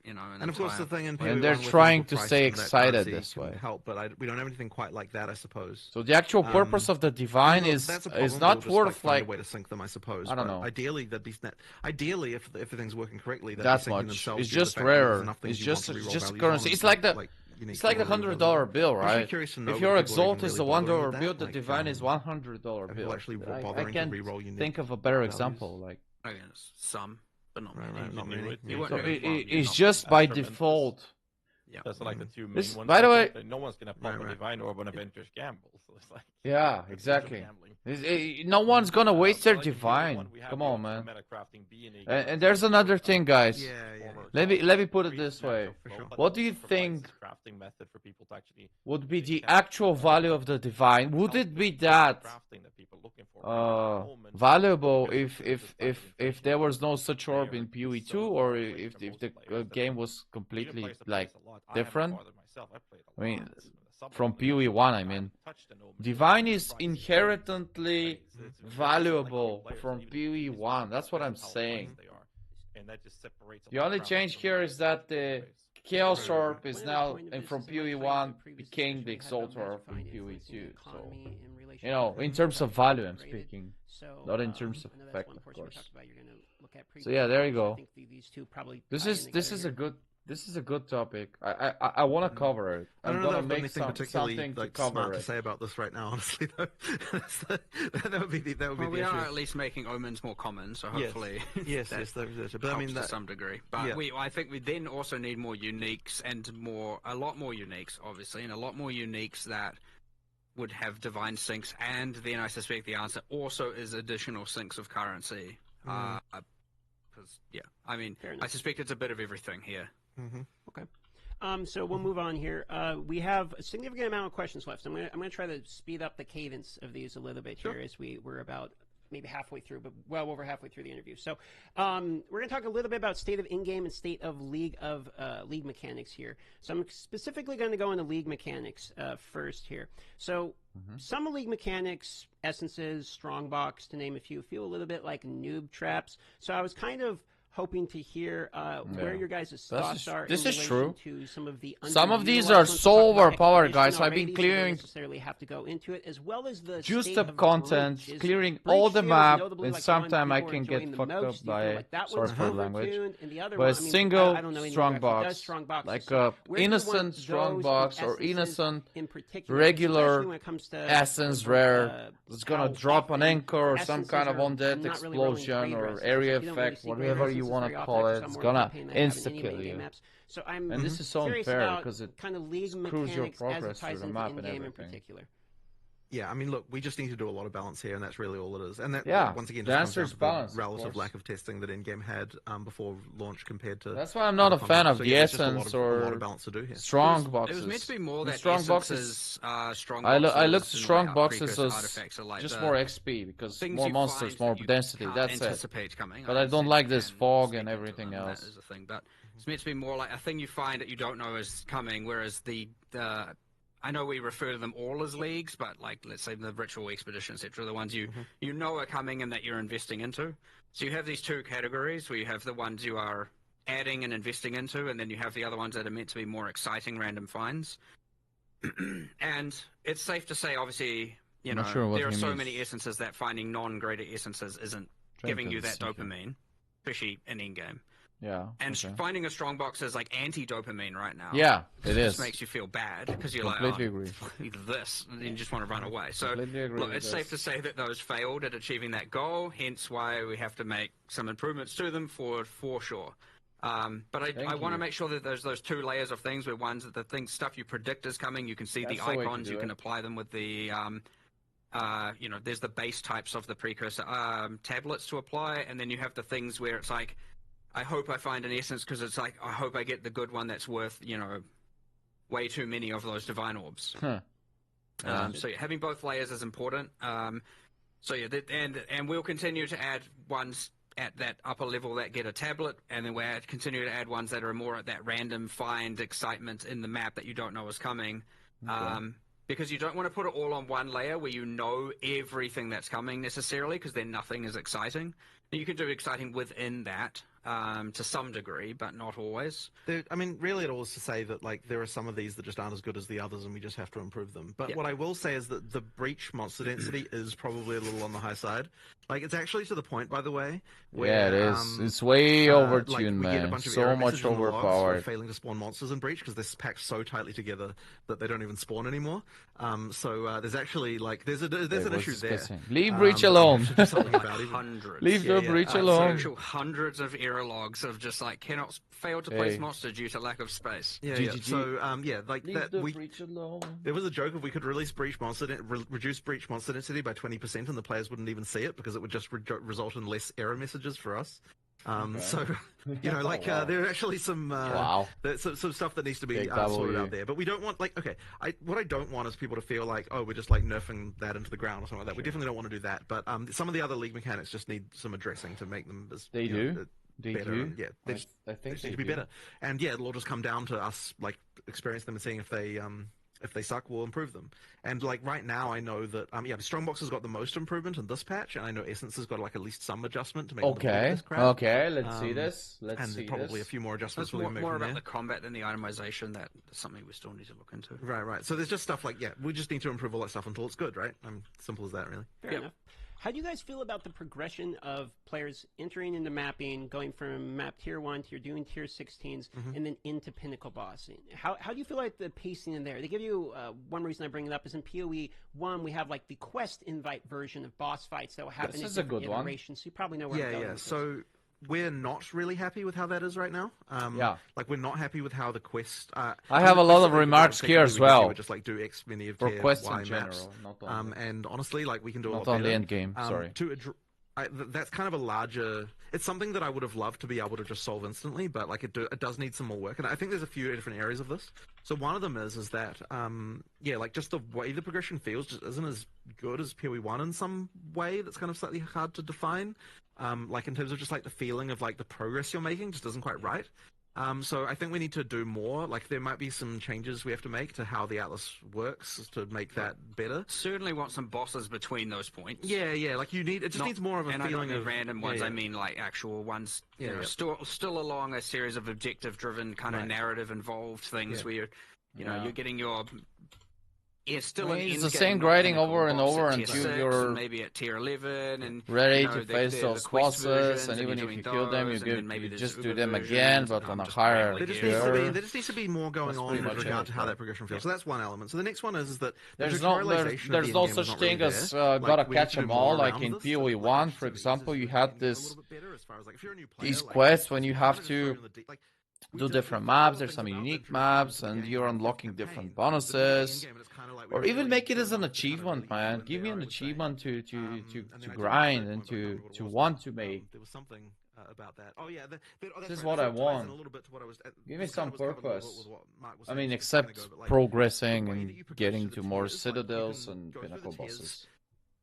And of course, the thing in POE1 And they're with trying visible to price stay and that excited currency this can way. help, but we don't have anything quite like that, I suppose. So the actual purpose of the divine That's a problem. is not We'll worth just, find like a way to sync them, I suppose. I don't but know. Ideally, ideally, if everything's working correctly, they'd that be syncing much. themselves It's due to the just fact that there's rarer. enough things It's you want to just reroll values currency. on It's and like the unique it's like the reroll $100 bill, I'm actually right? curious to know If whether your people are even exalt is really the $1 bothering with bill, that. the Like, divine is $100 people bill. actually I bothering to can't reroll unique think of a better values. example. Like Some, but not Right, many. not many. so it's just by default. Yeah. That's like the two main This- ones. by the I way- think. No one's gonna pump a divine orb on Avengers Gamble, so it's like Yeah, it's exactly. gambling. No one's gonna waste their Like in divine. POE1, we have Come the on, option man. of metacrafting B and A And there's another thing, guys. Yeah. Let me put it this way. But What do you it provides think this crafting method for people to actually would be the actual value of the divine? Would it be that crafting that people are looking for? valuable if there was no such orb in POE2, or if the game was completely like different? I mean, from POE1, I mean, divine is inherently valuable from POE1. That's what I'm saying. The only change here is that the Chaos Orb is now, and from POE1 became the Exalt Orb from POE2. So, in terms of value, I'm speaking, not in terms of effect, of course. So yeah, there you go. This is a good topic. I want to cover it. I don't know gonna if I've got make anything particularly something to like cover smart it. to say about this right now, honestly. Though, that would be the Well, we issue. are at least making omens more common, so hopefully Yes, that there's but I mean helps that to some degree. But yeah. I think we then also need more uniques and a lot more uniques, obviously, and a lot more uniques that would have divine syncs. And then I suspect the answer also is additional syncs of currency. Because I mean, I suspect it's a bit of everything here. Okay. So we'll move on here. We have a significant amount of questions left. I'm gonna try to speed up the cadence of these a little bit here, as we're about maybe halfway through, but well over halfway through the interview. So we're gonna talk a little bit about state of in-game and state of league mechanics here. So I'm specifically going to go into league mechanics first here. So some league mechanics, essences, strongbox, to name a few, feel a little bit like noob traps. So I was kind of hoping to hear where your guys' thoughts are. This is in true. relation to some of the Some of these underutilized are ones. so We'll talk about overpowered, guys. expedition I've been already, so we don't clearing necessarily have to go into it, as well as the juiced state up of content, breach. clearing Breach all the feels map, notably and like the one sometime I people are can enjoying get the fucked up most. Do you feel by like that source one's code language. overtuned? And the other But a one, I mean, single I don't know anything strong about who box, does strong boxes, like so a where do you want innocent strong those box or essences innocent in particular, regular especially when it comes to essence rare, it's gonna how drop an often anchor or some essences kind of are undead not really rolling explosion grade or essences. area You don't really effect, see grade whatever you essences want very to often, call except it. for It's some gonna campaign that I have in any insta-kill main game you. maps. So I'm And this is so curious unfair about because it kind of league screws your mechanics as it progress ties through the into map and in-game in everything. particular. Yeah, I mean, look, we just need to do a lot of balance here, and that's really all it is. And that, Yeah, once again, the just comes answer down is to the balance, of relative course. lack of testing that in-game had before launch compared to. That's why I'm not a other fan content. of So, the yeah, there's just essence a lot or of balance to do here. strong It boxes. was meant to be more The that strong essences, boxes. strong I boxes. look at and, strong like, boxes precursor as artifacts are like just the more XP because things more you monsters, find more that you density. can't That's it. anticipate coming. But I don't like this can fog and step into everything them, else. That is a thing, but it's meant to be more like a thing you find that you don't know is coming. Whereas the I know we refer to them all as leagues, but like let's say the ritual expedition, etc., the ones you know are coming and that you're investing into. So you have these two categories where you have the ones you are adding and investing into, and then you have the other ones that are meant to be more exciting random finds. And it's safe to say, obviously, you Not know, sure what there are he so means. many essences that finding non-greater essences isn't giving you that dopamine, especially in in-game. Yeah. And okay. finding a strong box is like anti-dopamine right now. Yeah, it just is. makes you feel bad because you're Completely like, agree. either this, and then you just want to run away. So, Completely agree look, with it's safe to this. say that those failed at achieving that goal. Hence, why we have to make some improvements to them for sure. But I want to make sure that there's those two layers of things where one's the stuff you predict is coming. You can see That's the the way to icons. do You can it. apply them with the you know, there's the base types of the precursor tablets to apply, and then you have the things where it's like, I hope I find an essence because it's like, I hope I get the good one that's worth, you know, way too many of those divine orbs. Huh. So yeah, having both layers is important. So yeah, and we'll continue to add ones at that upper level that get a tablet, and then we'll continue to add ones that are more at that random find excitement in the map that you don't know is coming. Okay. Because you don't want to put it all on one layer where you know everything that's coming necessarily, because then nothing is exciting. You can do exciting within that to some degree, but not always. I mean, really, it all is to say that like there are some of these that just aren't as good as the others, and we just have to improve them. But what I will say is that the breach monster density is probably a little on the high side. Like, it's actually to the point, by the way, where Yeah, it is. It's way overtuned, like, we man. get a bunch of So error much messages in the logs for overpowered. failing to spawn monsters in breach because they're packed so tightly together that they don't even spawn anymore. So there's actually like there's an issue there. Leave breach that we alone. have to do something about even. Hundreds. Leave the breach So alone. actual hundreds of error logs of just like cannot fail to place monster due to lack of space. Yeah. So like Leave that the we. breach alone. There was a joke if we could release breach monster reduce breach monster density by 20% and the players wouldn't even see it because it would just result in less error messages for us. So you know, like there are actually some some stuff that needs to be sorted out there. But we don't want like what I don't want is people to feel like, oh, we're just like nerfing that into the ground or something like that. We definitely don't want to do that. But some of the other league mechanics just need some addressing to make them as They do. They better. do. And, yeah, I think they need to be better. And yeah, it'll all just come down to us like experiencing them and seeing if they suck, we'll improve them. And like right now, I know that Strongbox has got the most improvement in this patch, and I know Essence has got like at least some adjustment to make them avoid this crap. Okay, let's see this. And probably a few more adjustments. That's more about the combat than the itemization. That's something we still need to look into. Right. So there's just stuff like we just need to improve all that stuff until it's good, right? Simple as that, really. Fair enough. How do you guys feel about the progression of players entering into mapping, going from map tier 1 to you're doing tier 16s, and then into pinnacle bossing? How do you feel like the pacing in there? They give you, one reason I bring it up is in POE1 we have like the quest invite version of boss fights that will happen in different iterations, so you probably know where I'm going with so we're not really happy with how that is right now. Like we're not happy with how the quest. I have a lot of remarks here as well. Just like do X many of for tier quests Y in general, maps. not only. And honestly, like we can do a lot not on better. the end game. Sorry. That's kind of a larger. It's something that I would have loved to be able to just solve instantly, but like it does need some more work. And I think there's a few different areas of this. So one of them is that like just the way the progression feels just isn't as good as POE1 in some way. That's kind of slightly hard to define. Like in terms of just like the feeling of like the progress you're making just isn't quite right. So I think we need to do more. Like there might be some changes we have to make to how the Atlas works to make that better. Certainly want some bosses between those points. Yeah. Like it just needs more of a feeling I don't mean of random ones. I mean like actual ones. Still along a series of objective-driven kind of narrative-involved things where you're getting your. It's still it's the same grinding over and over until you're maybe at tier 11 and ready to face those bosses, and even if you kill them, you just do them again, but on a higher tier. There just needs to be more going on with regard to how that progression feels. So that's one element. So the next one is that there's no such thing as gotta catch them all. Like in POE1, for example, you had these quests when you have to do different maps. There's some unique maps, and you're unlocking different bonuses. Or even make it as an achievement, man. Give me an achievement to grind and to want to make. There was something about that. Oh yeah, This is what I want. Give me some purpose. I mean, except progressing and getting to more citadels and pinnacle bosses.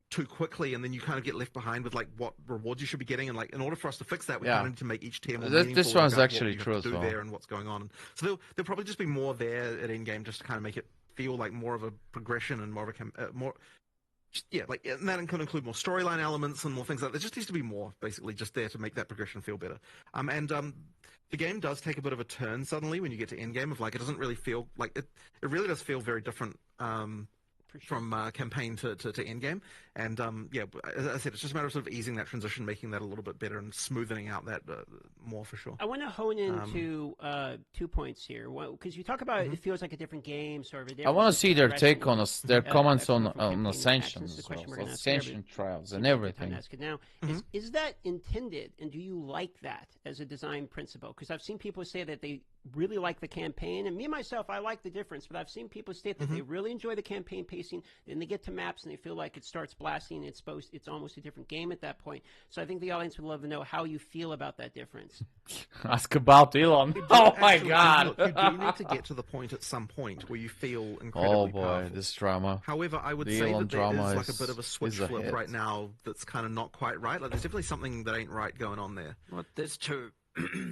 Too quickly, and then you kind of get left behind with like what rewards you should be getting, and like in order for us to fix that, we kind of need to make each tier more meaningful. This one's actually true as well. There and what's going on. So there'll probably just be more there at end game, just to kind of make it feel like more of a progression and more of a more. Yeah, like, and that can include more storyline elements and more things like that. There just needs to be more, basically, just there to make that progression feel better. The game does take a bit of a turn suddenly when you get to end game. Of like, it doesn't really feel like it. It really does feel very different. From campaign to end game, and yeah, as I said, it's just a matter of sort of easing that transition, making that a little bit better, and smoothing out that more for sure. I want to hone into 2 points here, because you talk about it feels like a different game, sort of a different. I want to see their take on us, their comments on Ascension as well, Ascension trials and everything. Now, is that intended, and do you like that as a design principle? Because I've seen people say that they really like the campaign, and me myself, I like the difference, but I've seen people state that they really enjoy the campaign pacing, then they get to maps and they feel like it starts blasting, it's almost a different game at that point. So I think the audience would love to know how you feel about that difference. Ask about Elon. Oh my god. You do need to get to the point at some point where you feel incredibly powerful. This drama. However, I would say that there is like a bit of a switch flip right now that's kind of not quite right. Like there's definitely something that ain't right going on there. Well, there's two.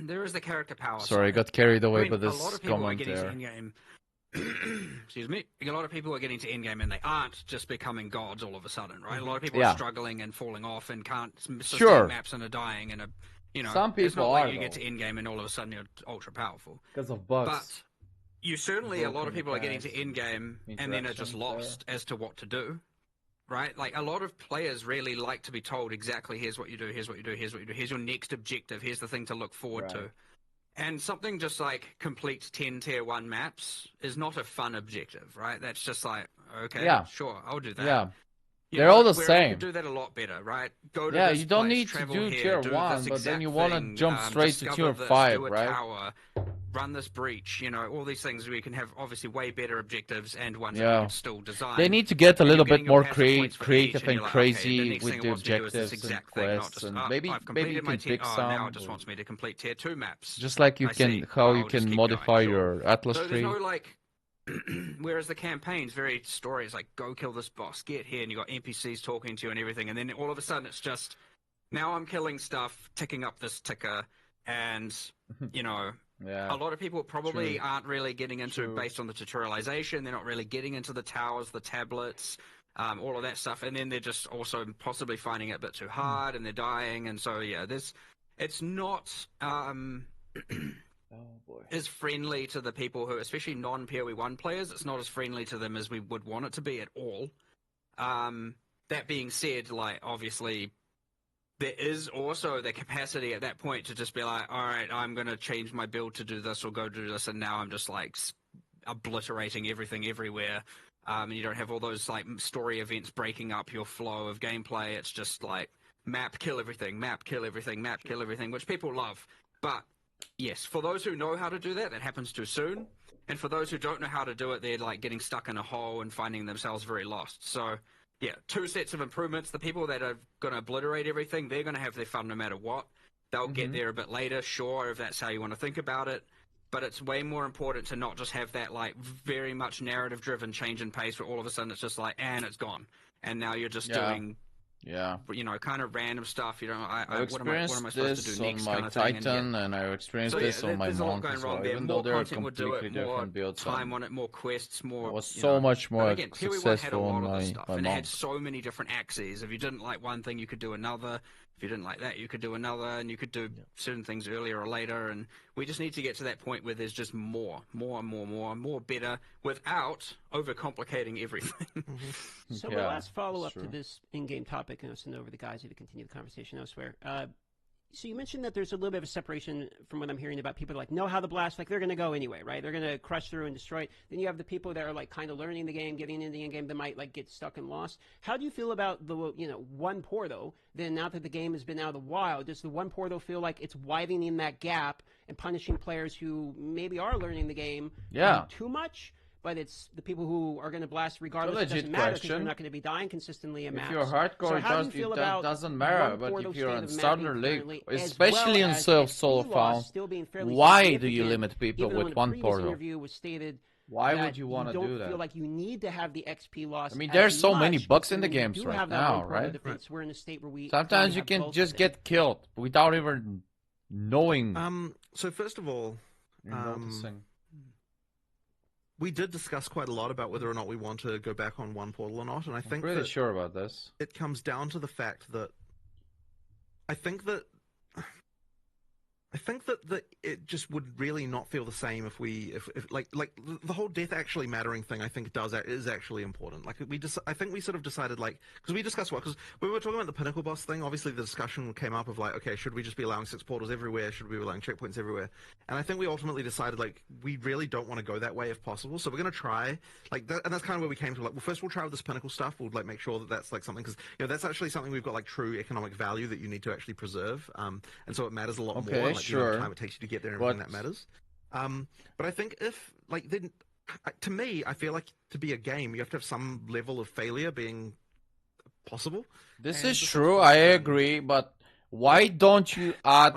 There is the character power. Sorry, I got carried away by this comment there. Excuse me. A lot of people are getting to endgame and they aren't just becoming gods all of a sudden, right? A lot of people are struggling and falling off and can't sustain maps and are dying and some people it's not like you get to endgame and all of a sudden you're ultra powerful because of bugs. But you certainly a lot of people are getting to endgame and then are just lost as to what to do. Right? Like, a lot of players really like to be told exactly, here's what you do, here's what you do, here's what you do, here's your next objective, here's the thing to look forward to. And something just like complete 10 tier 1 maps is not a fun objective, right? That's just like, okay, sure, I'll do that. Yeah. They're all the same. You do that a lot better, right? Go to this you don't place, need to do here, tier 1, but then you want to jump straight to tier 5, right? Tower, run this breach, all these things where you can have obviously way better objectives and ones that you can still design. They need to get a little bit more creative and crazy with the objectives and quests, and maybe you can pick some. Now it just wants me to complete tier 2 maps. Just like you can, how you can modify your Atlas tree. There's no like. Whereas the campaign's very story is like, go kill this boss, get here, and you got NPCs talking to you and everything, and then all of a sudden it's just, now I'm killing stuff, ticking up this ticker, and a lot of people probably aren't really getting into based on the tutorialization. They're not really getting into the towers, the tablets, all of that stuff, and then they're just also possibly finding it a bit too hard, and they're dying, and so it's not is friendly to the people who, especially non-POE1 players, it's not as friendly to them as we would want it to be at all. That being said, like, obviously, there is also the capacity at that point to just be like, all right, I'm going to change my build to do this or go do this, and now I'm just, like, obliterating everything everywhere. And you don't have all those, like, story events breaking up your flow of gameplay. It's just, like, map, kill everything, map, kill everything, map, kill everything, which people love. But yes, for those who know how to do that, that happens too soon. And for those who don't know how to do it, they're like getting stuck in a hole and finding themselves very lost. So, yeah, 2 sets of improvements. The people that are going to obliterate everything, they're going to have their fun no matter what. They'll get there a bit later, sure, if that's how you want to think about it. But it's way more important to not just have that like very much narrative-driven change in pace where all of a sudden it's just like, and it's gone. And now you're just doing... kind of random stuff. I experienced this on my Titan, and I experienced this on my Monk as well. Even though they're completely different builds, time on it, more quests, more. It was so much more again, successful on my and Monk. it had so many different axes. If you didn't like one thing, you could do another. If you didn't like that, you could do another, and you could do certain things earlier or later. And we just need to get to that point where there's just more better, without overcomplicating everything. So my last follow-up to this in-game topic, and I'll send over the guys to continue the conversation elsewhere. So you mentioned that there's a little bit of a separation from what I'm hearing about people like know how to blast, like they're going to go anyway, right? They're going to crush through and destroy it. Then you have the people that are like kind of learning the game, getting into the end game, that might like get stuck and lost. How do you feel about the one pour though? Then now that the game has been out of the wild, does the one pour though feel like it's widening that gap and punishing players who maybe are learning the game too much. But it's the people who are going to blast regardless. It doesn't matter because they're not going to be dying consistently in maps. If you're hardcore, it doesn't matter. But if you're in Starter League, especially in solo found, why do you limit people with one portal? Why would you want to do that? You don't feel like you need to have the XP loss. I mean, there's so many bugs in the games right now, right? We're in a state where we sometimes you can just get killed without even knowing. So first of all, we did discuss quite a lot about whether or not we want to go back on one portal or not, and I think I'm pretty sure about this. It comes down to the fact that I think that it just would really not feel the same if like the whole death actually mattering thing. I think is actually important. Like I think we sort of decided, like, because we discussed because we were talking about the Pinnacle boss thing. Obviously, the discussion came up of like, okay, should we just be allowing 6 portals everywhere? Should we be allowing checkpoints everywhere? And I think we ultimately decided like we really don't want to go that way if possible. So we're going to try and that's kind of where we came to. Like, well, first we'll try with this Pinnacle stuff. We'll like make sure that that's like something, because that's actually something we've got like true economic value that you need to actually preserve. And so it matters a lot more. Like, sure. The time it takes you to get there and everything that matters. But I think if, like, then, to me, I feel like to be a game, you have to have some level of failure being possible. This is true, I agree, but why don't you add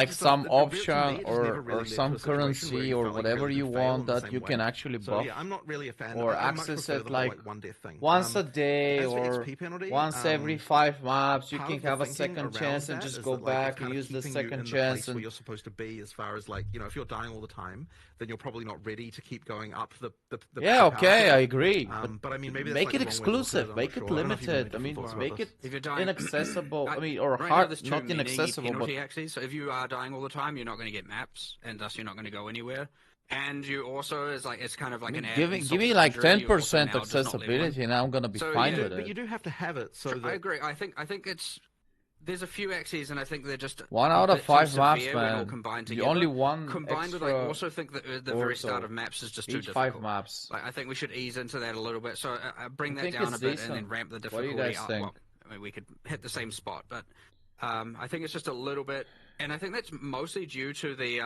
some option or some currency or whatever you want that you can actually buff I'm not really a fan or access it like once a day or once every 5 maps? You can have a second chance and just go back and use the second chance. Where you're supposed to be, as far as like, if you're dying all the time, then you're probably not ready to keep going up the okay, I agree. But I mean, maybe make it exclusive, make it limited. I mean, make it inaccessible. I mean, or not inaccessible, but axes. So if you are dying all the time, you're not going to get maps, and thus you're not going to go anywhere. And you also it's kind of like an give me like 10% accessibility, and I'm going to be fine with it. But you do have to have it. So I agree. I think there's a few axes, and I think they're just 1 out of 5 maps, man. Combined the together. only one combined with, I also think that the very start of maps is just too difficult. 5 maps. Like, I think we should ease into that a little bit. So bring that down a bit and then ramp the difficulty what do you guys up. think? Well, I mean, we could hit the same spot, but I think it's just a little bit, and I think that's mostly due to the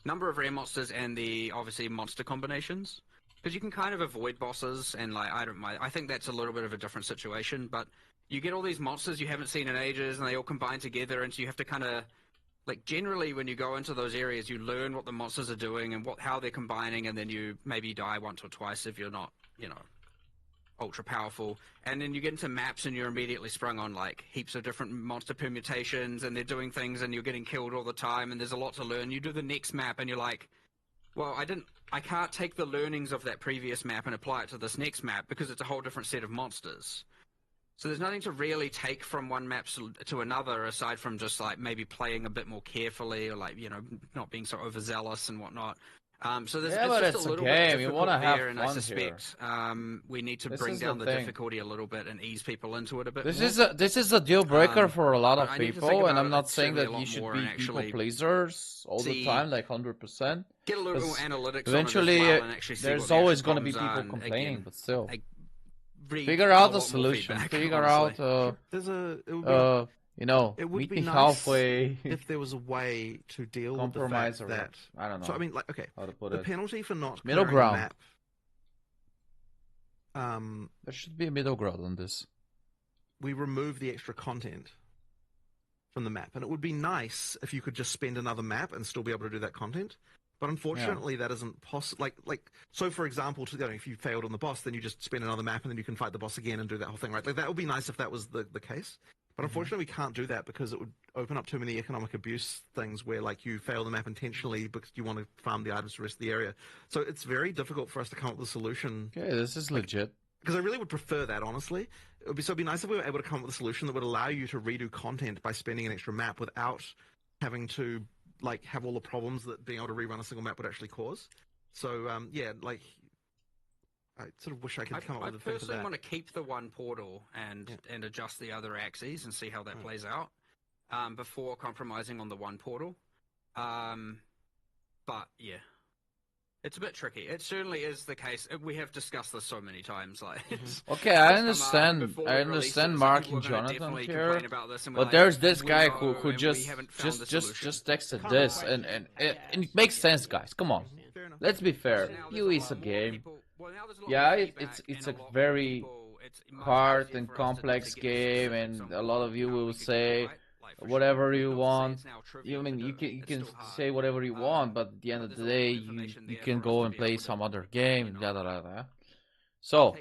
number of rare monsters and the obviously monster combinations, because you can kind of avoid bosses, and like I think that's a little bit of a different situation, but you get all these monsters you haven't seen in ages, and they all combine together, and so you have to kind of, like, generally when you go into those areas, you learn what the monsters are doing and how they're combining, and then you maybe die once or twice if you're not, ultra powerful, and then you get into maps and you're immediately sprung on like heaps of different monster permutations, and they're doing things and you're getting killed all the time, and there's a lot to learn. You do the next map and you're like, well, I can't take the learnings of that previous map and apply it to this next map because it's a whole different set of monsters. So there's nothing to really take from one map to another aside from just like maybe playing a bit more carefully, or like, not being so overzealous and whatnot. So there's just a little bit difficult you want to have and fun I suspect we need to bring down the difficulty a little bit and ease people into it a bit more. This is a deal breaker for a lot of people, and I'm not saying that you should be people pleasers all the time, like 100%. Get a little more analytics. Eventually, on it as well, and actually see there's what always going to be problems people are, complaining, again, but still, read figure out the a lot more solution. feedback, Figure honestly. out. It would meet be me nice halfway. if there was a way to deal with the Compromise fact that I don't know. So I mean, like, okay, how to put the it. penalty for not Middle clearing ground. a map. There should be a middle ground on this. We remove the extra content from the map, and it would be nice if you could just spend another map and still be able to do that content. But unfortunately, that isn't possible. Like, so for example, if you failed on the boss, then you just spend another map and then you can fight the boss again and do that whole thing, right? Like, that would be nice if that was the case. But unfortunately, we can't do that because it would open up too many economic abuse things where, like, you fail the map intentionally because you want to farm the items for the rest of the area. So it's very difficult for us to come up with a solution. Okay, this is legit. Because I really would prefer that, honestly. It'd be nice if we were able to come up with a solution that would allow you to redo content by spending an extra map without having to, like, have all the problems that being able to rerun a single map would actually cause. So, I sort of wish I could come up with a thing for that. I personally want to keep the one portal and adjust the other axes and see how that plays out before compromising on the one portal. But yeah, It's a bit tricky. It certainly is the case. We have discussed this so many times. Like, Okay, I understand. I understand Mark and Jonathan here, but there's this guy who just texted this, and it makes sense, guys. Come on, let's be fair. PoE is a game. Yeah, it's a very hard and complex game, and a lot of you will say whatever you want. You mean you can say whatever you want, but at the end of the day, you can go and play some other game. Yada yada. So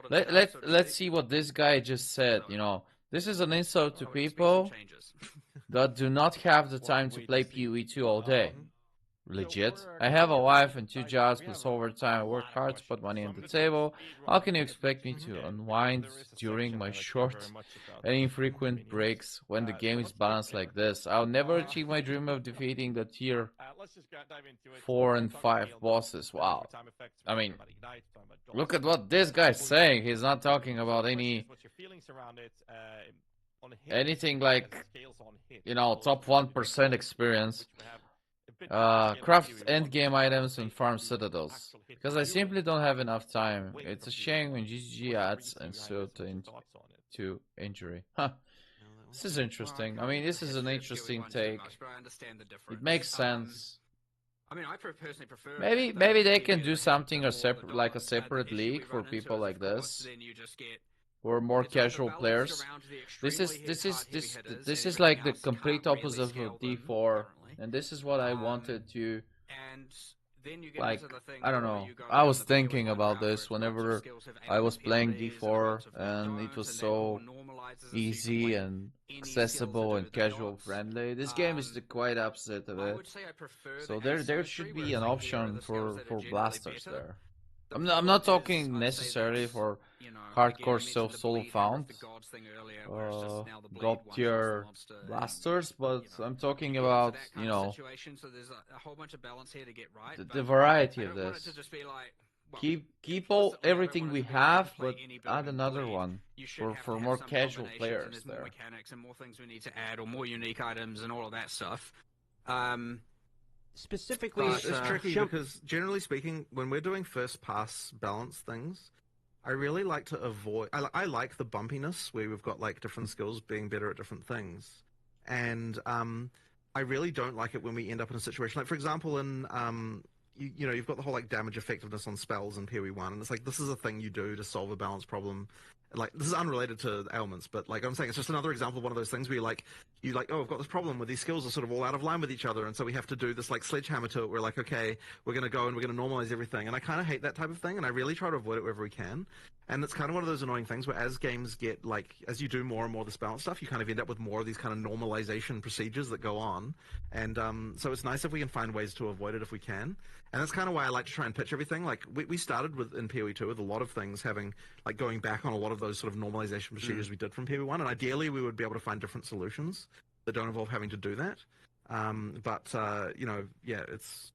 let's see what this guy just said. You know, this is an insult to people that do not have the time to play POE2 all day. Legit. I have a wife and 2 jobs plus overtime. I work hard to put money on the table. How can you expect me to unwind during my short and infrequent breaks when the game is balanced like this? I'll never achieve my dream of defeating the tier 4 and 5 bosses. Wow. I mean, look at what this guy's saying. He's not talking about anything like, you know, top 1% experience. Craft endgame items and farm citadels, because I simply don't have enough time. It's a shame when GG adds insult to injury. Huh. This is interesting. I mean, this is an interesting take. It makes sense. I mean, I personally prefer. Maybe they can do something a separate league for people like this, or more casual players. This is like the complete opposite of D4. And this is what I wanted to, like, I don't know, I was thinking about this whenever I was playing D4, and it was so easy and accessible and casual friendly. This game is the quite opposite of it. So there should be an option for blasters there. I'm not talking necessarily for hardcore solo found god tier blasters, but I'm talking about, you know, the variety of this. Keep everything we have, but add another one for more casual players there. Mechanics and more things we need to add, or more unique items and all of that stuff. Specifically, it's tricky because generally speaking, when we're doing first pass balance things, I really like to avoid. I like the bumpiness where we've got like different skills being better at different things, and I really don't like it when we end up in a situation like, for example, in you know, you've got the whole like damage effectiveness on spells in PoE1, and it's like this is a thing you do to solve a balance problem. Like, this is unrelated to ailments, but like I'm saying, it's just another example of one of those things where you like, oh, I've got this problem where these skills are sort of all out of line with each other, and so we have to do this like sledgehammer to it. We're like, okay, we're going to go and we're going to normalize everything, and I kind of hate that type of thing, and I really try to avoid it wherever we can. And it's kind of one of those annoying things where as games get, like, as you do more and more of this balance stuff, you kind of end up with more of these kind of normalization procedures that go on. And so it's nice if we can find ways to avoid it if we can. And that's kind of why I like to try and pitch everything. Like, we started with in PoE2 with a lot of things having, like, going back on a lot of those sort of normalization procedures we did from PoE1. And ideally, we would be able to find different solutions that don't involve having to do that. You know, yeah, it's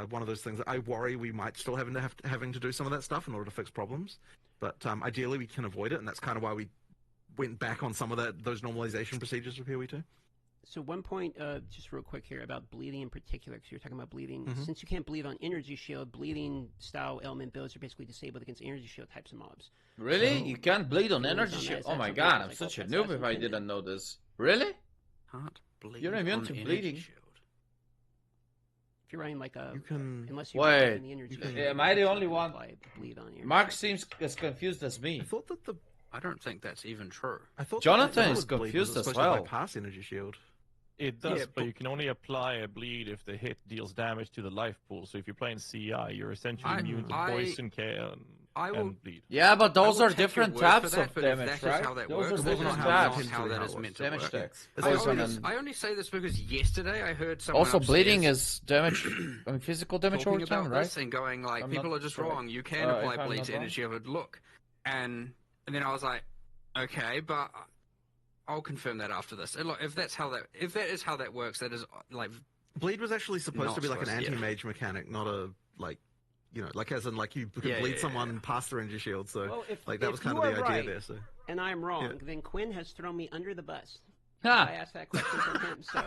one of those things that I worry we might still having to do some of that stuff in order to fix problems. But ideally, we can avoid it, and that's kind of why we went back on some of those normalization procedures for PoE2. So one point, just real quick here, about bleeding in particular, because you're talking about bleeding. Since you can't bleed on energy shield, bleeding style element builds are basically disabled against energy shield types of mobs. Really? So, you can't bleed on energy shield? Oh my god, I'm such a noob if I didn't know this. Really? Can't bleed. You're immune to bleeding. Shield. If you're running like a, unless you're in the energy shield, am I the only one? Bleed on Mark seems as confused as me. I thought that I don't think that's even true. I thought Jonathan is confused as well. Bypass energy shield. It does, but you can only apply a bleed if the hit deals damage to the life pool. So if you're playing CI, you're essentially immune to poison, and bleed. Yeah, but those are different types of damage, right? How that those works. are different types. How that is meant to damage work. decks. I only say this because yesterday I heard someone also bleeding is damage, I mean physical damage over time, right? This and going like, people are just wrong. You can apply bleed to energy of it. Look, and then I was like, okay, but I'll confirm that after this. And look, if that is how that works, that is like bleed was actually supposed to be like an anti-mage mechanic, not a like, you know, like as in like you could bleed someone past their energy shield. So like that was kind of the idea there. So and I'm wrong, then Quinn has thrown me under the bus. I asked that question from him. So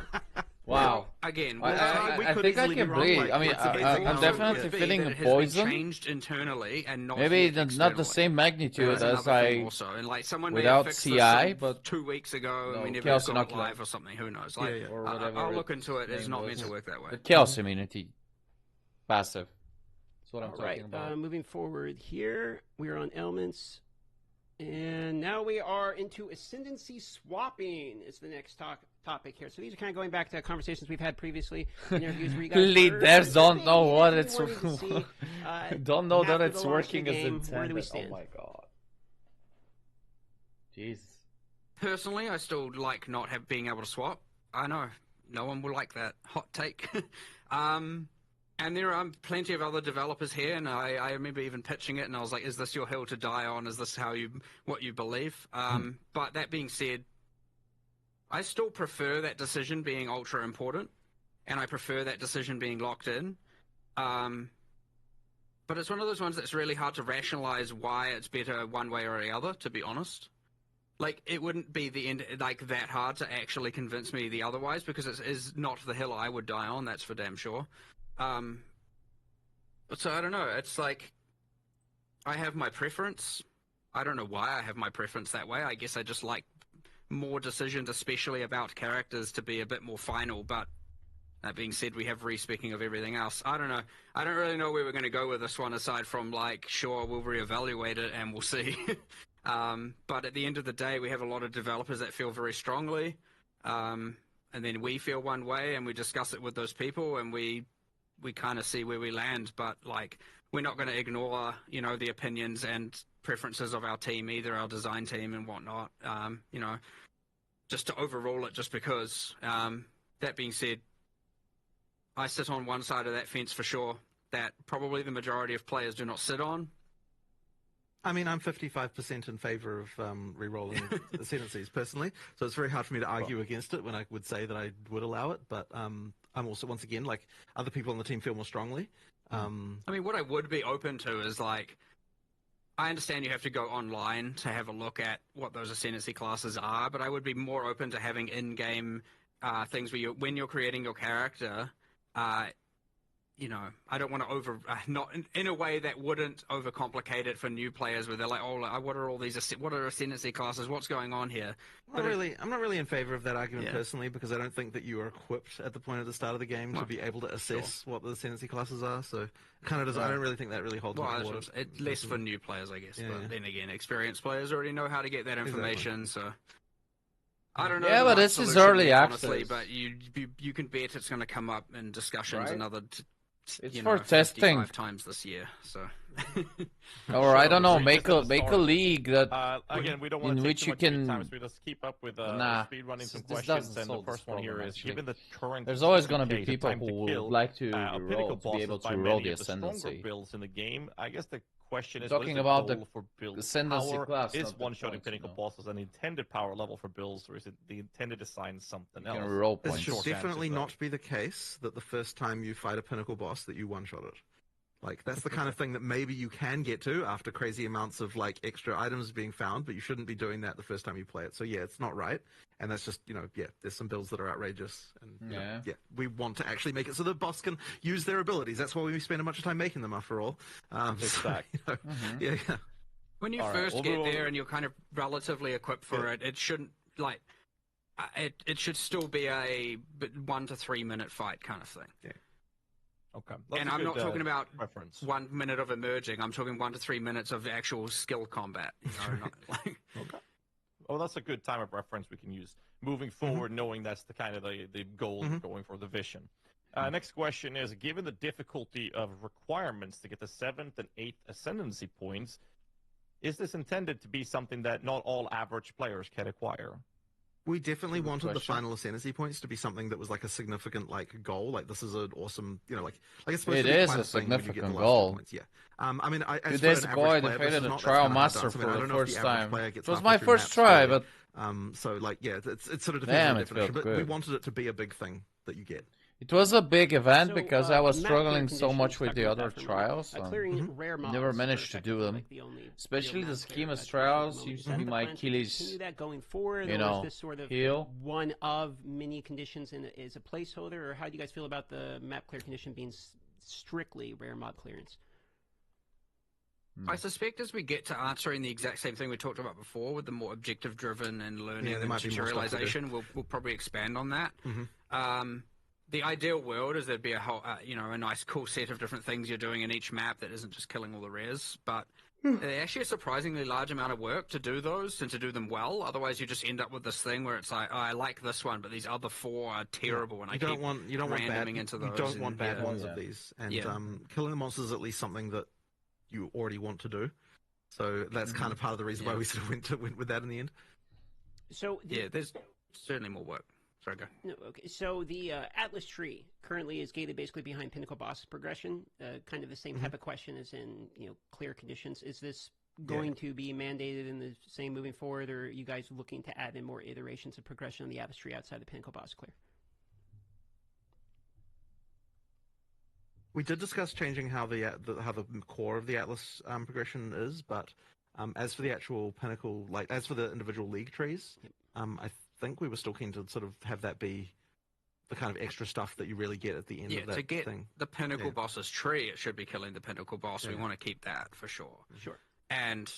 Wow. Again, I could think I easily be can wrong, bleed. like, I mean, it's amazing I'm how definitely it feeling it has poison. been changed internally and not Maybe yet not the externally. same magnitude That's as another thing I also, and like someone without may have fixed CI, this but 2 weeks ago, and we never chaos got it inoculum. live or something. Who knows? Like, Yeah. or whatever. I'll look into it. It's name not was. meant to work that way. The chaos immunity, passive. That's what I'm All talking right, about. moving forward here, we are on elements, and now we are into ascendancy swapping. Is the next topic here. So these are kind of going back to conversations we've had previously, interviews where you guys Lead were devs don't participating know what and it's wanted to see, don't know that after it's the launch of the working as game, where do we intended. stand? Oh my god. Jesus. Personally, I still like not being able to swap. I know no one will like that hot take. And there are plenty of other developers here, and I remember even pitching it, and I was like, "Is this your hill to die on? Is this what you believe?" But that being said, I still prefer that decision being ultra important, and I prefer that decision being locked in. But it's one of those ones that's really hard to rationalize why it's better one way or the other. To be honest. Like, it wouldn't be the end, like, that hard to actually convince me the otherwise, because it is not the hill I would die on, that's for damn sure. So I don't know, it's like, I have my preference. I don't know why I have my preference that way. I guess I just like more decisions, especially about characters, to be a bit more final, but that being said, we have re-speaking of everything else. I don't know. I don't really know where we're going to go with this one, aside from, like, sure, we'll reevaluate it and we'll see. But at the end of the day, we have a lot of developers that feel very strongly, and then we feel one way, and we discuss it with those people, and we kind of see where we land. But like, we're not going to ignore, the opinions and preferences of our team, either our design team and whatnot. Just to overrule it, just because. That being said, I sit on one side of that fence for sure, that probably the majority of players do not sit on. I mean, I'm 55% in favor of re-rolling ascendancies personally, so it's very hard for me to argue against it when I would say that I would allow it, but I'm also, once again, like, other people on the team feel more strongly. I mean, what I would be open to is, like, I understand you have to go online to have a look at what those ascendancy classes are, but I would be more open to having in-game things where when you're creating your character, I don't want to not in a way that wouldn't overcomplicate it for new players, where they're like, "Oh, what are all these? What are ascendancy classes? What's going on here?" I'm not really in favor of that argument personally, because I don't think that you are equipped at the point of the start of the game to be able to assess what the ascendancy classes are. So, kind of does. I don't really think that really holds much water. It's less for new players, I guess. But then again, experienced players already know how to get that information. So. I don't know. Yeah, but this is early access. Honestly, but you can bet it's going to come up in discussions another. It's for testing 55 times this year, so. Or I don't know, make a league that again, we don't want in to which take you too much of your can. time, so we just keep up with speed running some this questions. doesn't And the solve this first one here problem, is: actually. given the current, There's always going to be 60K, the people time who to would kill, like to pinnacle roll, to be able bosses by to many roll the of the stronger ascendancy. builds in the game. I guess the question is, Talking what is about the the goal for build ascendancy power? class, Is not the one-shotting points, pinnacle bosses an intended power level for builds, or is it the intended to assign something You else? can roll It points. should Short definitely answers, not be the case that the first time you fight a pinnacle boss that you one-shot it. Like, that's the kind of thing that maybe you can get to after crazy amounts of, like, extra items being found, but you shouldn't be doing that the first time you play it. So, yeah, it's not right. And that's just, there's some builds that are outrageous. And, we want to actually make it so the boss can use their abilities. That's why we spend a bunch of time making them, after all. Exactly. Yeah. When you first get there and you're kind of relatively equipped for it, it shouldn't, like, it should still be a 1 to 3 minute fight kind of thing. Yeah. Okay. And I'm not talking about reference. 1 minute of emerging. I'm talking 1 to 3 minutes of actual skill combat. Okay. Well, that's a good time of reference we can use moving forward, knowing that's the kind of the goal we're going for, the vision. Next question is: given the difficulty of requirements to get the 7th and 8th ascendancy points, is this intended to be something that not all average players can acquire? We definitely wanted the final ascendancy points to be something that was like a significant goal. Like, this is an awesome, it's supposed to be It quite is a thing when you get the significant last goal. Points. Yeah. I mean, as 2 for days an ago, I average player, this is defeated a not- that's trial kinda hard to master answer. I mean, for I the don't know if first average time. player It gets was halfway my through first maps, try, really. but So, it sort of depends Damn, on the it felt definition. But we good. wanted it to be a big thing that you get. It was a big event So, because I was map struggling clear so much conditions, with talk the about other that for a moment. trials. Clearing rare mobs Never are managed to do effectively, them. like, the only real Especially the map clear schemas condition at the trials, moment. you Is that see the my plan to continue Achilles, that going forward, you or is know, this sort of heel. one of many conditions and is a placeholder, or how do you guys feel about the map clear condition being strictly rare mob clearance? I suspect as we get to answering the exact same thing we talked about before with the more objective-driven and learning there and might be more stuff to do. tutorialization, we'll probably expand on that. The ideal world is there'd be a whole, a nice, cool set of different things you're doing in each map that isn't just killing all the rares. But they're actually a surprisingly large amount of work to do those and to do them well. Otherwise, you just end up with this thing where it's like, oh, I like this one, but these other 4 are terrible, and I keep randoming into those. You don't want bad ones Yeah. of these, and killing the monsters is at least something that you already want to do. So that's kind of part of the reason why we sort of went with that in the end. So there's certainly more work. Sorry, go. No, okay. So the Atlas tree currently is gated basically behind Pinnacle boss progression. Kind of the same type of question as in clear conditions. Is this going to be mandated in the same moving forward, or are you guys looking to add in more iterations of progression on the Atlas tree outside the Pinnacle boss clear? We did discuss changing how the core of the Atlas progression is, but as for the actual Pinnacle, like as for the individual league trees, I think we were still keen to sort of have that be the kind of extra stuff that you really get at the end of that to get thing. the Pinnacle boss's tree, it should be killing the Pinnacle boss. We want to keep that for sure. Sure. And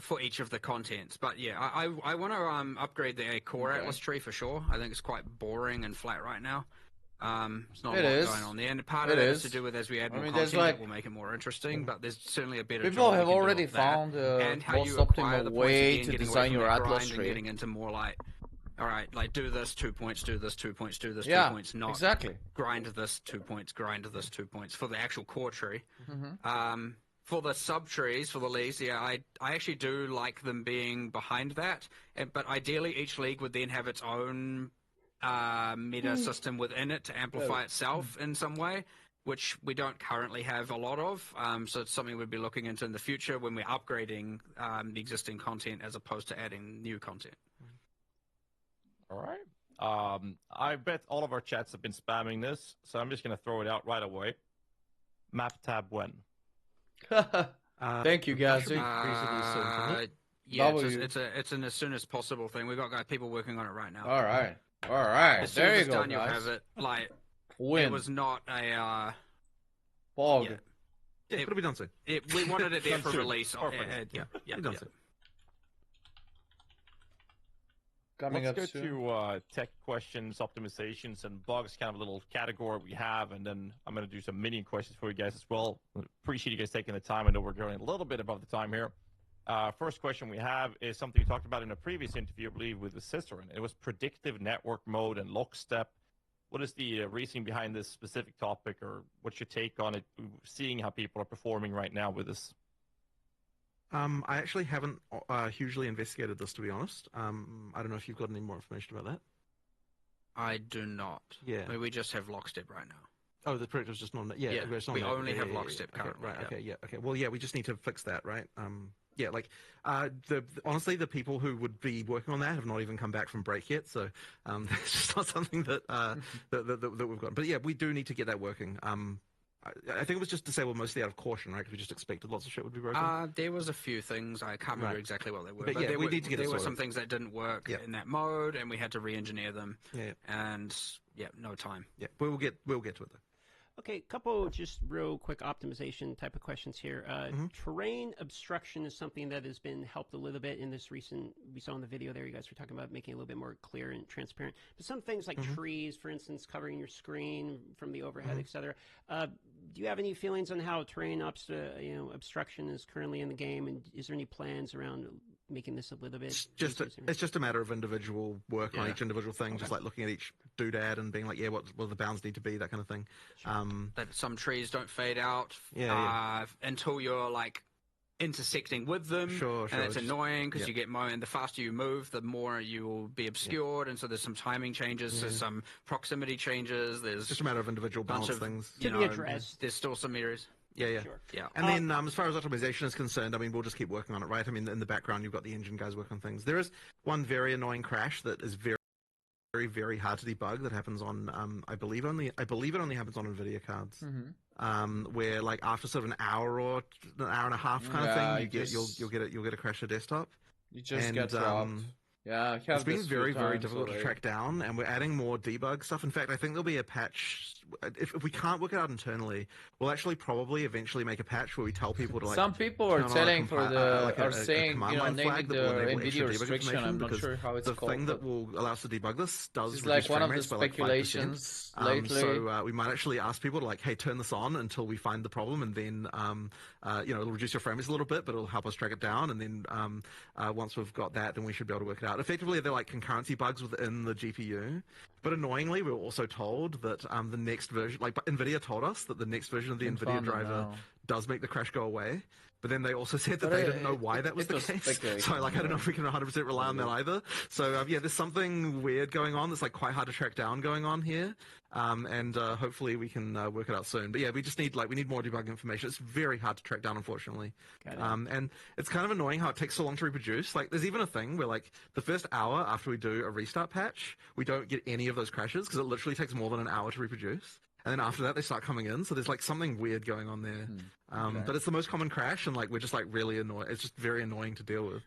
for each of the contents. But yeah, I want to upgrade the core Atlas tree for sure. I think it's quite boring and flat right now. It's not a lot going on there, and part of it is to do with as we add more content, it will make it more interesting. But there's certainly a better. People job have we can do already of that. found and the how most you acquire optimal the points way again, to getting away design from your that Atlas grind tree. and getting into more like, all right, like do this 2 points, do this 2 points, do this 2 points, not exactly. grind this 2 points, grind this 2 points for the actual core tree. For the sub trees, for the leagues, I actually do like them being behind that. But ideally, each league would then have its own meta system within it to amplify itself in some way, which we don't currently have a lot of. So it's something we'd be looking into in the future when we're upgrading the existing content as opposed to adding new content. All right. I bet all of our chats have been spamming this, so I'm just going to throw it out right away. Map tab when? Thank you, guys. It's an as soon as possible thing. We've got people working on it right now. All right. As soon There as you it's go, done, guys. you have it. Like Win. it was not a Bog. It'll be done soon. we wanted it there for release. Yeah, done soon. Coming Let's up go soon. to tech questions, optimizations, and bugs, kind of a little category we have, and then I'm going to do some mini questions for you guys as well. Appreciate you guys taking the time. I know we're going a little bit above the time here. First question we have is something we talked about in a previous interview, I believe, with the sister, and it was predictive network mode and lockstep. What is the reasoning behind this specific topic, or what's your take on it, seeing how people are performing right now with this? I actually haven't hugely investigated this, to be honest. I don't know if you've got any more information about that. I do not. Yeah. I mean, we just have lockstep right now. Oh, the predictor's just not. Yeah, it's not we that. only have lockstep Okay, currently. right. Okay. Yeah. Okay. Well, yeah. We just need to fix that, right? Yeah. Like, honestly, the people who would be working on that have not even come back from break yet. So, it's just not something that that we've got. But yeah, we do need to get that working. I think it was just disabled mostly out of caution, right? Because we just expected lots of shit would be broken. There was a few things. I can't remember exactly what they were. But yeah, we need to get it there were sorted. some things that didn't work in that mode, and we had to re-engineer them. Yeah. And no time. Yeah, we'll get to it though. Okay, couple just real quick optimization type of questions here. Terrain obstruction is something that has been helped a little bit in this recent, we saw in the video there, you guys were talking about making it a little bit more clear and transparent. But some things like trees, for instance, covering your screen from the overhead, etc. Do you have any feelings on how terrain obstruction is currently in the game, and is there any plans around making this a little bit it's just a matter of individual work on each individual thing, just like looking at each doodad and being like, what the bounds need to be, that kind of thing. Sure. That some trees don't fade out until you're like intersecting with them. Sure. And it's annoying because you get more, and the faster you move, the more you will be obscured. And so there's some timing changes, there's some proximity changes. There's just a matter of individual balance things. To be addressed. There's still some areas. Yeah. Sure. Yeah. And then as far as optimization is concerned, I mean, we'll just keep working on it, right? I mean, in the background, you've got the engine guys working on things. There is one very annoying crash that is very very, very hard to debug that happens on I believe it only happens on NVIDIA cards. Where like after sort of an hour or an hour and a half kind of thing, you'll get a crash to desktop. You just get dropped. Yeah, it's been very, very difficult to track down, and we're adding more debug stuff. In fact, I think there'll be a patch. If we can't work it out internally, we'll actually probably eventually make a patch where we tell people to like. Some people are telling for the are saying naming the NVIDIA restriction. I'm not sure how it's called. The thing that will allow us to debug this does reduce like one of the speculations lately. So we might actually ask people to like, hey, turn this on until we find the problem, and then it'll reduce your frame rates a little bit, but it'll help us track it down. And then once we've got that, then we should be able to work it out. Effectively, they're like concurrency bugs within the GPU. But annoyingly, we were also told that the next version, like NVIDIA told us that the next version of the NVIDIA driver does make the crash go away. But then they also said that they didn't know why that was the case. So like, I don't know if we can 100% rely on that either. So yeah, there's something weird going on that's like quite hard to track down going on here. And hopefully we can work it out soon. But yeah, we just need more debug information. It's very hard to track down, unfortunately. And it's kind of annoying how it takes so long to reproduce. Like there's even a thing where like the first hour after we do a restart patch, we don't get any of those crashes because it literally takes more than an hour to reproduce. And then after that, they start coming in. So there's like something weird going on there. But it's the most common crash, and like we're just like really annoyed. It's just very annoying to deal with.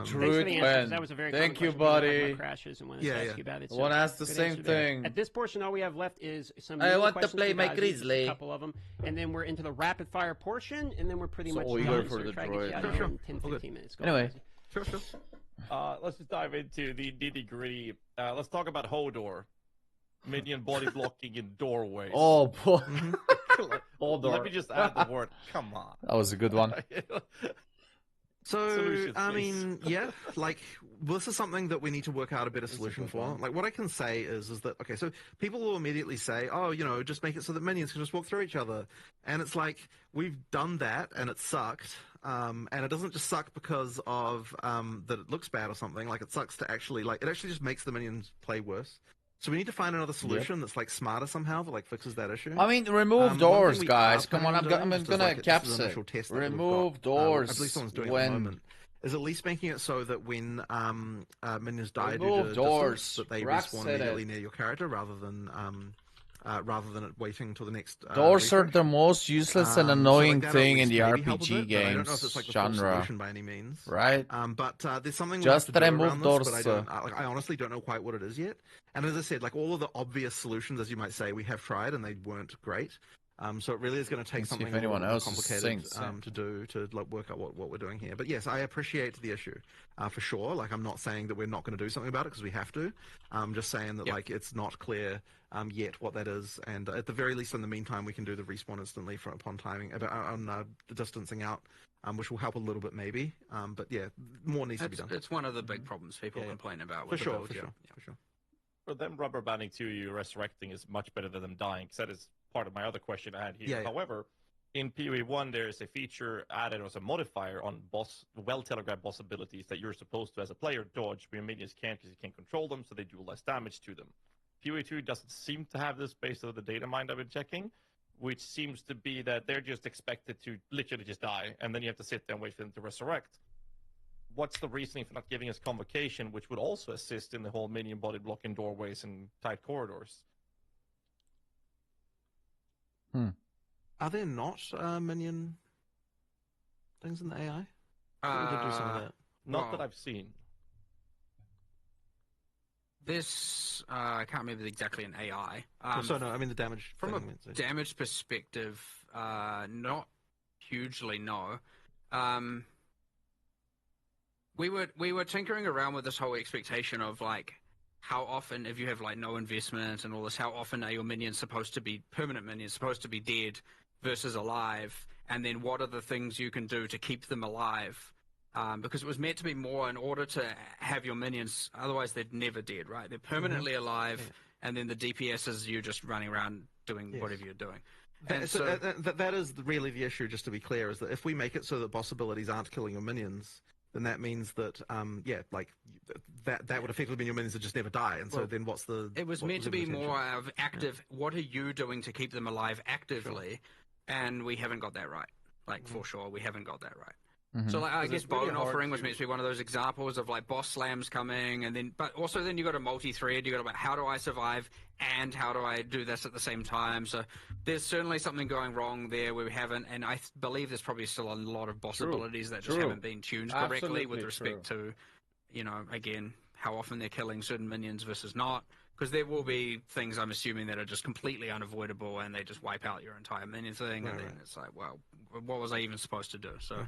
True, that was a very thank you, buddy. Crashes and when I ask you about it. I want to ask the same thing. At this portion, all we have left is some. I want to play my Grizzly. A couple of them, and then we're into the rapid fire portion, and then we're pretty much done. For the droid. Sure. 10, 15 minutes. Anyway. Sure. Let's just dive into the nitty-gritty. Let's talk about Hodor. Minion body blocking in doorways. Oh boy. Hodor. Let me just add the word. Come on. That was a good one. So, solutions, I mean, yeah, like, this is something that we need to work out a better solution for. Like, what I can say is that, okay, so people will immediately say, oh, just make it so that minions can just walk through each other. And it's like, we've done that, and it sucked. And it doesn't just suck because of that it looks bad or something. Like, it sucks to actually, like, it actually just makes the minions play worse. So we need to find another solution that's like smarter somehow that like fixes that issue. I mean, remove doors, guys. Come on, I'm gonna caps it. Remove doors. At least someone's doing it at the moment. Is at least making it so that when minions die due to doors, that they respawn immediately near your character rather than it waiting until the next. Doors are the most useless and annoying thing in the RPG games I don't know if it's like the full solution by any means. Right. But there's something just we have to do around doors. This, but I honestly don't know quite what it is yet. And as I said, like all of the obvious solutions, as you might say, we have tried and they weren't great. So it really is going to take something a little more complicated to do to like work out what we're doing here. But yes, I appreciate the issue for sure. Like I'm not saying that we're not going to do something about it because we have to. I'm just saying that like it's not clear yet what that is. And at the very least, in the meantime, we can do the respawn instantly upon timing on the distancing out, which will help a little bit maybe. But yeah, more needs to be done. It's one of the big problems people complain about. For sure. For them rubber banding to you, resurrecting is much better than them dying. Because that is part of my other question I had here. However, in POE1, there is a feature added as a modifier on well-telegraphed boss abilities that you're supposed to, as a player, dodge, but your minions can't because you can't control them, so they do less damage to them. POE2 doesn't seem to have this based on the data mine I've been checking, which seems to be that they're just expected to literally just die, and then you have to sit there and wait for them to resurrect. What's the reasoning for not giving us convocation, which would also assist in the whole minion body blocking doorways and tight corridors? Are there not minion things in the AI? We did do some of that. Not that I've seen. This I can't remember exactly an AI. No, I mean the damage. From a damage perspective, not hugely. No. We were tinkering around with this whole expectation of like how often, if you have like no investment and all this, how often are your minions supposed to be permanent minions, supposed to be dead versus alive, and then what are the things you can do to keep them alive? Because it was meant to be more in order to have your minions, otherwise they're never dead, right? They're permanently alive, and then the DPS is you just running around doing whatever you're doing. And so that is really the issue, just to be clear, is that if we make it so that boss abilities aren't killing your minions, then that means that that would effectively mean your minions would just never die. And so then what's the... It was meant to be more of active, what are you doing to keep them alive actively? Sure. And we haven't got that right. Like, for sure, we haven't got that right. So like, I guess it's really bone hard offering was to- meant to be one of those examples of like boss slams coming, and then but also then you got a multi-thread. You got about how do I survive and how do I do this at the same time. So there's certainly something going wrong there where we haven't, and I believe there's probably still a lot of boss abilities that just haven't been tuned correctly Absolutely with respect to, you know, again how often they're killing certain minions versus not. Because there will be things, I'm assuming, that are just completely unavoidable and they just wipe out your entire minion thing, and then it's like, well, what was I even supposed to do? So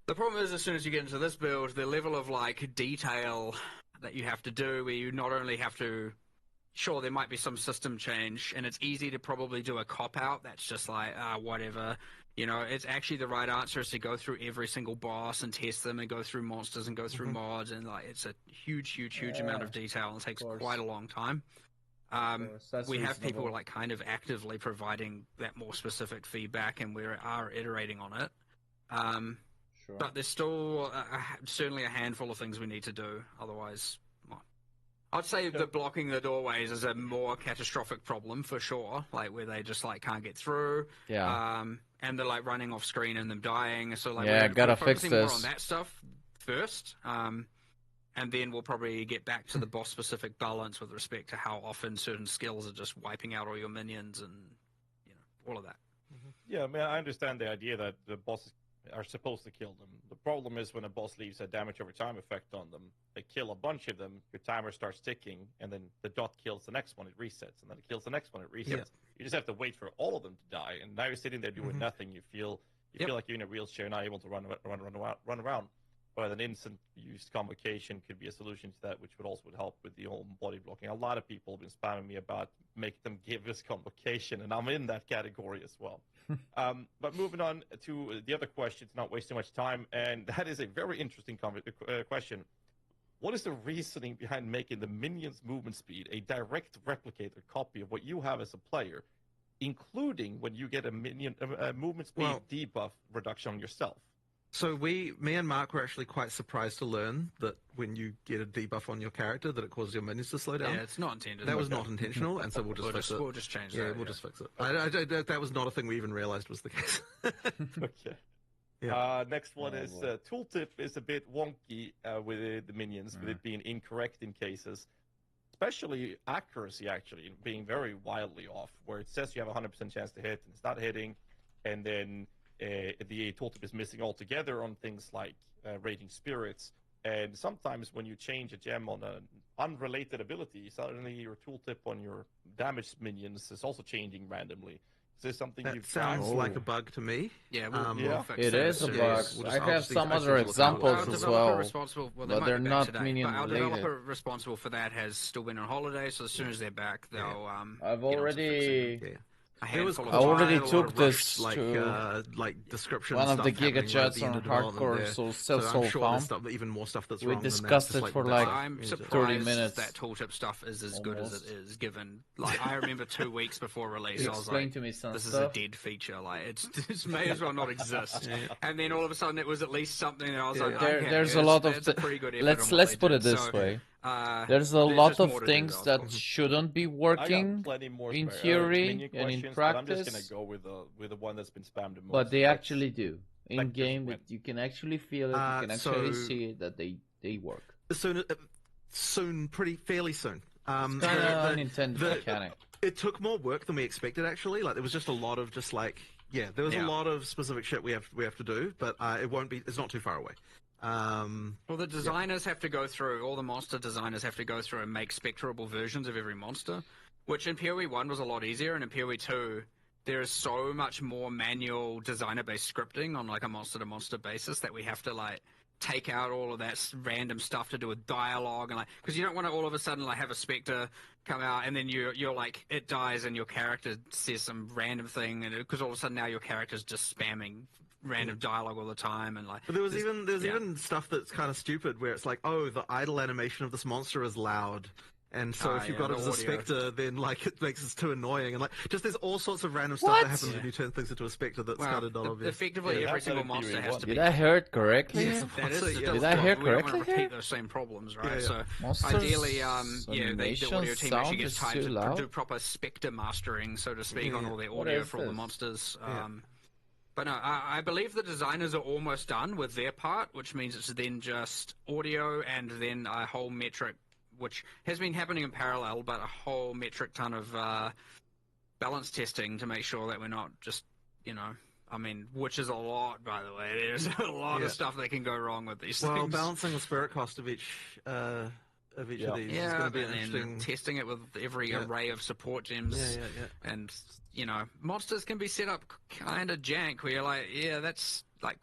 the problem is, as soon as you get into this build, the level of like detail that you have to do, where you not only have to, sure, there might be some system change, and it's easy to probably do a cop-out that's just like, whatever. You know, it's actually the right answer is to go through every single boss and test them and go through monsters and go through mods, and like it's a huge amount of detail and it takes quite a long time. We have people like kind of actively providing that more specific feedback, and we are iterating on it. But there's still certainly a handful of things we need to do. Otherwise, well, I'd say that blocking the doorways is a more catastrophic problem for sure. Like where they just like can't get through. And they're like running off screen and them dying. So like gotta we're fix focusing more this. on that stuff first. And then we'll probably get back to the boss specific balance with respect to how often certain skills are just wiping out all your minions and you know all of that. Yeah, I mean, I understand the idea that the bosses are supposed to kill them. The problem is when a boss leaves a damage over time effect on them, they kill a bunch of them, your timer starts ticking, and then the dot kills the next one, it resets, and then it kills the next one, it resets. Yeah. You just have to wait for all of them to die, and now you're sitting there doing nothing. You feel like you're in a wheelchair, not able to run around. But an instant used convocation could be a solution to that, which would help with the whole body blocking. A lot of people have been spamming me about make them give us convocation, and I'm in that category as well. But moving on to the other question, to not waste too much time, and that is a very interesting question. What is the reasoning behind making the minion's movement speed a direct replicator copy of what you have as a player, including when you get a minion movement speed debuff reduction on yourself? So me and Mark were actually quite surprised to learn that when you get a debuff on your character, that it causes your minions to slow down. Yeah, it's not intended. That was not intentional, and so we'll just fix it. We'll just change that. Yeah, we'll just fix it. That was not a thing we even realized was the case. Okay. Yeah. Next one is tooltip is a bit wonky with the minions, with it being incorrect in cases, especially accuracy actually being very wildly off, where it says you have a 100% chance to hit and it's not hitting, and then the tooltip is missing altogether on things like Raging Spirits, and sometimes when you change a gem on an unrelated ability, suddenly your tooltip on your damaged minions is also changing randomly. Is this something That you've sounds tried? like a bug to me. Yeah, we'll fix It that is a soon. bug. I have some other examples as well, but they're not minion Our related. developer responsible for that has still been on holiday, so as soon as they're back, they'll. I've already. I already took this like to description. one of stuff the happening right at GigaChats the end on of development Hardcore there. so I'm sure farm. there's stuff, even more stuff that's We wrong than that, discussed just it like for the like bug. I'm 30 surprised minutes. that tooltip stuff is as good as it Almost. is. Given, like, I remember 2 weeks before release, I was Explain like, to me some "This stuff. is a dead feature. Like, it may as well not exist." And then all of a sudden, it was at least something that I was like, There- okay, there's a lot of it's a pretty good effort let's on what they put did. it this So, way. There's a there's lot just of more to do, things though. that shouldn't be I got working, plenty more in spare, theory minion and in questions, but I'm just practice, gonna go with the one that's been spammed the most. but they That's- actually do. In Vector's game, win. you can actually feel it. You can actually so- see it that they work. Soon, fairly soon. It's kind of an unintended mechanic. It took more work than we expected, actually. Like there was just a lot of there was a lot of specific shit we have to do, but it won't be. It's not too far away. Well, the designers have to go through, all the monster designers have to go through and make spectrable versions of every monster, which in PoE 1 was a lot easier, and in PoE 2, there is so much more manual designer-based scripting on like a monster-to-monster basis that we have to like take out all of that random stuff to do with dialogue and like, because you don't want to all of a sudden like have a specter come out and then you're like, it dies and your character says some random thing, and because all of a sudden now your character's just spamming random dialogue all the time, and like. But there was even stuff that's kind of stupid where it's like, oh, the idle animation of this monster is loud, and so if you've got it as a specter, then like it makes it too annoying, and like just there's all sorts of random stuff that happens when you turn things into a specter that's kind of not obvious. Effectively, every single monster has to be. Did I hear it correctly? Yes, That is Did I hear we don't want correctly to here? repeat those same problems, right? So Monsters' ideally, the audio team actually sound gets is time too to loud? do proper specter mastering, so to speak, on all their What audio is for all the this? monsters. But no, I believe the designers are almost done with their part, which means it's then just audio and then a whole metric, which has been happening in parallel, but a whole metric ton of balance testing to make sure that we're not just, I mean, which is a lot, by the way. There's a lot of stuff that can go wrong with these things. Well, balancing the spirit cost of each of these is going to be an interesting... testing it with every array of support gems. And, monsters can be set up kind of jank, where you're like, that's like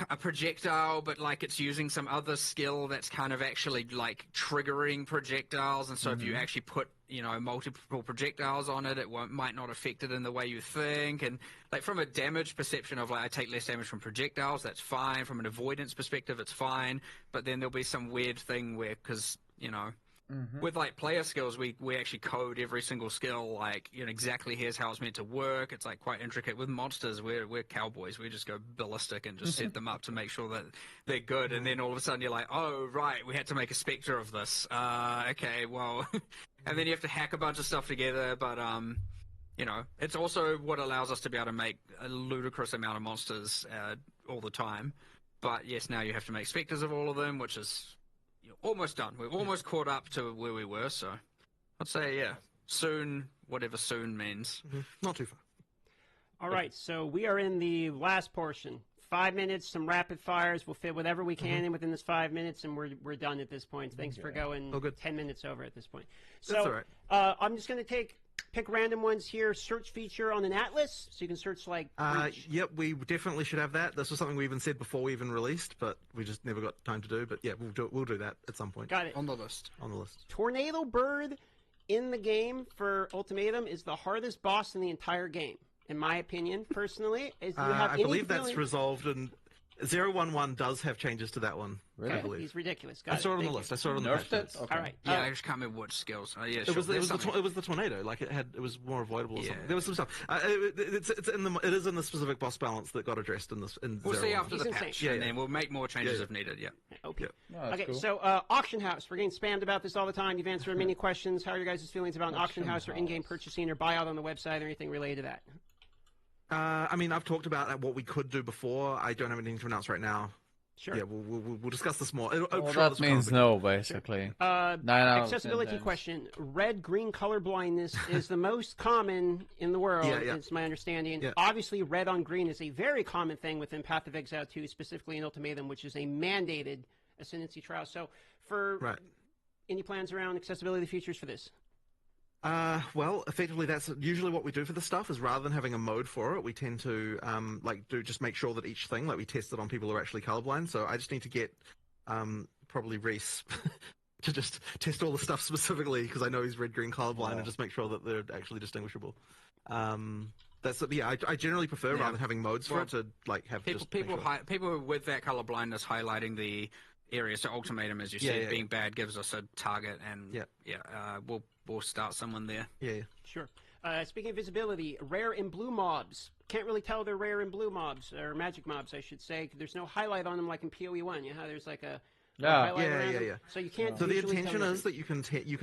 a projectile, but like it's using some other skill that's kind of actually like triggering projectiles, and so if you actually put multiple projectiles on it, might not affect it in the way you think. And like from a damage perception of like I take less damage from projectiles, that's fine. From an avoidance perspective, it's fine. But then there'll be some weird thing where, because with like player skills, we actually code every single skill, like exactly here's how it's meant to work. It's like quite intricate. With monsters, we're cowboys. We just go ballistic and just set them up to make sure that they're good. And then all of a sudden you're like, oh right, we had to make a spectre of this. Okay, well, and then you have to hack a bunch of stuff together. But it's also what allows us to be able to make a ludicrous amount of monsters all the time. But yes, now you have to make spectres of all of them, which is almost done. We've almost caught up to where we were, so I'd say, soon, whatever soon means. Not too far. All right, so we are in the last portion. 5 minutes, some rapid fires. We'll fit whatever we can in within this 5 minutes, and we're done at this point. Thanks for going 10 minutes over at this point. So That's all right. I'm just going to pick random ones here. Search feature on an atlas, so you can search like. Yep, we definitely should have that. This was something we even said before we even released, but we just never got time to do. But yeah, we'll do that at some point. Got it. On the list. Tornado Bird in the game for Ultimatum is the hardest boss in the entire game, in my opinion, personally. I believe that's resolved, and 011 does have changes to that one. Really? I believe. He's ridiculous. I saw it on the list. I saw it on the list. Okay. All right. Yeah, I just can't remember what skills. Yeah, it was the tornado. Like it was more avoidable. Or something. There was some stuff. It is in the specific boss balance that got addressed in this. We'll see after the He's patch, insane. and then we'll make more changes if needed. Yeah. Okay. No, Okay. cool. So auction house. We're getting spammed about this all the time. You've answered many questions. How are your guys' feelings about an auction house or in-game purchasing or buyout on the website or anything related to that? I mean, I've talked about what we could do before. I don't have anything to announce right now. Sure. Yeah, we'll discuss this more. That means no, basically. Accessibility question. Red-green color blindness is the most common in the world, it's my understanding. Yeah. Obviously, red on green is a very common thing within Path of Exile 2, specifically in Ultimatum, which is a mandated ascendancy trial. So, any plans around accessibility features for this? Well, effectively, that's usually what we do for the stuff. Is rather than having a mode for it, we tend to just make sure that each thing, like we test it on people who are actually colorblind. So I just need to get probably Reese to just test all the stuff specifically because I know he's red-green colorblind and just make sure that they're actually distinguishable. I generally prefer rather than having modes for it to like have people with that color blindness highlighting the area. So Ultimatum, as you said, being bad gives us a target, and we'll start someone there. Yeah. Sure. Speaking of visibility, rare and blue mobs. Can't really tell they're rare and blue mobs, or magic mobs, I should say. There's no highlight on them like in POE1. You know how there's like a highlight around them? So you can't. So the intention is that you can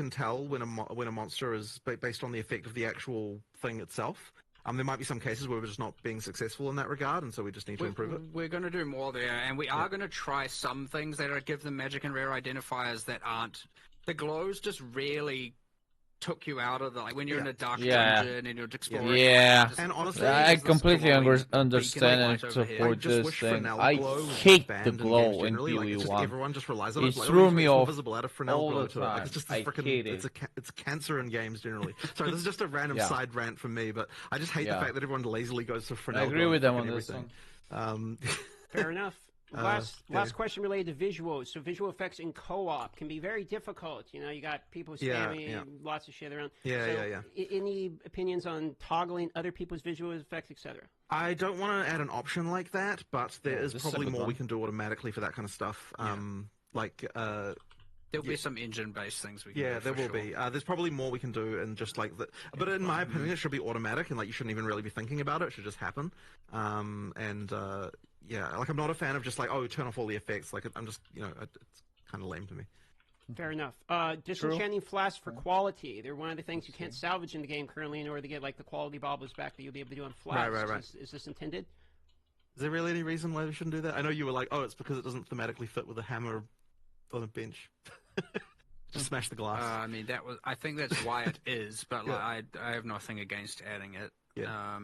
tell when a monster is based on the effect of the actual thing itself. There might be some cases where we're just not being successful in that regard, and so we just need to improve it. We're going to do more there, and we are going to try some things that give them magic and rare identifiers that aren't. The glows just really took you out of the, like when you're in a dark dungeon and you're exploring. And honestly, I completely understand and support this thing. I hate the glow in POE1. Everyone just relies on it. It threw me off visible, add a all glow the to it. Like, it's just time. I hate it. It's cancer in games generally. Sorry, this is just a random side rant from me, but I just hate the fact that everyone lazily goes to Fresnel. I agree with them on this one. Fair enough. Last question related to visuals. So visual effects in co-op can be very difficult. You know, you got people spamming lots of shit around. Any opinions on toggling other people's visual effects, etc.? I don't want to add an option like that, but there is probably more we can do automatically for that kind of stuff. There'll be some engine-based things we can do. Yeah, there will be. There's probably more we can do, and just like that. But in my opinion, it should be automatic, and like you shouldn't even really be thinking about it. It should just happen. Like I'm not a fan of just like turn off all the effects. Like I'm just it's kind of lame to me. Fair enough. Disenchanting flasks for quality. They're one of the things you can't salvage in the game currently in order to get like the quality baubles back that you'll be able to do on flasks. Right. Is this intended? Is there really any reason why we shouldn't do that? I know you were like, oh, it's because it doesn't thematically fit with a hammer on a bench. Just smash the glass. I mean, I think that's why it is, but like, I have nothing against adding it. Yeah.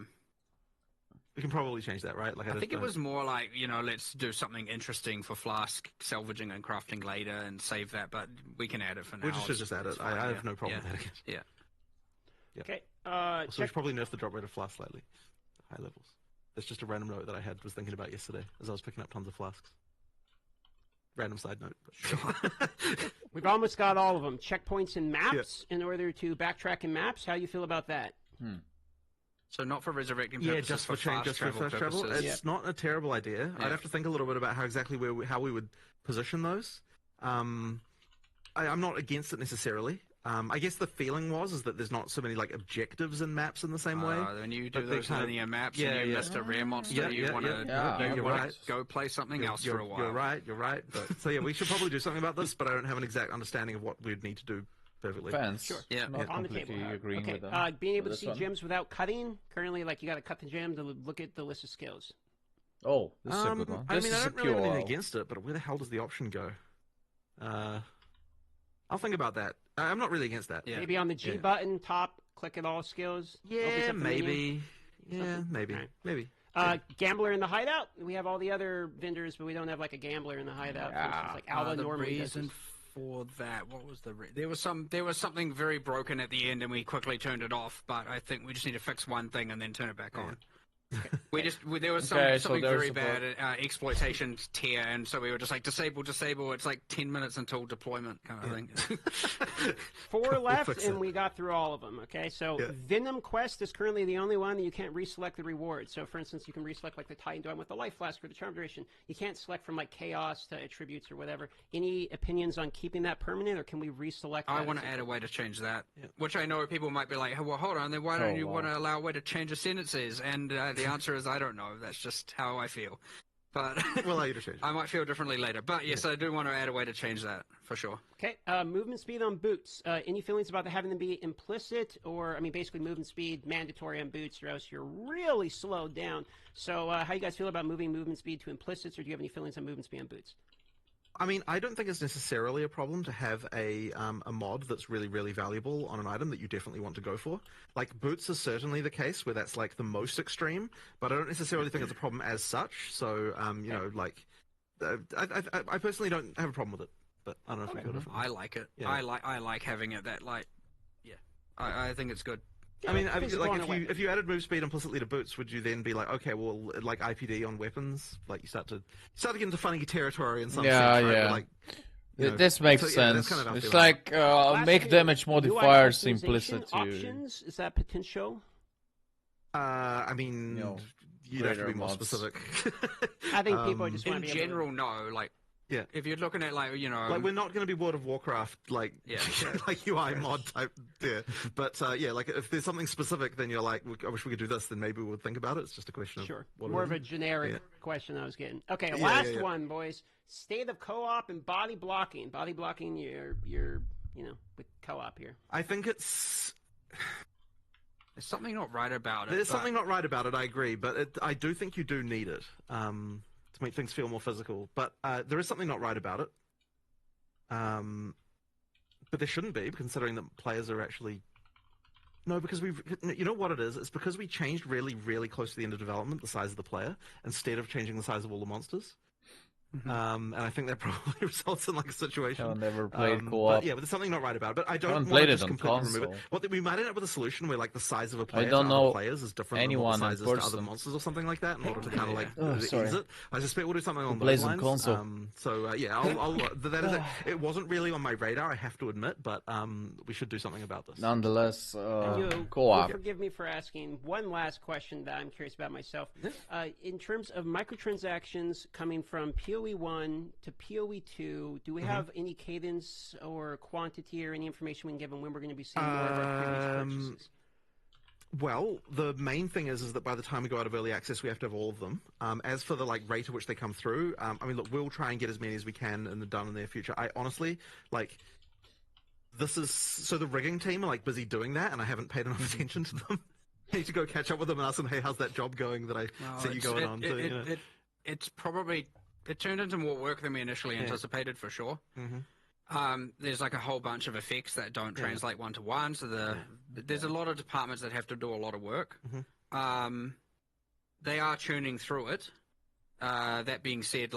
We can probably change that, right? Like, I think it was more like, let's do something interesting for flask salvaging and crafting later and save that, but we can add it for now. We should just add it. I have no problem adding it. Yeah. Okay. So we should probably nerf the drop rate of flasks slightly. High levels. That's just a random note that I was thinking about yesterday as I was picking up tons of flasks. Random side note. But... We've almost got all of them. Checkpoints and maps in order to backtrack in maps. How do you feel about that? So not for resurrecting purposes, just for fast travel. It's not a terrible idea. I'd have to think a little bit about how we would position those. I'm not against it necessarily. I guess the feeling is that there's not so many like objectives in maps in the same way. When you do those linear maps and you missed a rare monster, you want to go play something else for a while. You're right. But, so we should probably do something about this, but I don't have an exact understanding of what we'd need to do perfectly. Fans. Sure. Yeah. Not on the completely table. agreeing Okay. with that. Being able to see gems without cutting. Currently, like you got to cut the gem to look at the list of skills. Oh, this is a good one. I mean, I don't really have anything against it, but where the hell does the option go? I'll think about that. I'm not really against that. Yeah. Maybe on the G button, top, click at all skills. Yeah, maybe. Yeah, maybe. Right. Maybe. Gambler in the hideout. We have all the other vendors, but we don't have like a gambler in the hideout. For instance, like Alba normally does this. For that, what was there was something very broken at the end, and we quickly turned it off. But I think we just need to fix one thing and then turn it back on. There was something very bad exploitation tier, and so we were just like disable. It's like 10 minutes until deployment kind of thing. 4 left, and we got through all of them. Okay, so Venom Quest is currently the only one that you can't reselect the reward. So, for instance, you can reselect like the Titan Dome with the Life Flask or the Charm Duration. You can't select from like Chaos to Attributes or whatever. Any opinions on keeping that permanent, or can we reselect? I want to add a way to change that, which I know people might be like, well, hold on, then why don't you want to allow a way to change the sentences? And the answer is I don't know. That's just how I feel. But we'll allow you to change. I might feel differently later. But yes, I do want to add a way to change that for sure. Okay. Movement speed on boots. Any feelings about having them be implicit, or basically movement speed mandatory on boots, or else you're really slowed down. So how you guys feel about moving movement speed to implicits, or do you have any feelings on movement speed on boots? I mean, I don't think it's necessarily a problem to have a mod that's really, really valuable on an item that you definitely want to go for. Like, boots is certainly the case where that's, like, the most extreme, but I don't necessarily think it's a problem as such. So, you know, like, I personally don't have a problem with it, but I don't know if you feel different. I like it. Yeah. I like having it that, like, I think it's good. I mean, like if you added move speed implicitly to boots, would you then be like, okay, well, like IPD on weapons, like you start to get into funny territory in some sense, right? Yeah. Like, this makes sense. Kind of it's like make damage modifiers implicit to options. Is that potential? I mean, you'd have to be more specific. I think people just want in general, no, like. Yeah. If you're looking at, like, you know... Like, we're not going to be World of Warcraft, like, like UI mod type there. But, like, if there's something specific, then you're like, I wish we could do this, then maybe we'll think about it. It's just a question of... More of a generic question I was getting. Okay, last one, boys. State of co-op and body blocking. Body blocking, you're with co-op here. I think it's... There's something not right about it. There's something not right about it, I agree. But I do think you do need it. To make things feel more physical, but there is something not right about it. But there shouldn't be, considering that players are actually... No, because you know what it is? It's because we changed really, really close to the end of development the size of the player, instead of changing the size of all the monsters. And I think that probably results in like a situation. I've never played co-op. But there's something not right about it. But I don't want to just completely remove it. We might end up with a solution where like the size of a player to other players is different than what the size is to other monsters or something like that in order to kind of like ease it. I suspect we'll do something along those lines. It wasn't really on my radar, I have to admit, but we should do something about this. Nonetheless, co-op. Forgive me for asking one last question that I'm curious about myself. In terms of microtransactions coming from POE1 to POE2, do we have any cadence or quantity or any information we can give them when we're going to be seeing more of our previous purchases? Well, the main thing is that by the time we go out of early access, we have to have all of them. As for the rate at which they come through, I mean, look, we'll try and get as many as we can and done in the near future. I honestly this is so the rigging team are busy doing that, and I haven't paid enough attention to them. I need to go catch up with them and ask them, hey, how's that job going that I see you going on? It's probably turned into more work than we initially anticipated for sure. There's a whole bunch of effects that don't translate one to one, so there's a lot of departments that have to do a lot of work. They are churning through it. That being said,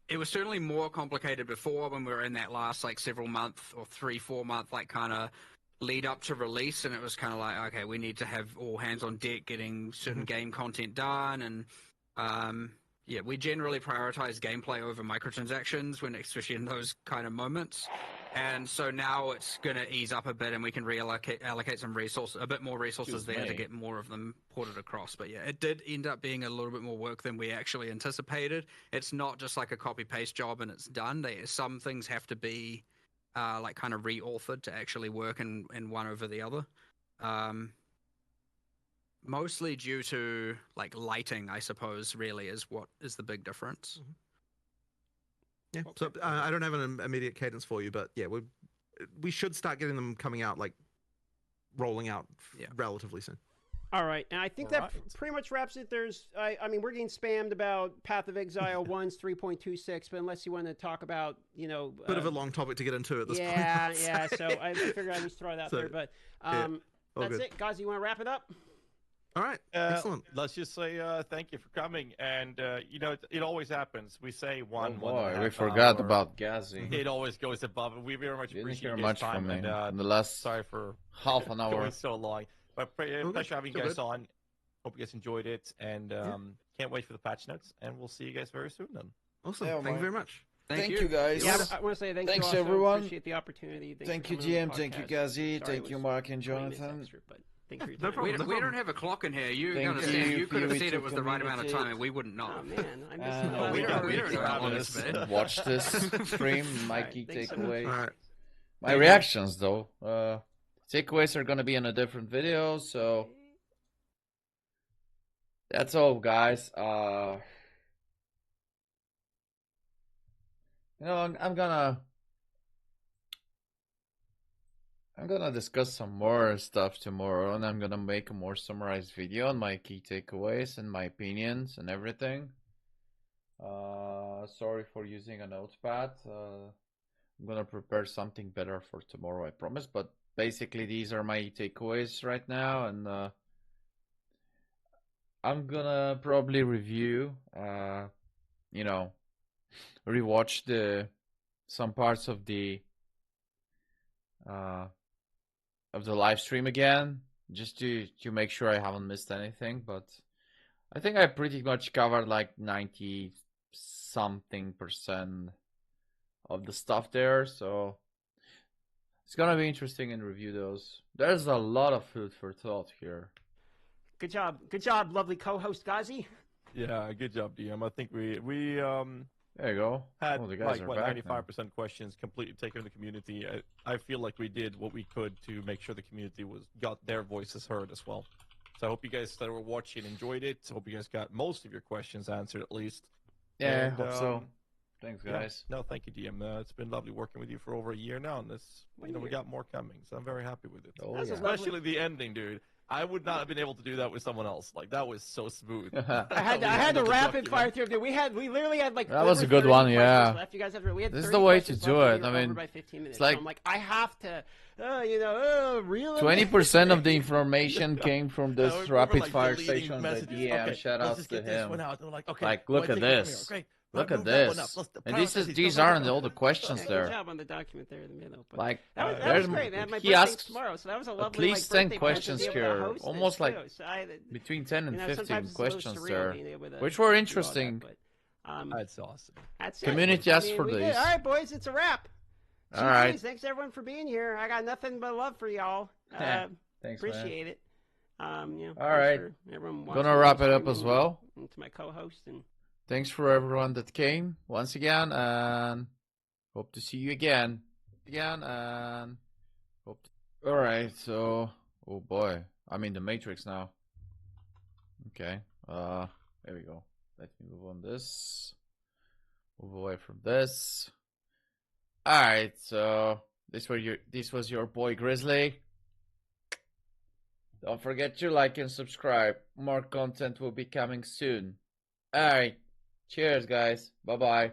it was certainly more complicated before when we were in that last several month or 3-4 month kind of lead up to release, and it was kind of okay, we need to have all hands on deck getting certain game content done, and we generally prioritize gameplay over microtransactions especially in those kind of moments. And so now it's going to ease up a bit, and we can allocate some resources, a bit more resources there to get more of them ported across. But it did end up being a little bit more work than we actually anticipated. It's not just a copy-paste job and it's done. Some things have to be kind of re-authored to actually work in one over the other. Mostly due to lighting, I suppose, really is what is the big difference. Yeah, so I don't have an immediate cadence for you, but we should start getting them coming out, rolling out relatively soon. All right, and I think that pretty much wraps it. I mean, we're getting spammed about Path of Exile 1's 3.26, but unless you want to talk about, bit of a long topic to get into at this point. Yeah, so I figured I'd just throw it out there, but that's it. Guys, you want to wrap it up? All right, excellent. Let's just say thank you for coming, and it always happens. We say one. We forgot about Gazi. It always goes above, and we very much appreciate much time. From me. And in the last sorry for half an hour going so long, but pleasure having you guys on. Hope you guys enjoyed it, and can't wait for the patch notes. And we'll see you guys very soon then. Awesome. Thank you very much. Thank you guys. Yeah, I want to say thanks you everyone. Appreciate the opportunity. Thank you, GM. Thank you, Gazi. Thank you, Mark and Jonathan. No problem. We don't have a clock in here. You understand? You could have said it was the right amount of time, and we wouldn't know. Oh man, we don't know how long it's been. Watch this stream. My key takeaways. My reactions, though. Takeaways are gonna be in a different video, so that's all, guys. I'm gonna discuss some more stuff tomorrow, and I'm gonna make a more summarized video on my key takeaways and my opinions and everything. Sorry for using a notepad. I'm gonna prepare something better for tomorrow, I promise. But basically, these are my takeaways right now, and I'm gonna probably review, rewatch some parts of the live stream again, just to make sure I haven't missed anything. But I think I pretty much covered 90-something% of the stuff there, so it's gonna be interesting and review those. There's a lot of food for thought here. Good job, lovely co-host Gazi. Yeah, good job, DM. I think we there you go. Had the guys are back 95% questions completely taken in the community. I feel like we did what we could to make sure the community got their voices heard as well. So I hope you guys that were watching enjoyed it. I hope you guys got most of your questions answered at least. Yeah, I hope so. Thanks, guys. Yeah. No, thank you, DM. It's been lovely working with you for over a year now, and we got more coming, so I'm very happy with it. Especially the ending, dude. I would not have been able to do that with someone else. That was so smooth. I had to rapid fire through. Dude, we literally had that was a good one, yeah. Left. You guys have we had this is the way to do it. I mean, by 15 minutes. It's so I'm I have to, really. 20% of the information came from this rapid fire session. Yeah, shout out to him. Look at this. Look at this. And these aren't all the questions there. Good job on the document there in the middle. That was great, man. My birthday's tomorrow, so that was a lovely, at least 10 questions here. Almost between 10 and 15 questions there, which were interesting. That's awesome. That's Community asked for these. All right, boys, it's a wrap. All right. Thanks everyone for being here. I got nothing but love for y'all. Thanks, appreciate it. All right. Gonna wrap it up as well. And to my co-host and. Thanks for everyone that came once again, and hope to see you again. All right, so, oh boy, I'm in the Matrix now. Okay. There we go. Let me move on this. Move away from this. Alright, so this was your boy Grizzly. Don't forget to like and subscribe. More content will be coming soon. Alright. Cheers guys. Bye bye.